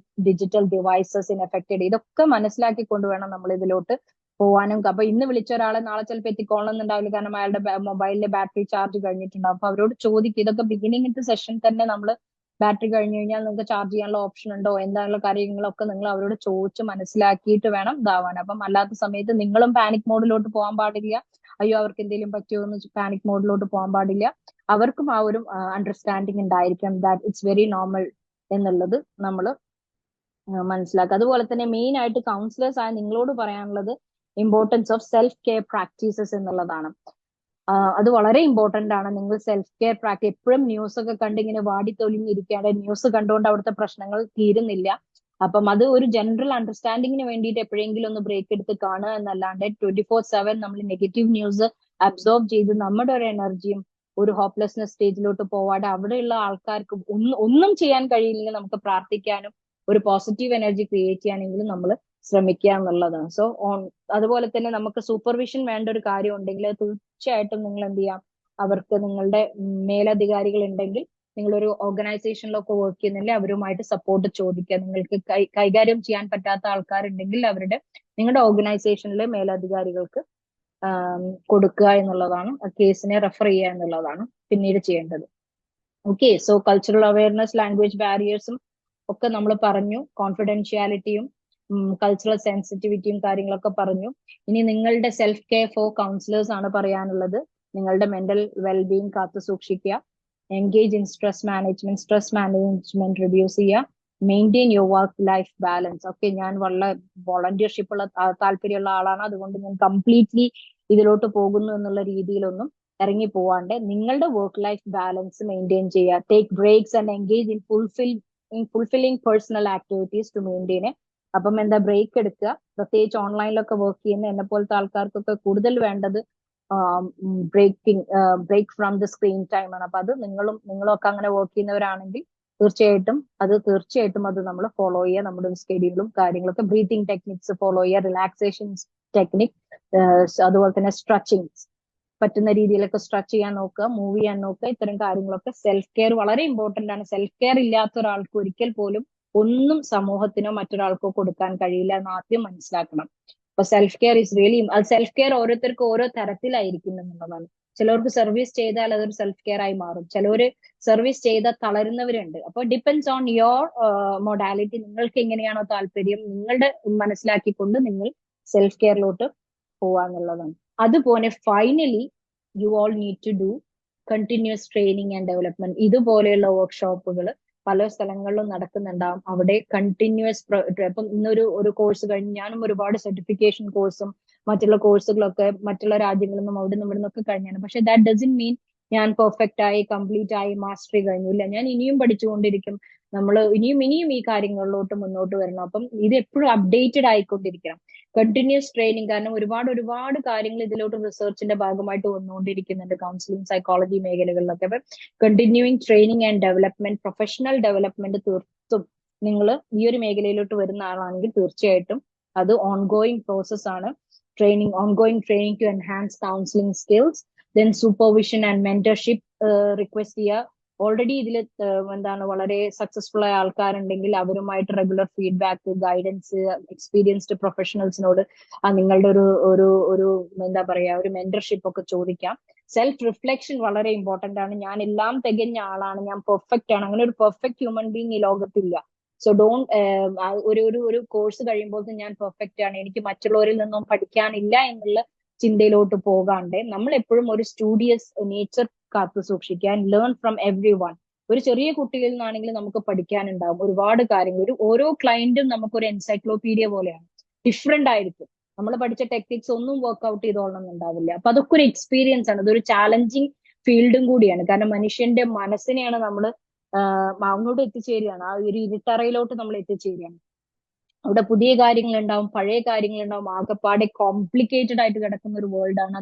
digital devices in affected, ഇതൊക്കെ മനസ്സിലാക്കിക്കൊണ്ട് വേണം നമ്മൾ ഇതിലോട്ട് പോവാനും. അപ്പൊ ഇന്ന് വിളിച്ച ഒരാളെ നാളെ ചിലപ്പോൾ എത്തിക്കൊള്ളണമെന്നുണ്ടാവില്ല, കാരണം അയാളുടെ മൊബൈലിലെ ബാറ്ററി ചാർജ് കഴിഞ്ഞിട്ടുണ്ടാവും. അപ്പൊ അവരോട് ചോദിക്കുക. ഇതൊക്കെ ബിഗിനിങ് സെഷൻ തന്നെ നമ്മൾ ബാറ്ററി കഴിഞ്ഞു കഴിഞ്ഞാൽ നിങ്ങൾക്ക് ചാർജ് ചെയ്യാനുള്ള ഓപ്ഷൻ ഉണ്ടോ, എന്താണുള്ള കാര്യങ്ങളൊക്കെ നിങ്ങൾ അവരോട് ചോദിച്ച് മനസ്സിലാക്കിയിട്ട് വേണം ഇതാവാൻ. അപ്പം അല്ലാത്ത സമയത്ത് നിങ്ങളും പാനിക് മോഡിലോട്ട് പോകാൻ പാടില്ല. അയ്യോ അവർക്ക് എന്തെങ്കിലും പറ്റുമോ എന്ന് പാനിക് മോഡിലോട്ട് പോകാൻ പാടില്ല. അവർക്കും ആ ഒരു അണ്ടർസ്റ്റാൻഡിങ് ഉണ്ടായിരിക്കണം, ദാറ്റ് ഇറ്റ്സ് വെരി നോർമൽ എന്നുള്ളത് നമ്മൾ മനസ്സിലാക്കുക. അതുപോലെ തന്നെ മെയിൻ ആയിട്ട് കൗൺസിലേഴ്സ് ആയ നിങ്ങളോട് പറയാനുള്ളത് importance of self care practices എന്നുള്ളതാണ്. അത് വളരെ ഇമ്പോർട്ടന്റ് ആണ്. നിങ്ങൾ സെൽഫ് കെയർ പ്രാക്ടീസ് എപ്പോഴും ന്യൂസ് ഒക്കെ കണ്ട് ഇങ്ങനെ വാടിത്തൊലിഞ്ഞിരിക്കാണ്ട് ന്യൂസ് കണ്ടുകൊണ്ട് അവിടുത്തെ പ്രശ്നങ്ങൾ തീരുന്നില്ല. അപ്പം അത് ഒരു ജനറൽ അണ്ടർസ്റ്റാൻഡിങ്ങിന് വേണ്ടിയിട്ട് എപ്പോഴെങ്കിലും ഒന്ന് ബ്രേക്ക് എടുത്ത് കാണുക എന്നല്ലാണ്ട് 24/7 നമ്മൾ നെഗറ്റീവ് ന്യൂസ് അബ്സോർബ് ചെയ്ത് നമ്മുടെ ഒരു എനർജിയും ഒരു ഹോപ്പ്ലെസ്നെസ് സ്റ്റേജിലോട്ട് പോവാതെ അവിടെയുള്ള ആൾക്കാർക്ക് ഒന്നും ചെയ്യാൻ കഴിയില്ലെങ്കിൽ നമുക്ക് പ്രാർത്ഥിക്കാനും ഒരു പോസിറ്റീവ് എനർജി ക്രിയേറ്റ് ചെയ്യാനെങ്കിലും നമ്മൾ ശ്രമിക്കുക എന്നുള്ളതാണ്. സോ അതുപോലെ തന്നെ നമുക്ക് സൂപ്പർവിഷൻ വേണ്ട ഒരു കാര്യം ഉണ്ടെങ്കിൽ തീർച്ചയായിട്ടും നിങ്ങൾ എന്ത് ചെയ്യാം, അവർക്ക് നിങ്ങളുടെ മേലധികാരികൾ ഉണ്ടെങ്കിൽ നിങ്ങളൊരു ഓർഗനൈസേഷനിലൊക്കെ വർക്ക് ചെയ്യുന്നില്ലേ അവരുമായിട്ട് സപ്പോർട്ട് ചോദിക്കുക. നിങ്ങൾക്ക് കൈകാര്യം ചെയ്യാൻ പറ്റാത്ത ആൾക്കാരുണ്ടെങ്കിൽ നിങ്ങളുടെ ഓർഗനൈസേഷനിലെ മേലധികാരികൾക്ക് കൊടുക്കുക എന്നുള്ളതാണ്. കേസിനെ റെഫർ ചെയ്യുക എന്നുള്ളതാണ് പിന്നീട് ചെയ്യേണ്ടത്. Okay, so cultural awareness, language ബാരിയേഴ്സും ഒക്കെ നമ്മൾ പറഞ്ഞു, കോൺഫിഡൻഷ്യാലിറ്റിയും കൾച്ചറൽ സെൻസിറ്റിവിറ്റിയും കാര്യങ്ങളൊക്കെ പറഞ്ഞു. ഇനി നിങ്ങളുടെ സെൽഫ് കെയർ ഫോർ കൗൺസിലേഴ്സ് ആണ് പറയാനുള്ളത്. നിങ്ങളുടെ മെന്റൽ വെൽബീയിങ് കാത്തു സൂക്ഷിക്കുക, engage in stress management reduce ചെയ്യുക, maintain your work life balance. Okay, ഞാൻ വളരെ വോളണ്ടിയർഷിപ്പ് ഉള്ള താല്പര്യമുള്ള ആളാണ്, അതുകൊണ്ട് ഞാൻ കംപ്ലീറ്റ്ലി ഇതിലോട്ട് പോകുന്നു എന്നുള്ള രീതിയിലൊന്നും ഇറങ്ങി പോവാണ്ട് നിങ്ങളുടെ വർക്ക് ലൈഫ് ബാലൻസ് മെയിൻറ്റെയിൻ ചെയ്യുക. Take breaks and engage in fulfilling personal activities to maintain. അപ്പം എന്താ, ബ്രേക്ക് എടുക്കുക. പ്രത്യേകിച്ച് ഓൺലൈനിലൊക്കെ വർക്ക് ചെയ്യുന്ന എന്നെ പോലത്തെ ആൾക്കാർക്കൊക്കെ കൂടുതൽ വേണ്ടത് break from the screen time ആണ്. അപ്പൊ അത് നിങ്ങളൊക്കെ അങ്ങനെ വർക്ക് ചെയ്യുന്നവരാണെങ്കിൽ തീർച്ചയായിട്ടും അത് നമ്മൾ ഫോളോ ചെയ്യുക. നമ്മുടെ സ്കെഡ്യൂളും കാര്യങ്ങളൊക്കെ, ബ്രീത്തിങ് ടെക്നിക്സ് ഫോളോ ചെയ്യുക, റിലാക്സേഷൻ ടെക്നിക്, അതുപോലെ തന്നെ സ്ട്രെച്ചിങ്, പറ്റുന്ന രീതിയിലൊക്കെ സ്ട്രെച്ച് ചെയ്യാൻ നോക്കുക, മൂവ് ചെയ്യാൻ നോക്കുക. ഇത്തരം കാര്യങ്ങളൊക്കെ സെൽഫ് കെയർ വളരെ ഇമ്പോർട്ടന്റ് ആണ്. സെൽഫ് കെയർ ഇല്ലാത്ത ഒരാൾക്ക് ഒരിക്കൽ പോലും ഒന്നും സമൂഹത്തിനോ മറ്റൊരാൾക്കോ കൊടുക്കാൻ കഴിയില്ല എന്ന് ആദ്യം മനസ്സിലാക്കണം. അപ്പൊ self care is really, self care ഓരോരുത്തർക്കും ഓരോ തരത്തിലായിരിക്കും എന്നുള്ളതാണ്. ചിലവർക്ക് സർവീസ് ചെയ്താൽ അതൊരു സെൽഫ് കെയർ ആയി മാറും, ചിലവര് സർവീസ് ചെയ്താൽ തളരുന്നവരുണ്ട്. അപ്പൊ ഡിപ്പെൻഡ്സ് ഓൺ യുവർ മൊഡാലിറ്റി. നിങ്ങൾക്ക് എങ്ങനെയാണോ താല്പര്യം, നിങ്ങളുടെ മനസ്സിലാക്കിക്കൊണ്ട് നിങ്ങൾ സെൽഫ് കെയറിലോട്ട് പോവാന്നുള്ളതാണ്. അതുപോലെ finally you all need to do continuous training and development. ഇതുപോലെയുള്ള വർക്ക്ഷോപ്പുകൾ പല സ്ഥലങ്ങളിലും നടക്കുന്നുണ്ടാവും. അവിടെ കണ്ടിന്യൂസ് ഇപ്പം ഒരു കോഴ്സ് കഴിഞ്ഞ് ഞാനും ഒരുപാട് സർട്ടിഫിക്കേഷൻ കോഴ്സും മറ്റുള്ള കോഴ്സുകളൊക്കെ മറ്റുള്ള രാജ്യങ്ങളിൽ നിന്നും അവിടെ നിന്നൊക്കെ കഴിഞ്ഞാണ്. പക്ഷെ ദാറ്റ് ഡസന്റ് മീൻ ഞാൻ പെർഫെക്റ്റ് ആയി കംപ്ലീറ്റ് ആയി മാസ്റ്ററി കഴിഞ്ഞു. ഇല്ല, ഞാൻ ഇനിയും പഠിച്ചുകൊണ്ടിരിക്കും. നമ്മൾ ഇനിയും ഈ കാര്യങ്ങളിലോട്ട് മുന്നോട്ട് വരണം. അപ്പം ഇത് എപ്പോഴും അപ്ഡേറ്റഡ് ആയിക്കൊണ്ടിരിക്കണം, കണ്ടിന്യൂസ് ട്രെയിനിങ്. കാരണം ഒരുപാട് കാര്യങ്ങൾ ഇതിലോട്ട് റിസർച്ചിന്റെ ഭാഗമായിട്ട് വന്നുകൊണ്ടിരിക്കുന്നുണ്ട് കൗൺസിലിംഗ് സൈക്കോളജി മേഖലകളിലൊക്കെ. അപ്പൊ continuing training and development, professional development തീർത്തും നിങ്ങൾ ഈ ഒരു മേഖലയിലോട്ട് വരുന്ന ആളാണെങ്കിൽ തീർച്ചയായിട്ടും അത് ഓൺഗോയിങ് പ്രോസസ് ആണ്. Ongoing training to enhance counselling skills, then supervision and mentorship request ചെയ്യുക. ഓൾറെഡി ഇതിൽ വളരെ സക്സസ്ഫുൾ ആയ ആൾക്കാരുണ്ടെങ്കിൽ അവരുമായിട്ട് റെഗുലർ ഫീഡ്ബാക്ക്, ഗൈഡൻസ്, എക്സ്പീരിയൻസ്ഡ് പ്രൊഫഷണൽസിനോട് നിങ്ങളുടെ ഒരു എന്താ പറയാ ഒരു മെന്റർഷിപ്പ് ഒക്കെ ചോദിക്കാം. സെൽഫ് റിഫ്ലക്ഷൻ വളരെ ഇമ്പോർട്ടന്റ് ആണ്. ഞാൻ എല്ലാം തികഞ്ഞ ആളാണ്, ഞാൻ പെർഫെക്റ്റ് ആണ്, അങ്ങനെ ഒരു പെർഫെക്റ്റ് ഹ്യൂമൻ ബീങ് ഈ ലോകത്തില്ല. സോ ഒരു കോഴ്സ് കഴിയുമ്പോൾ ഞാൻ പെർഫെക്റ്റ് ആണ്, എനിക്ക് മറ്റുള്ളവരിൽ നിന്നും പഠിക്കാനില്ല എന്നുള്ള ചിന്തയിലോട്ട് പോകാണ്ട് നമ്മൾ എപ്പോഴും ഒരു സ്റ്റുഡിയസ് നേച്ചർ കാത്തു സൂക്ഷിക്കാൻ, ലേൺ ഫ്രം എവ്രി വൺ. ഒരു ചെറിയ കുട്ടികളിൽ നിന്നാണെങ്കിലും നമുക്ക് പഠിക്കാനുണ്ടാവും ഒരുപാട് കാര്യങ്ങൾ. ഓരോ ക്ലയന്റും നമുക്കൊരു എൻസൈക്ലോപീഡിയ പോലെയാണ്, ഡിഫറെന്റ് ആയിരിക്കും. നമ്മൾ പഠിച്ച ടെക്നിക്സ് ഒന്നും വർക്ക്ഔട്ട് ചെയ്തോളണം ഉണ്ടാവില്ല. അപ്പൊ അതൊക്കെ ഒരു എക്സ്പീരിയൻസ് ആണ്, ഇതൊരു ചാലഞ്ചിങ് ഫീൽഡും കൂടിയാണ്. കാരണം മനുഷ്യന്റെ മനസ്സിനെയാണ് നമ്മൾ അങ്ങോട്ട് എത്തിച്ചേരുകയാണ്, ആ ഒരു ഇരുട്ടറയിലോട്ട് നമ്മൾ എത്തിച്ചേരുകയാണ്. അവിടെ പുതിയ കാര്യങ്ങൾ ഉണ്ടാവും, പഴയ കാര്യങ്ങൾ ഉണ്ടാവും, ആകെപ്പാടെ കോംപ്ലിക്കേറ്റഡ് ആയിട്ട് കിടക്കുന്ന ഒരു വേൾഡ് ആണ്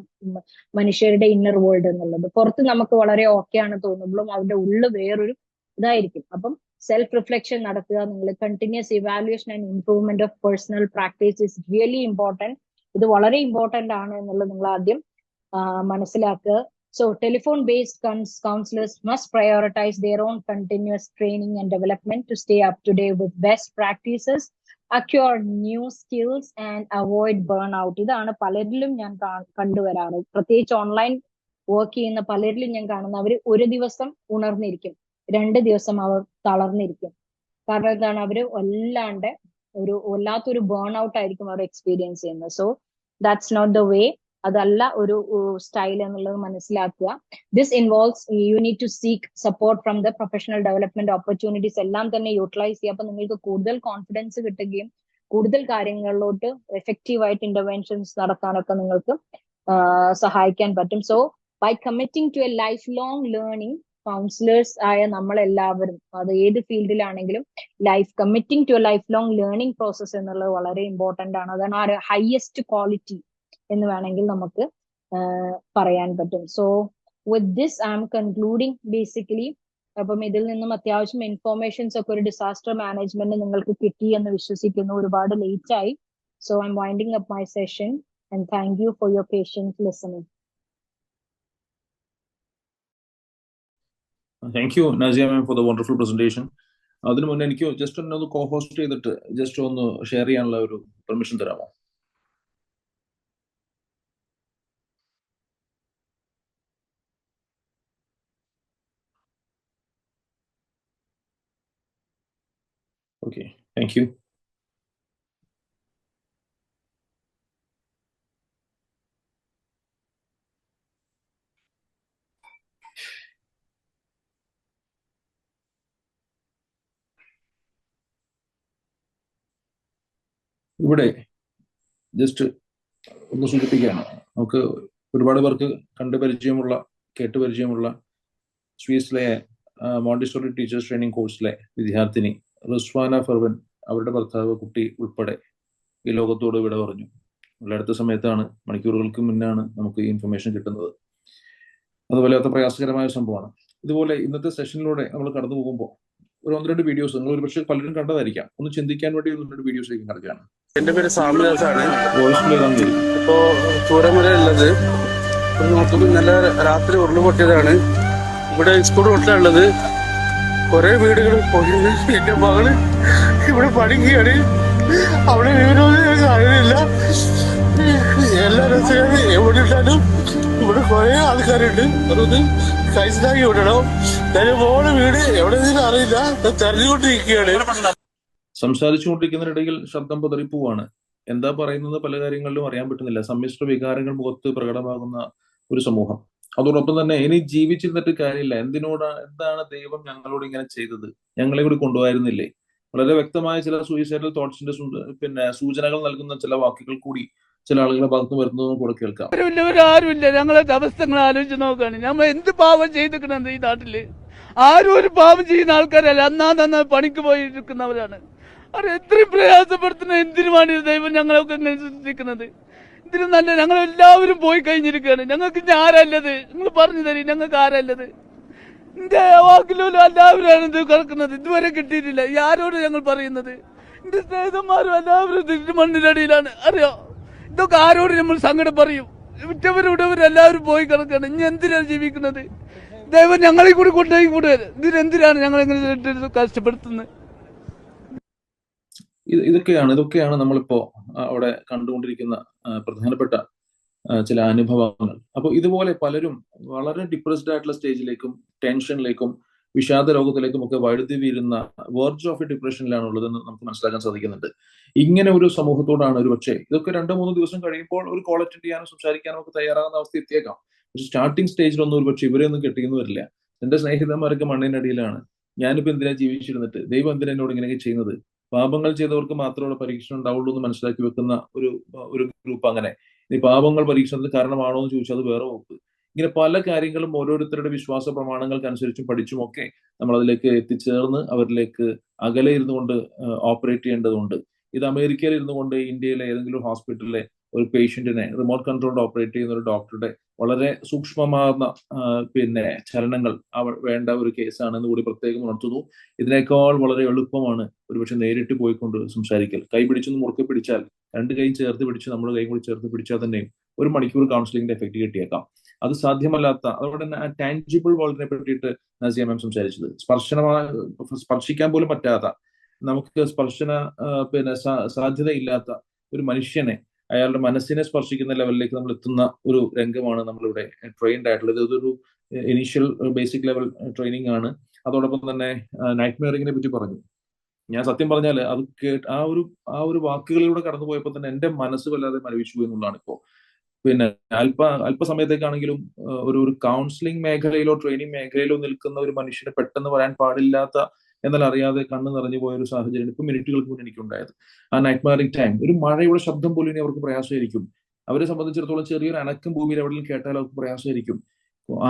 മനുഷ്യരുടെ ഇന്നർ വേൾഡ് എന്നുള്ളത്. പുറത്ത് നമുക്ക് വളരെ ഓക്കെ ആണ് തോന്നുമ്പോഴും അവരുടെ ഉള്ളിൽ വേറൊരു ഇതായിരിക്കും. അപ്പം സെൽഫ് റിഫ്ലക്ഷൻ നടത്തുക, നിങ്ങൾ continuous evaluation and improvement of personal practice is really important. ഇത് വളരെ ഇമ്പോർട്ടന്റ് ആണ് എന്നുള്ളത് നിങ്ങൾ ആദ്യം മനസ്സിലാക്കുക. So telephone-based counselors must prioritize their own continuous training and development to stay up to date with best practices, acquire new skills and avoid burnout. ഇതാണ് പലരിലും ഞാൻ കണ്ടുവരാറ്. പ്രത്യേകിച്ച് ഓൺലൈൻ വർക്ക് ചെയ്യുന്ന പലരിലും ഞാൻ കാണുന്ന, അവർ ഒരു ദിവസം ഉണർന്നിരിക്കും, 2 ദിവസം അവർ തളർന്നിരിക്കും. കാരണം എന്താണ്, അവര് വല്ലാത്തൊരു ബേൺ ഔട്ട് ആയിരിക്കും അവർ എക്സ്പീരിയൻസ് ചെയ്യുന്നത്. So that's not the way. അതല്ല ഒരു സ്റ്റൈൽ എന്നുള്ളത് മനസ്സിലാക്കുക. This involves you need to seek support from the professional development opportunities എല്ലാം തന്നെ യൂട്ടിലൈസ് ചെയ്യുക. അപ്പൊ നിങ്ങൾക്ക് കൂടുതൽ കോൺഫിഡൻസ് കിട്ടുകയും കൂടുതൽ കാര്യങ്ങളിലോട്ട് എഫക്റ്റീവായിട്ട് ഇന്റർവെൻഷൻസ് നടത്താനൊക്കെ നിങ്ങൾക്ക് സഹായിക്കാൻ പറ്റും. So by committing to a lifelong learning, counsellors ആയ നമ്മളെല്ലാവരും അത് ഏത് ഫീൽഡിലാണെങ്കിലും committing to a lifelong learning process എന്നുള്ളത് വളരെ ഇമ്പോർട്ടന്റ് ആണ്. അതാണ് ആ ഒരു ഹയസ്റ്റ് ക്വാളിറ്റി എന്ന് വേണമെങ്കിൽ നമുക്ക് പറയാൻ പറ്റും. So with this I M concluding basically. അപ്പം ഇതിൽ നിന്നും അത്യാവശ്യം ഇൻഫോർമേഷൻസ് ഒക്കെ ഒരു ഡിസാസ്റ്റർ മാനേജ്മെന്റ് നിങ്ങൾക്ക് കിട്ടി എന്ന് വിശ്വസിക്കുന്നു. ഒരുപാട് ലേറ്റ് ആയി. So I M winding up my session and thank you for your patients listening. Thank you Nazia ma'am for the wonderful presentation. അതിനു മുന്നേ എനിക്ക് ജസ്റ്റ് ഒന്ന് കോ ഹോസ്റ്റ് ചെയ്തിട്ട് ജസ്റ്റ് ഒന്ന് ഷെയർ ചെയ്യാനുള്ള ഒരു പെർമിഷൻ തരാമോ? Okay, thank you. ഇവിടെ ജസ്റ്റ് ഒന്ന് സൂചിപ്പിക്കുകയാണ്, നമുക്ക് ഒരുപാട് പേർക്ക് കണ്ടു പരിചയമുള്ള കേട്ട് പരിചയമുള്ള സ്വീസിലെ മോണ്ടിസോറി ടീച്ചേഴ്സ് ട്രെയിനിങ് കോഴ്സിലെ വിദ്യാർത്ഥിനി റിസ്വാന ഫർവൻ, അവരുടെ ഭർത്താവ്, കുട്ടി ഉൾപ്പെടെ ഈ ലോകത്തോട് വിട പറഞ്ഞു. വളരെ അടുത്ത സമയത്താണ്, മണിക്കൂറുകൾക്ക് മുന്നാണ് നമുക്ക് ഈ ഇൻഫർമേഷൻ കിട്ടുന്നത്. അത് വല്ലാത്ത പ്രയാസകരമായ സംഭവമാണ്. ഇതുപോലെ ഇന്നത്തെ സെഷനിലൂടെ നമ്മൾ കടന്നു പോകുമ്പോൾ ഒരു 1-2 വീഡിയോസ് നിങ്ങൾ ഒരുപക്ഷെ പലരും കണ്ടതായിരിക്കാം. ഒന്ന് ചിന്തിക്കാൻ വേണ്ടി 1-2 വീഡിയോസിലേക്ക് കിടക്കുകയാണ്. എന്റെ പേര് സാമിദാസാണ്. വോയിസ് ഇപ്പോ ചൂരമലയുള്ളത് നല്ല രാത്രി ഉരുളുപൊട്ടിയതാണ്. ഇവിടെ സ്കൂൾ റോട്ടിലുള്ളത്. കുറെ വീടുകൾ പോയത്. എന്റെ മകള് ഇവിടെ പഠിക്കുകയാണ്. അവിടെ വിവരമൊന്നും അറിയില്ല. എല്ലാ രസവും എവിടെ ഇട്ടാലും ഇവിടെ കുറെ ആൾക്കാരുണ്ട്. അതൊന്ന് കൈസിലാക്കി വിടണം. മോളെ വീട് എവിടെ അറിയില്ല, തെരഞ്ഞുകൊണ്ടിരിക്കുകയാണ്. സംസാരിച്ചുകൊണ്ടിരിക്കുന്നതിനിടയിൽ ശബ്ദം പതറിപ്പോവാണ്. എന്താ പറയുന്നത് പല കാര്യങ്ങളിലും അറിയാൻ പറ്റുന്നില്ല. സമ്മിശ്ര വികാരങ്ങൾ മുഖത്ത് പ്രകടമാകുന്ന ഒരു സമൂഹം. അതോടൊപ്പം തന്നെ ഇനി ജീവിച്ചിരുന്നിട്ട് കാര്യമില്ല. എന്താണ് ദൈവം ഞങ്ങളോട് ഇങ്ങനെ ചെയ്തത്? ഞങ്ങളെ കൂടി കൊണ്ടുപോയിരുന്നില്ലേ? വളരെ വ്യക്തമായ ചില സൂയിസൈഡൽ തോട്ട്സിന്റെ സൂചനകൾ നൽകുന്ന ചില വാക്കുകൾ കൂടി ചില ആളുകളെ ഭാഗത്ത് വരുന്നതും കൂടെ കേൾക്കാം. ആരുമില്ല. ഞങ്ങളെ അവസ്ഥകൾ ആലോചിച്ച് നോക്കുകയാണ്. നമ്മൾ എന്ത് പാവം ചെയ്തിരിക്കണത് ഈ നാട്ടില്? ആരും ഒരു പാവം ചെയ്യുന്ന ആൾക്കാരല്ല. അന്നാ പണിക്ക് പോയിരിക്കുന്നവരാണ്. അത് എത്രയും പ്രയാസപ്പെടുത്തുന്ന എന്തിനുമാണ് ദൈവം ഞങ്ങളൊക്കെ ഇങ്ങനെ സൃഷ്ടിക്കുന്നത്? ഇതിന് നല്ല ഞങ്ങളെല്ലാവരും പോയി കഴിഞ്ഞിരിക്കുകയാണ്. ഞങ്ങൾക്ക് ഇനി ആരല്ലത്? നിങ്ങൾ പറഞ്ഞു തരും, ഞങ്ങൾക്ക് ആരല്ലത്? എന്റെ വാക്കിലും എല്ലാവരും ഇത് കിടക്കുന്നത്. ഇതുവരെ കിട്ടിയിട്ടില്ല. ആരോട് ഞങ്ങൾ പറയുന്നത്? എന്റെ സ്നേഹിതന്മാരും എല്ലാവരും മണ്ണിനടിയിലാണ്. അറിയോ? ഇതൊക്കെ ആരോട് നമ്മൾ സങ്കടം പറയും? വിറ്റവരും എല്ലാവരും പോയി കിടക്കുകയാണ്. ഇനി എന്തിനാണ് ജീവിക്കുന്നത്? ദൈവം ഞങ്ങളെ കൂടി കൊണ്ടുപോയി കൂടെ ഇതിനെന്തിനാണ് ഞങ്ങളെങ്ങനെ കഷ്ടപ്പെടുത്തുന്നത്? ഇതൊക്കെയാണ് നമ്മളിപ്പോ അവിടെ കണ്ടുകൊണ്ടിരിക്കുന്ന പ്രധാനപ്പെട്ട ചില അനുഭവങ്ങൾ. അപ്പോൾ ഇതുപോലെ പലരും വളരെ ഡിപ്രസ്ഡ് ആയിട്ടുള്ള സ്റ്റേജിലേക്കും ടെൻഷനിലേക്കും വിഷാദ രോഗത്തിലേക്കും ഒക്കെ വഴുതി വീഴുന്ന വേർജ് ഓഫ് എ ഡിപ്രഷനിലാണ് ഉള്ളതെന്ന് നമുക്ക് മനസ്സിലാക്കാൻ സാധിക്കുന്നുണ്ട്. ഇങ്ങനെ ഒരു സമൂഹത്തോടാണ് ഒരു പക്ഷേ ഇതൊക്കെ 2-3 ദിവസം കഴിയുമ്പോൾ ഒരു കോൾ അറ്റൻഡ് ചെയ്യാനും സംസാരിക്കാനും ഒക്കെ തയ്യാറാകുന്ന അവസ്ഥ എത്തിയേക്കാം. പക്ഷെ സ്റ്റാർട്ടിംഗ് സ്റ്റേജിലൊന്നും ഒരു പക്ഷെ ഇവരെയൊന്നും കെട്ടിയെന്ന് വരില്ല. എന്റെ സ്നേഹിതന്മാരൊക്കെ മണ്ണിനടിയിലാണ്. ഞാനിപ്പോ എന്തിനാ ജീവിച്ചിരുന്നിട്ട്? ദൈവം എന്തിനാ എന്നോട് ഇങ്ങനെയൊക്കെ ചെയ്യുന്നത്? പാപങ്ങൾ ചെയ്തവർക്ക് മാത്രമേ പരീക്ഷണം ഉണ്ടാവുള്ളൂ എന്ന് മനസ്സിലാക്കി വെക്കുന്ന ഒരു ഗ്രൂപ്പ്. അങ്ങനെ ഈ പാപങ്ങൾ പരീക്ഷണത്തിന് കാരണമാണോ എന്ന് ചോദിച്ചാൽ അത് വേറെ വകുപ്പ്. ഇങ്ങനെ പല കാര്യങ്ങളും ഓരോരുത്തരുടെ വിശ്വാസ പ്രമാണങ്ങൾക്കനുസരിച്ചും പഠിച്ചും ഒക്കെ നമ്മൾ അതിലേക്ക് എത്തിച്ചേർന്ന് അവരിലേക്ക് അകലെ ഇരുന്നു കൊണ്ട് ഓപ്പറേറ്റ് ചെയ്യേണ്ടതുണ്ട്. ഇത് അമേരിക്കയിൽ ഇരുന്നു കൊണ്ട് ഇന്ത്യയിലെ ഏതെങ്കിലും ഹോസ്പിറ്റലിലെ ഒരു പേഷ്യന്റിനെ റിമോട്ട് കൺട്രോളിൽ ഓപ്പറേറ്റ് ചെയ്യുന്ന ഒരു ഡോക്ടറുടെ വളരെ സൂക്ഷ്മമാർന്ന ചലനങ്ങൾ വേണ്ട ഒരു കേസാണെന്ന് കൂടി പ്രത്യേകം ഉണർത്തുന്നു. ഇതിനേക്കാൾ വളരെ എളുപ്പമാണ് ഒരുപക്ഷെ നേരിട്ട് പോയിക്കൊണ്ട് സംസാരിക്കൽ. കൈ പിടിച്ചൊന്ന് മുറുക്കെ പിടിച്ചാൽ, 2 കൈയും ചേർത്ത് പിടിച്ച് നമ്മുടെ കൈ കൂടി ചേർത്ത് പിടിച്ചാൽ തന്നെയും 1 മണിക്കൂർ കൗൺസിലിംഗിന്റെ എഫക്ട് കിട്ടിയേക്കാം. അത് സാധ്യമല്ലാത്ത, അതുകൊണ്ട് തന്നെ ടാൻജിബിൾ വേൾഡിനെ പറ്റിയിട്ട് നാസിയ മാം സംസാരിച്ചത്, സ്പർശിക്കാൻ പോലും പറ്റാത്ത, നമുക്ക് സ്പർശന സാധ്യതയില്ലാത്ത ഒരു മനുഷ്യനെ, അയാളുടെ മനസ്സിനെ സ്പർശിക്കുന്ന ലെവലിലേക്ക് നമ്മൾ എത്തുന്ന ഒരു രംഗമാണ് നമ്മളിവിടെ ട്രെയിൻഡ് ആയിട്ടുള്ളത്. ഇതൊരു ഇനീഷ്യൽ ബേസിക് ലെവൽ ട്രെയിനിങ് ആണ്. അതോടൊപ്പം തന്നെ നൈറ്റ് മെയറിങ്ങിനെ പറ്റി പറഞ്ഞു. ഞാൻ സത്യം പറഞ്ഞാൽ അത് ആ ഒരു വാക്കുകളിലൂടെ കടന്നു പോയപ്പോൾ തന്നെ എന്റെ മനസ്സ് വല്ലാതെ മരവിച്ചു എന്നുള്ളതാണ്. ഇപ്പോൾ പിന്നെ അല്പസമയത്തേക്കാണെങ്കിലും ഒരു കൗൺസിലിംഗ് മേഖലയിലോ ട്രെയിനിങ് മേഖലയിലോ നിൽക്കുന്ന ഒരു മനുഷ്യന് പെട്ടെന്ന് പറയാൻ പാടില്ലാത്ത എന്നാൽ അറിയാതെ കണ്ണ് നിറഞ്ഞു പോയ ഒരു സാഹചര്യം ഇപ്പൊ മിനിറ്റുകൾക്ക് മുന്നേ എനിക്കുണ്ടായത്. ആ നൈറ്റ്മാറിക് ടൈം, ഒരു മഴയുടെ ശബ്ദം പോലും ഇനി അവർക്ക് പ്രയാസമായിരിക്കും. അവരെ സംബന്ധിച്ചിടത്തോളം ചെറിയൊരു അനക്കം ഭൂമിയിൽ എവിടെയും കേട്ടാൽ അവർക്ക് പ്രയാസമായിരിക്കും.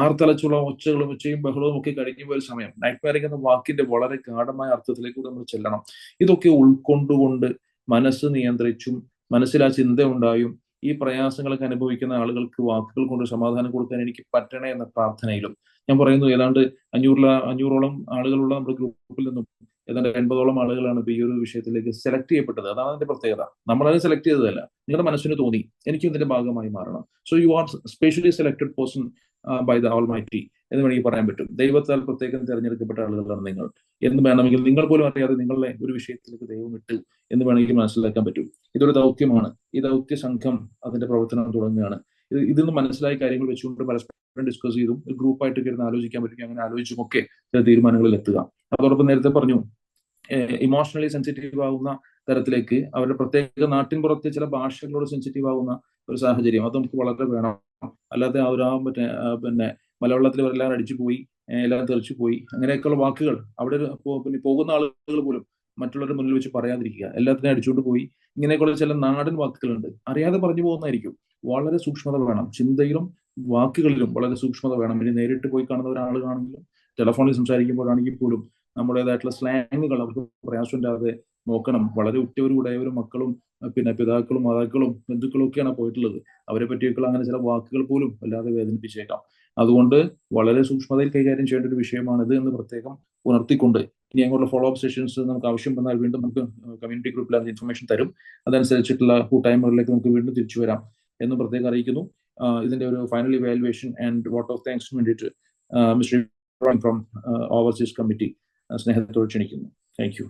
ആർത്തലച്ചുള്ള ഒച്ചയും ബഹളവും ഒക്കെ കഴിഞ്ഞു പോയ സമയം. നൈറ്റ്മാറിക് എന്ന വാക്കിന്റെ വളരെ ഗാഢമായ അർത്ഥത്തിലേക്ക് നമ്മൾ ചെല്ലണം. ഇതൊക്കെ ഉൾക്കൊണ്ടുകൊണ്ട് മനസ്സ് നിയന്ത്രിച്ചും മനസ്സിൽ ആ ചിന്ത ഉണ്ടായും ഈ പ്രയാസങ്ങളൊക്കെ അനുഭവിക്കുന്ന ആളുകൾക്ക് വാക്കുകൾ കൊണ്ട് സമാധാനം കൊടുക്കാൻ എനിക്ക് പറ്റണേ എന്ന പ്രാർത്ഥനയിലും ഞാൻ പറയുന്നു. ഏതാണ്ട് 500ഓളം ആളുകളുള്ള നമ്മുടെ ഗ്രൂപ്പിൽ നിന്നും ഏതാണ്ട് 80ഓളം ആളുകളാണ് ഇപ്പൊ ഈ ഒരു വിഷയത്തിലേക്ക് സെലക്ട് ചെയ്യപ്പെട്ടത്. അതാണ് അതിന്റെ പ്രത്യേകത. നമ്മളത് സെലക്ട് ചെയ്തതല്ല, നിങ്ങളുടെ മനസ്സിന് തോന്നി എനിക്ക് ഇതിന്റെ ഭാഗമായി മാറണം. So you are specially selected person by the almighty എന്ന് വേണമെങ്കിൽ പറയാൻ പറ്റും. ദൈവത്താൽ പ്രത്യേകം തിരഞ്ഞെടുക്കപ്പെട്ട ആളുകളാണ് നിങ്ങൾ എന്ന് വേണമെങ്കിൽ നിങ്ങൾ പോലും അറിയാതെ നിങ്ങളെ ഒരു വിഷയത്തിലേക്ക് ദൈവം ഇട്ടു എന്ന് വേണമെങ്കിൽ മനസ്സിലാക്കാൻ പറ്റും. ഇതൊരു ദൗത്യമാണ്. ഈ ദൗത്യ സംഘം അതിന്റെ പ്രവർത്തനം തുടങ്ങുകയാണ്. ഇതിൽ നിന്ന് മനസ്സിലായ കാര്യങ്ങൾ വെച്ചുകൊണ്ട് പരസ്പരം ഡിസ്കസ് ചെയ്തും ഒരു ഗ്രൂപ്പായിട്ടൊക്കെ ഇരുന്ന് ആലോചിക്കാൻ പറ്റും. അങ്ങനെ ആലോചിച്ചുമൊക്കെ ചില തീരുമാനങ്ങളിൽ എത്തുക. അതോടൊപ്പം നേരത്തെ പറഞ്ഞു ഇമോഷണലി സെൻസിറ്റീവ് ആവുന്ന തരത്തിലേക്ക് അവരുടെ പ്രത്യേക നാട്ടിൻ പുറത്തെ ചില ഭാഷകളോട് സെൻസിറ്റീവ് ആവുന്ന ഒരു സാഹചര്യം അത് നമുക്ക് വളരെ വേണം. അല്ലാതെ പിന്നെ മലവെള്ളത്തിൽ അവരെല്ലാം അടിച്ചു പോയി, എല്ലാം തെറിച്ചു പോയി, അങ്ങനെയൊക്കെയുള്ള വാക്കുകൾ അവിടെ പിന്നെ പോകുന്ന ആളുകൾ പോലും മറ്റുള്ളവരുടെ മുന്നിൽ വെച്ച് പറയാതിരിക്കുക. എല്ലാത്തിനെയും അടിച്ചുകൊണ്ട് പോയി ഇങ്ങനെയൊക്കെയുള്ള ചില നാടൻ വാക്കുകളുണ്ട്, അറിയാതെ പറഞ്ഞു പോകുന്നതായിരിക്കും. വളരെ സൂക്ഷ്മത വേണം, ചിന്തയിലും വാക്കുകളിലും വളരെ സൂക്ഷ്മത വേണം. ഇനി നേരിട്ട് പോയി കാണുന്ന ഒരാളാണെങ്കിലും ടെലഫോണിൽ സംസാരിക്കുമ്പോഴാണെങ്കിൽ പോലും നമ്മുടേതായിട്ടുള്ള സ്ലാങ്ങുകൾ അവർക്ക് പ്രയാസമില്ലാതെ നോക്കണം. വളരെ ഉറ്റവരും ഉടയവരും മക്കളും പിന്നെ പിതാക്കളും മാതാക്കളും ബന്ധുക്കളും ഒക്കെയാണ് പോയിട്ടുള്ളത്. അവരെ പറ്റിയൊക്കെയുള്ള അങ്ങനെ ചില വാക്കുകൾ പോലും വല്ലാതെ വേദനിപ്പിച്ചേക്കാം. അതുകൊണ്ട് വളരെ സൂക്ഷ്മതയിൽ കൈകാര്യം ചെയ്യേണ്ട ഒരു വിഷയമാണിത് എന്ന് പ്രത്യേകം ഉണർത്തിക്കൊണ്ട് ഇനി അങ്ങോട്ടുള്ള ഫോളോ അപ്പ് സെഷൻസ് നമുക്ക് ആവശ്യം വന്നാൽ വീണ്ടും നമുക്ക് കമ്മ്യൂണിറ്റി ഗ്രൂപ്പിൽ അതിന് ഇൻഫർമേഷൻ തരും. അതനുസരിച്ചിട്ടുള്ള കൂട്ടായ്മകളിലേക്ക് നമുക്ക് വീണ്ടും തിരിച്ചു വരാം എന്ന് പ്രത്യേകം അറിയിക്കുന്നു. ഇതിന്റെ ഒരു final evaluation and vote of താങ്ക്സിന് വേണ്ടിയിട്ട് മിസ്റ്റർ ഫ്രം ഓവർസീസ് കമ്മിറ്റി സ്നേഹത്തോട് ക്ഷണിക്കുന്നു. Thank you.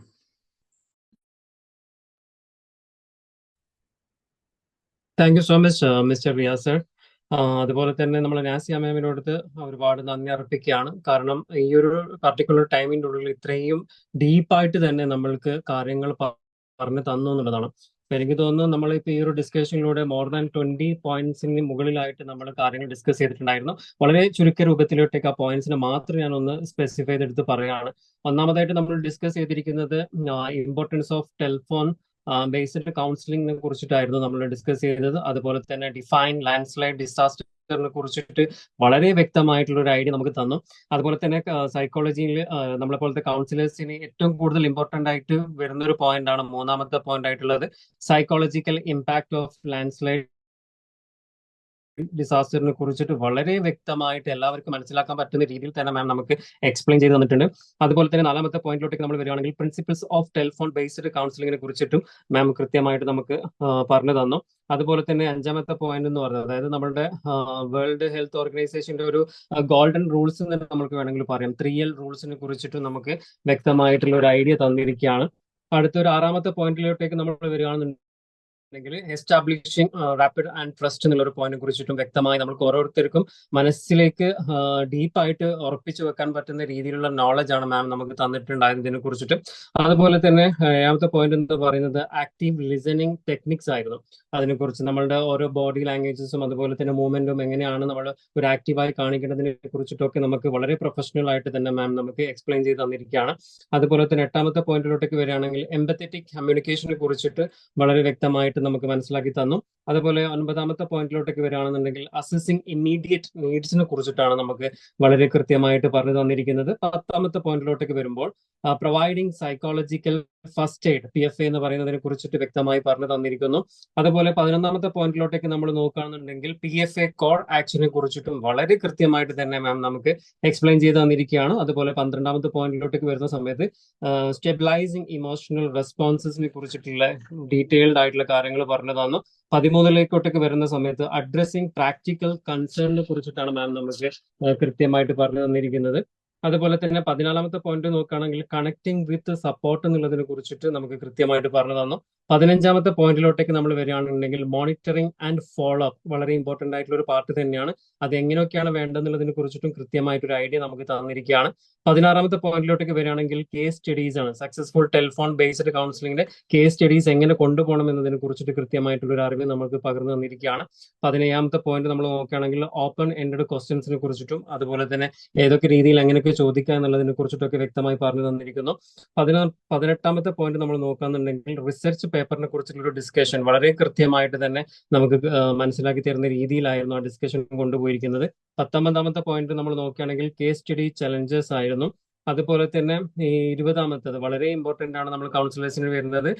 Thank you so much mister Riyas sir. അതുപോലെ തന്നെ നമ്മൾ നാസിയ മാമിനോട് ഒരുപാട് നന്ദി അർപ്പിക്കുകയാണ്. കാരണം ഈ ഒരു പർട്ടിക്കുലർ ടൈമിൻ്റെ ഉള്ളിൽ ഇത്രയും ഡീപ്പായിട്ട് തന്നെ നമ്മൾക്ക് കാര്യങ്ങൾ പറഞ്ഞു തന്നു എന്നുള്ളതാണ്. അപ്പൊ എനിക്ക് തോന്നുന്നു നമ്മളിപ്പോൾ ഈ ഒരു ഡിസ്കഷനിലൂടെ മോർ ദാൻ 20 പോയിന്റ്സിന് മുകളിലായിട്ട് നമ്മൾ കാര്യങ്ങൾ ഡിസ്കസ് ചെയ്തിട്ടുണ്ടായിരുന്നു. വളരെ ചുരുക്ക രൂപത്തിലോട്ടേക്ക് ആ പോയിന്റ്സിനെ മാത്രം ഞാൻ ഒന്ന് സ്പെസിഫൈ ചെയ്തെടുത്ത് പറയുകയാണ്. ഒന്നാമതായിട്ട് നമ്മൾ ഡിസ്കസ് ചെയ്തിരിക്കുന്നത് ഇമ്പോർട്ടൻസ് ഓഫ് ടെലിഫോൺ ബേസ്ഡ് കൗൺസിലിംഗിനെ കുറിച്ചിട്ടായിരുന്നു നമ്മൾ ഡിസ്കസ് ചെയ്തത്. അതുപോലെ തന്നെ ഡിഫൈൻ ലാൻഡ് സ്ലൈഡ് ഡിസാസ്റ്ററിനെ കുറിച്ചിട്ട് വളരെ വ്യക്തമായിട്ടുള്ള ഒരു ഐഡിയ നമുക്ക് തന്നു. അതുപോലെ തന്നെ സൈക്കോളജിയിൽ നമ്മളെ പോലത്തെ കൗൺസിലേഴ്സിന് ഏറ്റവും കൂടുതൽ ഇമ്പോർട്ടൻ്റ് ആയിട്ട് വരുന്ന ഒരു പോയിന്റ് ആണ് മൂന്നാമത്തെ പോയിന്റ് ആയിട്ടുള്ളത്, psychological impact of land slide ഡിസാസ്റ്ററിനെ കുറിച്ചിട്ട് വളരെ വ്യക്തമായിട്ട് എല്ലാവർക്കും മനസ്സിലാക്കാൻ പറ്റുന്ന രീതിയിൽ തന്നെ മാം നമുക്ക് എക്സ്പ്ലെയിൻ ചെയ്ത് തന്നിട്ടുണ്ട്. അതുപോലെ തന്നെ നാലാമത്തെ പോയിന്റിലോട്ടേക്ക് നമ്മൾ വരികയാണെങ്കിൽ പ്രിൻസിപ്പിൾസ് ഓഫ് ടെലിഫോൺ ബേസ്ഡ് കൗൺസിലിംഗിനെ കുറിച്ചിട്ടും മാം കൃത്യമായിട്ട് നമുക്ക് പറഞ്ഞു തന്നു. അതുപോലെ തന്നെ അഞ്ചാമത്തെ പോയിന്റ് എന്ന് പറയുന്നത്, അതായത് നമ്മുടെ വേൾഡ് ഹെൽത്ത് ഓർഗനൈസേഷന്റെ ഒരു ഗോൾഡൻ റൂൾസ് എന്ന് നമുക്ക് വേണമെങ്കിൽ പറയാം, 3L റൂൾസിനെ കുറിച്ചിട്ടും നമുക്ക് വ്യക്തമായിട്ടുള്ള ഒരു ഐഡിയ തന്നിരിക്കുകയാണ്. അടുത്തൊരു ആറാമത്തെ പോയിന്റിലോട്ടേക്ക് നമ്മൾ വരികയാണെന്നുണ്ടെങ്കിൽ എസ്റ്റാബ്ലിഷിംഗ് റാപ്പിഡ് ആൻഡ് ട്രസ്റ്റ് എന്നുള്ള ഒരു പോയിന്റിനെ കുറിച്ചിട്ടും വ്യക്തമായി നമുക്ക് ഓരോരുത്തർക്കും മനസ്സിലേക്ക് ഡീപ്പായിട്ട് ഉറപ്പിച്ചു വെക്കാൻ പറ്റുന്ന രീതിയിലുള്ള നോളജ് ആണ് മാം നമുക്ക് തന്നിട്ടുണ്ടായതിനെ കുറിച്ചിട്ട്. അതുപോലെ തന്നെ ഏഴാമത്തെ പോയിന്റ് എന്ന് പറയുന്നത് ആക്റ്റീവ് ലിസണിങ് ടെക്നിക്സ് ആയിരുന്നു. അതിനെക്കുറിച്ച് നമ്മളുടെ ഓരോ ബോഡി ലാംഗ്വേജസും അതുപോലെ തന്നെ മൂവ്മെന്റും എങ്ങനെയാണ് നമ്മൾ ഒരു ആക്റ്റീവായി കാണിക്കേണ്ടതിനെ കുറിച്ചിട്ടൊക്കെ നമുക്ക് വളരെ പ്രൊഫഷണൽ ആയിട്ട് തന്നെ മാം നമുക്ക് എക്സ്പ്ലെയിൻ ചെയ്ത് തന്നിരിക്കുകയാണ്. അതുപോലെ തന്നെ എട്ടാമത്തെ പോയിന്റിലോട്ടേക്ക് വരികയാണെങ്കിൽ എംപത്തറ്റിക് കമ്മ്യൂണിക്കേഷനെ കുറിച്ചിട്ട് വളരെ വ്യക്തമായിട്ട് നമുക്ക് മനസ്സിലാക്കി തന്നു. അതുപോലെ 9ാമത്തെ പോയിന്റിലോട്ടേക്ക് വരികയാണെന്നുണ്ടെങ്കിൽ അസസിങ് ഇമ്മീഡിയറ്റ് നീഡ്സിനെ കുറിച്ചിട്ടാണ് നമുക്ക് വളരെ കൃത്യമായിട്ട് പറഞ്ഞു തന്നിരിക്കുന്നത്. 10ാമത്തെ പോയിന്റിലോട്ടേക്ക് വരുമ്പോൾ providing psychological first aid PFA എന്ന് പറയുന്നതിനെ കുറിച്ചിട്ട് വ്യക്തമായി പറഞ്ഞു തന്നിരിക്കുന്നു. അതുപോലെ 11ാമത്തെ പോയിന്റിലോട്ടേക്ക് നമ്മൾ നോക്കുകയാണെന്നുണ്ടെങ്കിൽ PFA കോർ ആക്ഷനെ കുറിച്ചിട്ടും വളരെ കൃത്യമായിട്ട് തന്നെ മാം നമുക്ക് എക്സ്പ്ലെയിൻ ചെയ്ത് തന്നിരിക്കുകയാണ്. അതുപോലെ 12ാമത്തെ പോയിന്റിലോട്ടേക്ക് വരുന്ന സമയത്ത് സ്റ്റെബിലൈസിങ് ഇമോഷണൽ റെസ്പോൺസസിനെ കുറിച്ചിട്ടുള്ള ഡീറ്റെയിൽഡ് ആയിട്ടുള്ള കാര്യങ്ങൾ പറഞ്ഞു തന്നു. 13ലേക്കോട്ടേക്ക് വരുന്ന സമയത്ത് അഡ്രസ്സിംഗ് പ്രാക്ടിക്കൽ കൺസേണിനെ കുറിച്ചിട്ടാണ് മാം നമുക്ക് കൃത്യമായിട്ട് പറഞ്ഞു തന്നിരിക്കുന്നത്. അതുപോലെ തന്നെ 14ാമത്തെ പോയിന്റ് നോക്കുകയാണെങ്കിൽ കണക്ടിങ് വിത്ത് സപ്പോർട്ട് എന്നുള്ളതിനെ കുറിച്ചിട്ട് നമുക്ക് കൃത്യമായിട്ട് പറഞ്ഞു തന്നു. 15ാമത്തെ പോയിന്റിലോട്ടേക്ക് നമ്മൾ വരികയാണെന്നുണ്ടെങ്കിൽ മോണിറ്ററിംഗ് ആൻഡ് ഫോളോ അപ്പ് വളരെ ഇമ്പോർട്ടന്റ് ആയിട്ടുള്ള ഒരു പാർട്ട് തന്നെയാണ്. അത് എങ്ങനെയൊക്കെയാണ് വേണ്ടതെന്നുള്ളതിനെ കുറിച്ചിട്ടും കൃത്യമായിട്ടൊരു ഐഡിയ നമുക്ക് തന്നിരിക്കുകയാണ്. 16ാമത്തെ പോയിന്റിലോട്ടേക്ക് വരികയാണെങ്കിൽ കേസ് സ്റ്റഡീസ് ആണ്. സക്സസ്ഫുൾ ടെലിഫോൺ ബേസ്ഡ് കൗൺസിലിംഗിന്റെ കേസ് സ്റ്റഡീസ് എങ്ങനെ കൊണ്ടുപോകണം എന്നതിനെ കുറിച്ചിട്ട് കൃത്യമായിട്ടുള്ള ഒരു അറിവ് നമുക്ക് പകർന്നു തന്നിരിക്കുകയാണ്. 17ാമത്തെ പോയിന്റ് നമ്മൾ നോക്കുകയാണെങ്കിൽ ഓപ്പൺ എൻഡഡ് ക്വസ്റ്റ്യൻസിനെ കുറിച്ചിട്ടും അതുപോലെ തന്നെ ഏതൊക്കെ രീതിയിൽ എങ്ങനെയൊക്കെ ചോദിക്കുക എന്നുള്ളതിനെ കുറിച്ചിട്ടൊക്കെ വ്യക്തമായി പറഞ്ഞു തന്നിരിക്കുന്നു. 18ാമത്തെ പോയിന്റ് നമ്മൾ നോക്കുകയാണെന്നുണ്ടെങ്കിൽ റിസർച്ച് പേപ്പറിനെ കുറിച്ചുള്ള ഒരു ഡിസ്കഷൻ വളരെ കൃത്യമായിട്ട് തന്നെ നമുക്ക് മനസ്സിലാക്കി തരുന്ന രീതിയിലായിരുന്നു ആ ഡിസ്കഷൻ കൊണ്ടുപോയിരിക്കുന്നത്. 19ാമത്തെ പോയിന്റ് നമ്മൾ നോക്കുകയാണെങ്കിൽ കേസ് സ്റ്റഡി ചലഞ്ചസ് ആയിരുന്നു. അതുപോലെ തന്നെ ഈ 20ാമത്തത് വളരെ ഇമ്പോർട്ടന്റ് ആണ്, നമ്മൾ കൗൺസിലേഴ്സിന് വരുന്നത്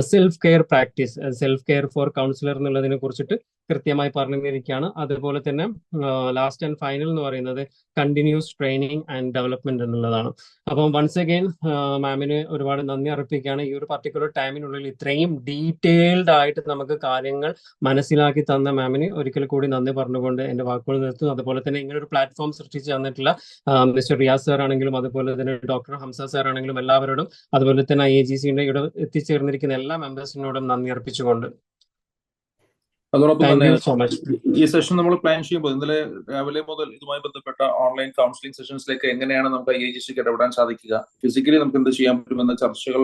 self care practice, self care for councillor എന്നുള്ളതിനെ കുറിച്ചിട്ട് കൃത്യമായി പറഞ്ഞിരിക്കുകയാണ്. അതുപോലെ തന്നെ ലാസ്റ്റ് ആൻഡ് ഫൈനൽ എന്ന് പറയുന്നത് കണ്ടിന്യൂസ് ട്രെയിനിങ് ആൻഡ് ഡെവലപ്മെന്റ് എന്നുള്ളതാണ്. അപ്പം വൺസ് അഗെയിൻ മാമിന് ഒരുപാട് നന്ദി അർപ്പിക്കുകയാണ്. ഈ ഒരു പർട്ടിക്കുലർ ടൈമിനുള്ളിൽ ഇത്രയും ഡീറ്റെയിൽഡ് ആയിട്ട് നമുക്ക് കാര്യങ്ങൾ മനസ്സിലാക്കി തന്ന മാമിന് ഒരിക്കൽ കൂടി നന്ദി പറഞ്ഞുകൊണ്ട് എന്റെ വാക്കുകൾ നിർത്തുന്നു. അതുപോലെ തന്നെ ഇങ്ങനെ ഒരു പ്ലാറ്റ്ഫോം സൃഷ്ടിച്ച് തന്നിട്ടുള്ള മിസ്റ്റർ റിയാസ് സാർ ആണെങ്കിലും അതുപോലെ തന്നെ ഡോക്ടർ ഹംസ സാർ ആണെങ്കിലും എല്ലാവരോടും അതുപോലെ തന്നെ IAGCയുടെ ഇവിടെ എത്തിച്ചേർന്നിരിക്കുന്ന എല്ലാ മെമ്പേഴ്സിനോടും നന്ദി അർപ്പിച്ചുകൊണ്ട് അതോടൊപ്പം താങ്ക് തന്നെ യു സോ മച്ച്. ഈ സെഷൻ നമ്മൾ പ്ലാൻ ചെയ്യുമ്പോൾ ഇന്നലെ രാവിലെ മുതൽ ഇതുമായി ബന്ധപ്പെട്ട ഓൺലൈൻ കൗൺസിലിംഗ് സെഷൻസിലേക്ക് എങ്ങനെയാണ് നമുക്ക് IAGCക്ക് ഇടപെടാൻ സാധിക്കുക, ഫിസിക്കലി നമുക്ക് എന്ത് ചെയ്യാൻ പറ്റുമെന്ന ചർച്ചകൾ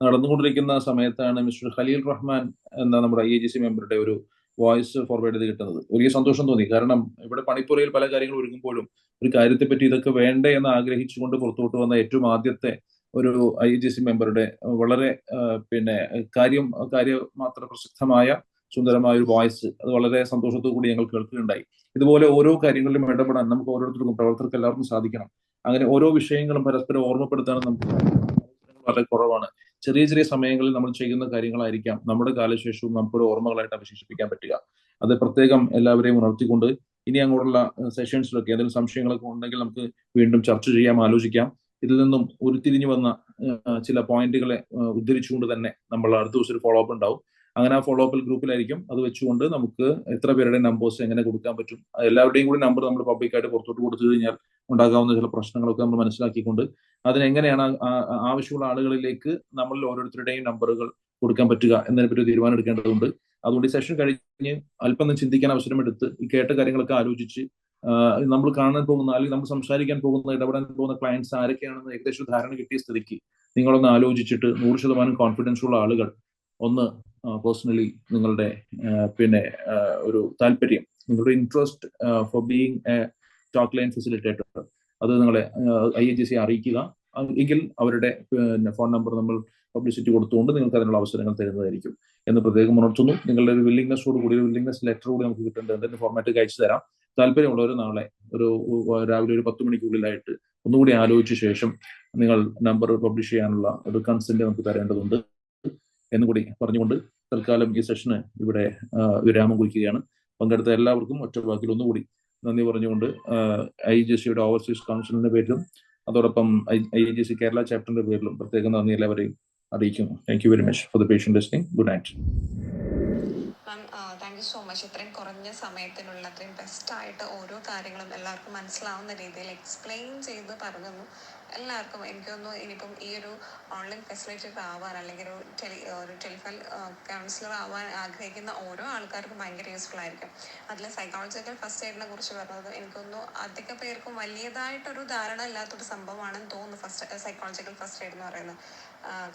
നടന്നുകൊണ്ടിരിക്കുന്ന സമയത്താണ് മിസ്റ്റർ ഖലീൽ റഹ്മാൻ എന്ന നമ്മുടെ IAGC മെമ്പറുടെ ഒരു വോയിസ് ഫോർവേഡ് ചെയ്ത് കിട്ടുന്നത്. വലിയ സന്തോഷം തോന്നി. കാരണം ഇവിടെ പണിപ്പുരയിൽ പല കാര്യങ്ങൾ ഒരുങ്ങുമ്പോഴും ഒരു കാര്യത്തെപ്പറ്റി ഇതൊക്കെ വേണ്ടേ എന്ന് ആഗ്രഹിച്ചുകൊണ്ട് പുറത്തോട്ട് വന്ന ഏറ്റവും ആദ്യത്തെ ഒരു IAGC മെമ്പറുടെ വളരെ കാര്യമാത്ര പ്രസക്തമായ സുന്ദരമായ ഒരു വോയിസ്, അത് വളരെ സന്തോഷത്തോടു കൂടി ഞങ്ങൾ കേൾക്കുകയുണ്ടായി. ഇതുപോലെ ഓരോ കാര്യങ്ങളിലും ഇടപെടാൻ നമുക്ക് ഓരോരുത്തർക്കും പ്രവർത്തകർക്ക് എല്ലാവർക്കും സാധിക്കണം. അങ്ങനെ ഓരോ വിഷയങ്ങളും പരസ്പരം ഓർമ്മപ്പെടുത്താൻ നമുക്ക് വളരെ കുറവാണ്. ചെറിയ ചെറിയ സമയങ്ങളിൽ നമ്മൾ ചെയ്യുന്ന കാര്യങ്ങളായിരിക്കാം നമ്മുടെ കാലശേഷവും നമുക്കൊരു ഓർമ്മകളായിട്ട് അവശേഷിപ്പിക്കാൻ പറ്റുക. അത് പ്രത്യേകം എല്ലാവരെയും ഉണർത്തിക്കൊണ്ട് ഇനി അങ്ങോട്ടുള്ള സെഷൻസിലൊക്കെ ഏതെങ്കിലും സംശയങ്ങളൊക്കെ ഉണ്ടെങ്കിൽ നമുക്ക് വീണ്ടും ചർച്ച ചെയ്യാം, ആലോചിക്കാം. ഇതിൽ നിന്നും ഉരുത്തിരിഞ്ഞു വന്ന ചില പോയിന്റുകളെ ഉദ്ധരിച്ചുകൊണ്ട് തന്നെ നമ്മൾ അടുത്ത ദിവസം ഒരു ഫോളോ അപ്പ് ഉണ്ടാവും. അങ്ങനെ ആ ഫോളോ അപ്പിൽ ഗ്രൂപ്പിലായിരിക്കും. അത് വെച്ചുകൊണ്ട് നമുക്ക് എത്ര പേരുടെ നമ്പേഴ്സ് എങ്ങനെ കൊടുക്കാൻ പറ്റും, എല്ലാവരുടെയും കൂടി നമ്പർ നമ്മൾ പബ്ലിക്കായിട്ട് പുറത്തോട്ട് കൊടുത്തു കഴിഞ്ഞാൽ ഉണ്ടാകാവുന്ന ചില പ്രശ്നങ്ങളൊക്കെ നമ്മൾ മനസ്സിലാക്കിക്കൊണ്ട് അതിനെങ്ങനെയാണ് ആവശ്യമുള്ള ആളുകളിലേക്ക് നമ്മളിൽ ഓരോരുത്തരുടെയും നമ്പറുകൾ കൊടുക്കാൻ പറ്റുക എന്നതിനെപ്പറ്റി തീരുമാനം എടുക്കേണ്ടതുണ്ട്. അതുകൊണ്ട് ഈ സെഷൻ കഴിഞ്ഞ് അല്പം ചിന്തിക്കാൻ അവസരമെടുത്ത് ഈ കേട്ട കാര്യങ്ങളൊക്കെ ആലോചിച്ച് നമ്മൾ കാണാൻ പോകുന്ന അല്ലെങ്കിൽ നമ്മൾ സംസാരിക്കാൻ പോകുന്ന ഇടപെടാൻ പോകുന്ന ക്ലയൻസ് ആരൊക്കെയാണെന്ന് ഏകദേശം ധാരണ കിട്ടിയ സ്ഥിതിക്ക് നിങ്ങളൊന്ന് ആലോചിച്ചിട്ട് 100% കോൺഫിഡൻസ് ഉള്ള ആളുകൾ ഒന്ന് പേഴ്സണലി നിങ്ങളുടെ ഒരു താല്പര്യം, നിങ്ങളുടെ interest for being A talk line facilitator അത് നിങ്ങളെ IAGC അറിയിക്കുക. എങ്കിൽ അവരുടെ ഫോൺ നമ്പർ നമ്മൾ പബ്ലിസിറ്റി കൊടുത്തുകൊണ്ട് നിങ്ങൾക്ക് അതിനുള്ള അവസരങ്ങൾ തരുന്നതായിരിക്കും എന്ന് പ്രത്യേകം ഉണർത്തുന്നു. നിങ്ങളുടെ ഒരു വില്ലിംഗ്നെസ്സോട് കൂടി, ഒരു വില്ലിംഗ്നെസ് ലെറ്റർ കൂടി നമുക്ക് കിട്ടേണ്ടത് എന്തെങ്കിലും ഫോർമാറ്റ് അയച്ചു തരാം. താല്പര്യമുള്ളവർ നാളെ രാവിലെ ഒരു 10 മണിക്കുള്ളിലായിട്ട് ഒന്നുകൂടി ആലോചിച്ച ശേഷം നിങ്ങൾ നമ്പർ പബ്ലിഷ് ചെയ്യാനുള്ള ഒരു കൺസെന്റ് നമുക്ക് തരേണ്ടതുണ്ട് എന്നുകൂടി പറഞ്ഞുകൊണ്ട് തൽക്കാലം ഈ സെഷന് ഇവിടെ വിരാമം കുറിക്കുകയാണ്. പങ്കെടുത്ത എല്ലാവർക്കും ഒറ്റ വാക്കിൽ ഒന്നുകൂടി നന്ദി പറഞ്ഞുകൊണ്ട് IAGCയുടെ ഓവർസീസ് കൗൺസിലിന്റെ പേരിലും അതോടൊപ്പം IAGC കേരള ചാപ്റ്ററിന്റെ പേരിലും പ്രത്യേകം നന്ദി എല്ലാവരെയും അറിയിക്കുന്നു. Thank you very much for the patient listening. Good night. Thank you so much. ഇത്രയും കുറഞ്ഞ സമയത്തിനുള്ള അത്രയും ബെസ്റ്റായിട്ട് ഓരോ കാര്യങ്ങളും എല്ലാവർക്കും മനസ്സിലാവുന്ന രീതിയിൽ എക്സ്പ്ലെയിൻ ചെയ്ത് പറഞ്ഞു. എല്ലാവർക്കും എനിക്കൊന്നു ഇനിയിപ്പം ഈ ഒരു ഓൺലൈൻ ഫെസിലിറ്റേറ്റർ ആവാൻ അല്ലെങ്കിൽ ഒരു ടെലിഫോൺ കൗൺസിലർ ആവാൻ ആഗ്രഹിക്കുന്ന ഓരോ ആൾക്കാർക്കും ഭയങ്കര യൂസ്ഫുൾ ആയിരിക്കും. അതിൽ സൈക്കോളജിക്കൽ ഫസ്റ്റ് എയ്ഡിനെ കുറിച്ച് പറഞ്ഞത് എനിക്കൊന്നു അധിക പേർക്കും വലിയതായിട്ടൊരു ധാരണ ഇല്ലാത്തൊരു സംഭവമാണെന്ന് തോന്നുന്നു സൈക്കോളജിക്കൽ ഫസ്റ്റ് എയ്ഡ് എന്ന് പറയുന്നത്.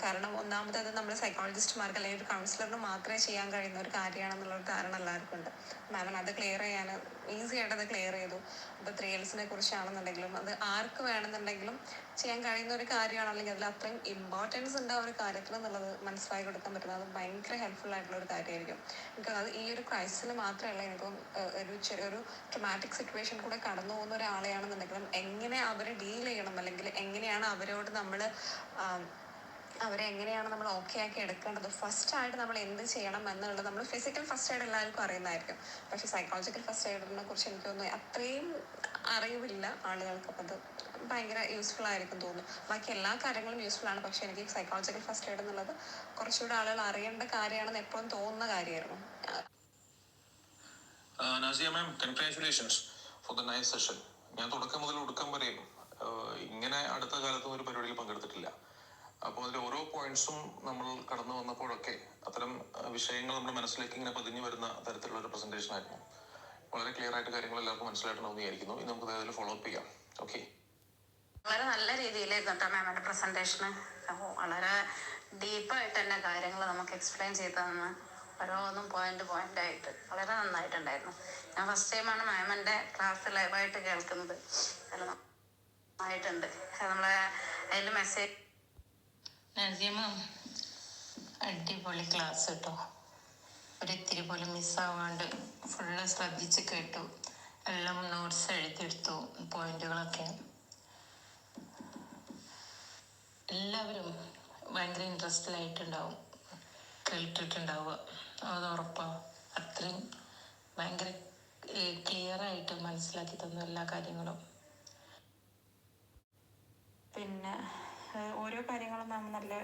കാരണം ഒന്നാമത് അത് നമ്മൾ സൈക്കോളജിസ്റ്റുമാർക്ക് അല്ലെങ്കിൽ ഒരു കൗൺസിലറിന് മാത്രമേ ചെയ്യാൻ കഴിയുന്ന ഒരു കാര്യമാണെന്നുള്ളൊരു ധാരണ എല്ലാവർക്കും ഉണ്ട്. മാഡം അത് ക്ലിയർ ചെയ്യാൻ ഈസി ആയിട്ട് അത് ക്ലിയർ ചെയ്തു. ഇപ്പോൾ 3Ls കുറിച്ചാണെന്നുണ്ടെങ്കിലും അത് ആർക്ക് വേണമെന്നുണ്ടെങ്കിലും ചെയ്യാൻ കഴിയുന്ന ഒരു കാര്യമാണ്, അല്ലെങ്കിൽ അതിൽ അത്രയും ഇമ്പോർട്ടൻസ് ഉണ്ട് ആ ഒരു കാര്യത്തിൽ എന്നുള്ളത് മനസ്സിലാക്കി കൊടുക്കാൻ പറ്റുന്നത് അത് ഭയങ്കര ഹെൽപ്ഫുൾ ആയിട്ടുള്ള ഒരു കാര്യമായിരിക്കും. എനിക്ക് അത് ഈ ഒരു ക്രൈസിസിൽ മാത്രമല്ല, ഇനിയിപ്പം ഒരു ചെറിയൊരു ട്രോമാറ്റിക് സിറ്റുവേഷൻ കൂടെ കടന്നു പോകുന്ന ഒരാളെയാണെന്നുണ്ടെങ്കിലും എങ്ങനെ അവരെ ഡീൽ ചെയ്യണം, അല്ലെങ്കിൽ എങ്ങനെയാണ് അവരോട് അവരെ എങ്ങനെയാണ് നമ്മൾ ഓക്കെ ആക്കി എടുക്കേണ്ടത്, ഫസ്റ്റ് ആയിട്ട് നമ്മൾ എന്ത് ചെയ്യണം എന്നുള്ളത് നമ്മൾ ഫിസിക്കൽ ഫസ്റ്റ് എയ്ഡ് എല്ലാവർക്കും അറിയുന്നതായിരിക്കും. പക്ഷേ സൈക്കോളജിക്കൽ ഫസ്റ്റ് എയ്ഡിനെ കുറിച്ച് എനിക്ക് തോന്നുന്നു അത്രയും അറിവില്ല ആളുകൾക്ക്. അപ്പം അത് ഭയങ്കര യൂസ്ഫുൾ ആയിരിക്കും തോന്നുന്നു. ബാക്കി എല്ലാ കാര്യങ്ങളും യൂസ്ഫുൾ ആണ്, പക്ഷേ എനിക്ക് സൈക്കോളജിക്കൽ ഫസ്റ്റ് എയ്ഡ് എന്നുള്ളത് കുറച്ചുകൂടെ ആളുകൾ അറിയേണ്ട കാര്യമാണെന്ന് എപ്പോഴും തോന്നുന്ന കാര്യമായിരുന്നു. Nasiya ma'am, congratulations for the nice session. ഞാൻ തുടക്കം മുതൽ ഒടുക്കം വരെയും ഇങ്ങനെ അടുത്ത കാലത്തും ഒരു പരിപാടിയിൽ പങ്കെടുത്തിട്ടില്ല. അപ്പോൾ അതിൽ ഓരോ പോയിന്റ്സും നമ്മൾ കടന്നു വന്നപ്പോഴൊക്കെ അത്തരം വിഷയങ്ങൾ നമ്മുടെ മനസ്സിലേക്ക് ഇങ്ങനെ പതിഞ്ഞു വരുന്ന തരത്തിലുള്ള ഒരു പ്രസന്റേഷൻ ആയിരുന്നു. വളരെ ക്ലിയർ ആയിട്ട് കാര്യങ്ങൾ എല്ലാവർക്കും മനസ്സിലായിട്ടുണ്ടെന്ന് വിചാരിക്കുന്നു. ഇനി നമുക്ക് അതിൽ ഫോളോ അപ്പ് ചെയ്യാം. ഓക്കെ. വളരെ നല്ല രീതിയിലായിരുന്നു കേട്ടോ മാമിന്റെ പ്രസന്റേഷന്. വളരെ ഡീപ്പായിട്ട് തന്നെ കാര്യങ്ങൾ നമുക്ക് എക്സ്പ്ലെയിൻ ചെയ്ത് തന്ന് ഓരോന്നും പോയിന്റ് ആയിട്ട് വളരെ നന്നായിട്ടുണ്ടായിരുന്നു. ഞാൻ ഫസ്റ്റ് ടൈമാണ് മാമിന്റെ ക്ലാസ് ലൈവായിട്ട് കേൾക്കുന്നത്. നല്ല നന്നായിട്ടുണ്ട്. നമ്മളെ അതിൽ മെസ്സേജ് നസിയ മാം അടിപൊളി ക്ലാസ് കേട്ടോ. ഒരിത്തിരി പോലും മിസ്സാവാണ്ട് ഫുള്ള് ശ്രദ്ധിച്ച് കേട്ടു. എല്ലാം നോട്ട്സ് എഴുതിയെടുത്തു. പോയിന്റുകളൊക്കെ എല്ലാവരും ഭയങ്കര ഇൻട്രസ്റ്റഡായിട്ടുണ്ടാവും കേട്ടിട്ടുണ്ടാവുക. അത് ഉറപ്പാണ്. അത്രയും ഭയങ്കര ക്ലിയറായിട്ട് മനസ്സിലാക്കി തന്നു എല്ലാ കാര്യങ്ങളും. പിന്നെ ഓരോ കാര്യങ്ങളും മാം നല്ല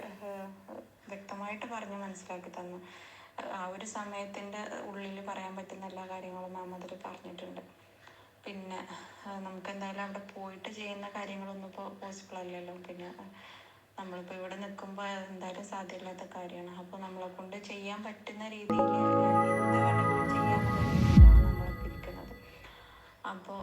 വ്യക്തമായിട്ട് പറഞ്ഞ് മനസ്സിലാക്കി തന്നു. ആ ഒരു സമയത്തിൻ്റെ ഉള്ളിൽ പറയാൻ പറ്റുന്ന എല്ലാ കാര്യങ്ങളും മാം അതിൽ പറഞ്ഞിട്ടുണ്ട്. പിന്നെ നമുക്ക് എന്തായാലും അവിടെ പോയിട്ട് ചെയ്യുന്ന കാര്യങ്ങളൊന്നും ഇപ്പോൾ പോസിബിൾ അല്ലല്ലോ. പിന്നെ നമ്മളിപ്പോൾ ഇവിടെ നിൽക്കുമ്പോൾ എന്തായാലും സാധ്യമില്ലാത്ത കാര്യമാണ്. അപ്പോൾ നമ്മളെ കൊണ്ട് ചെയ്യാൻ പറ്റുന്ന രീതിയിൽ എന്ത് വേണമെങ്കിലും ചെയ്യാമെന്ന രീതിയിലാണ് നമ്മളൊക്കെ ഇരിക്കുന്നത്. അപ്പോൾ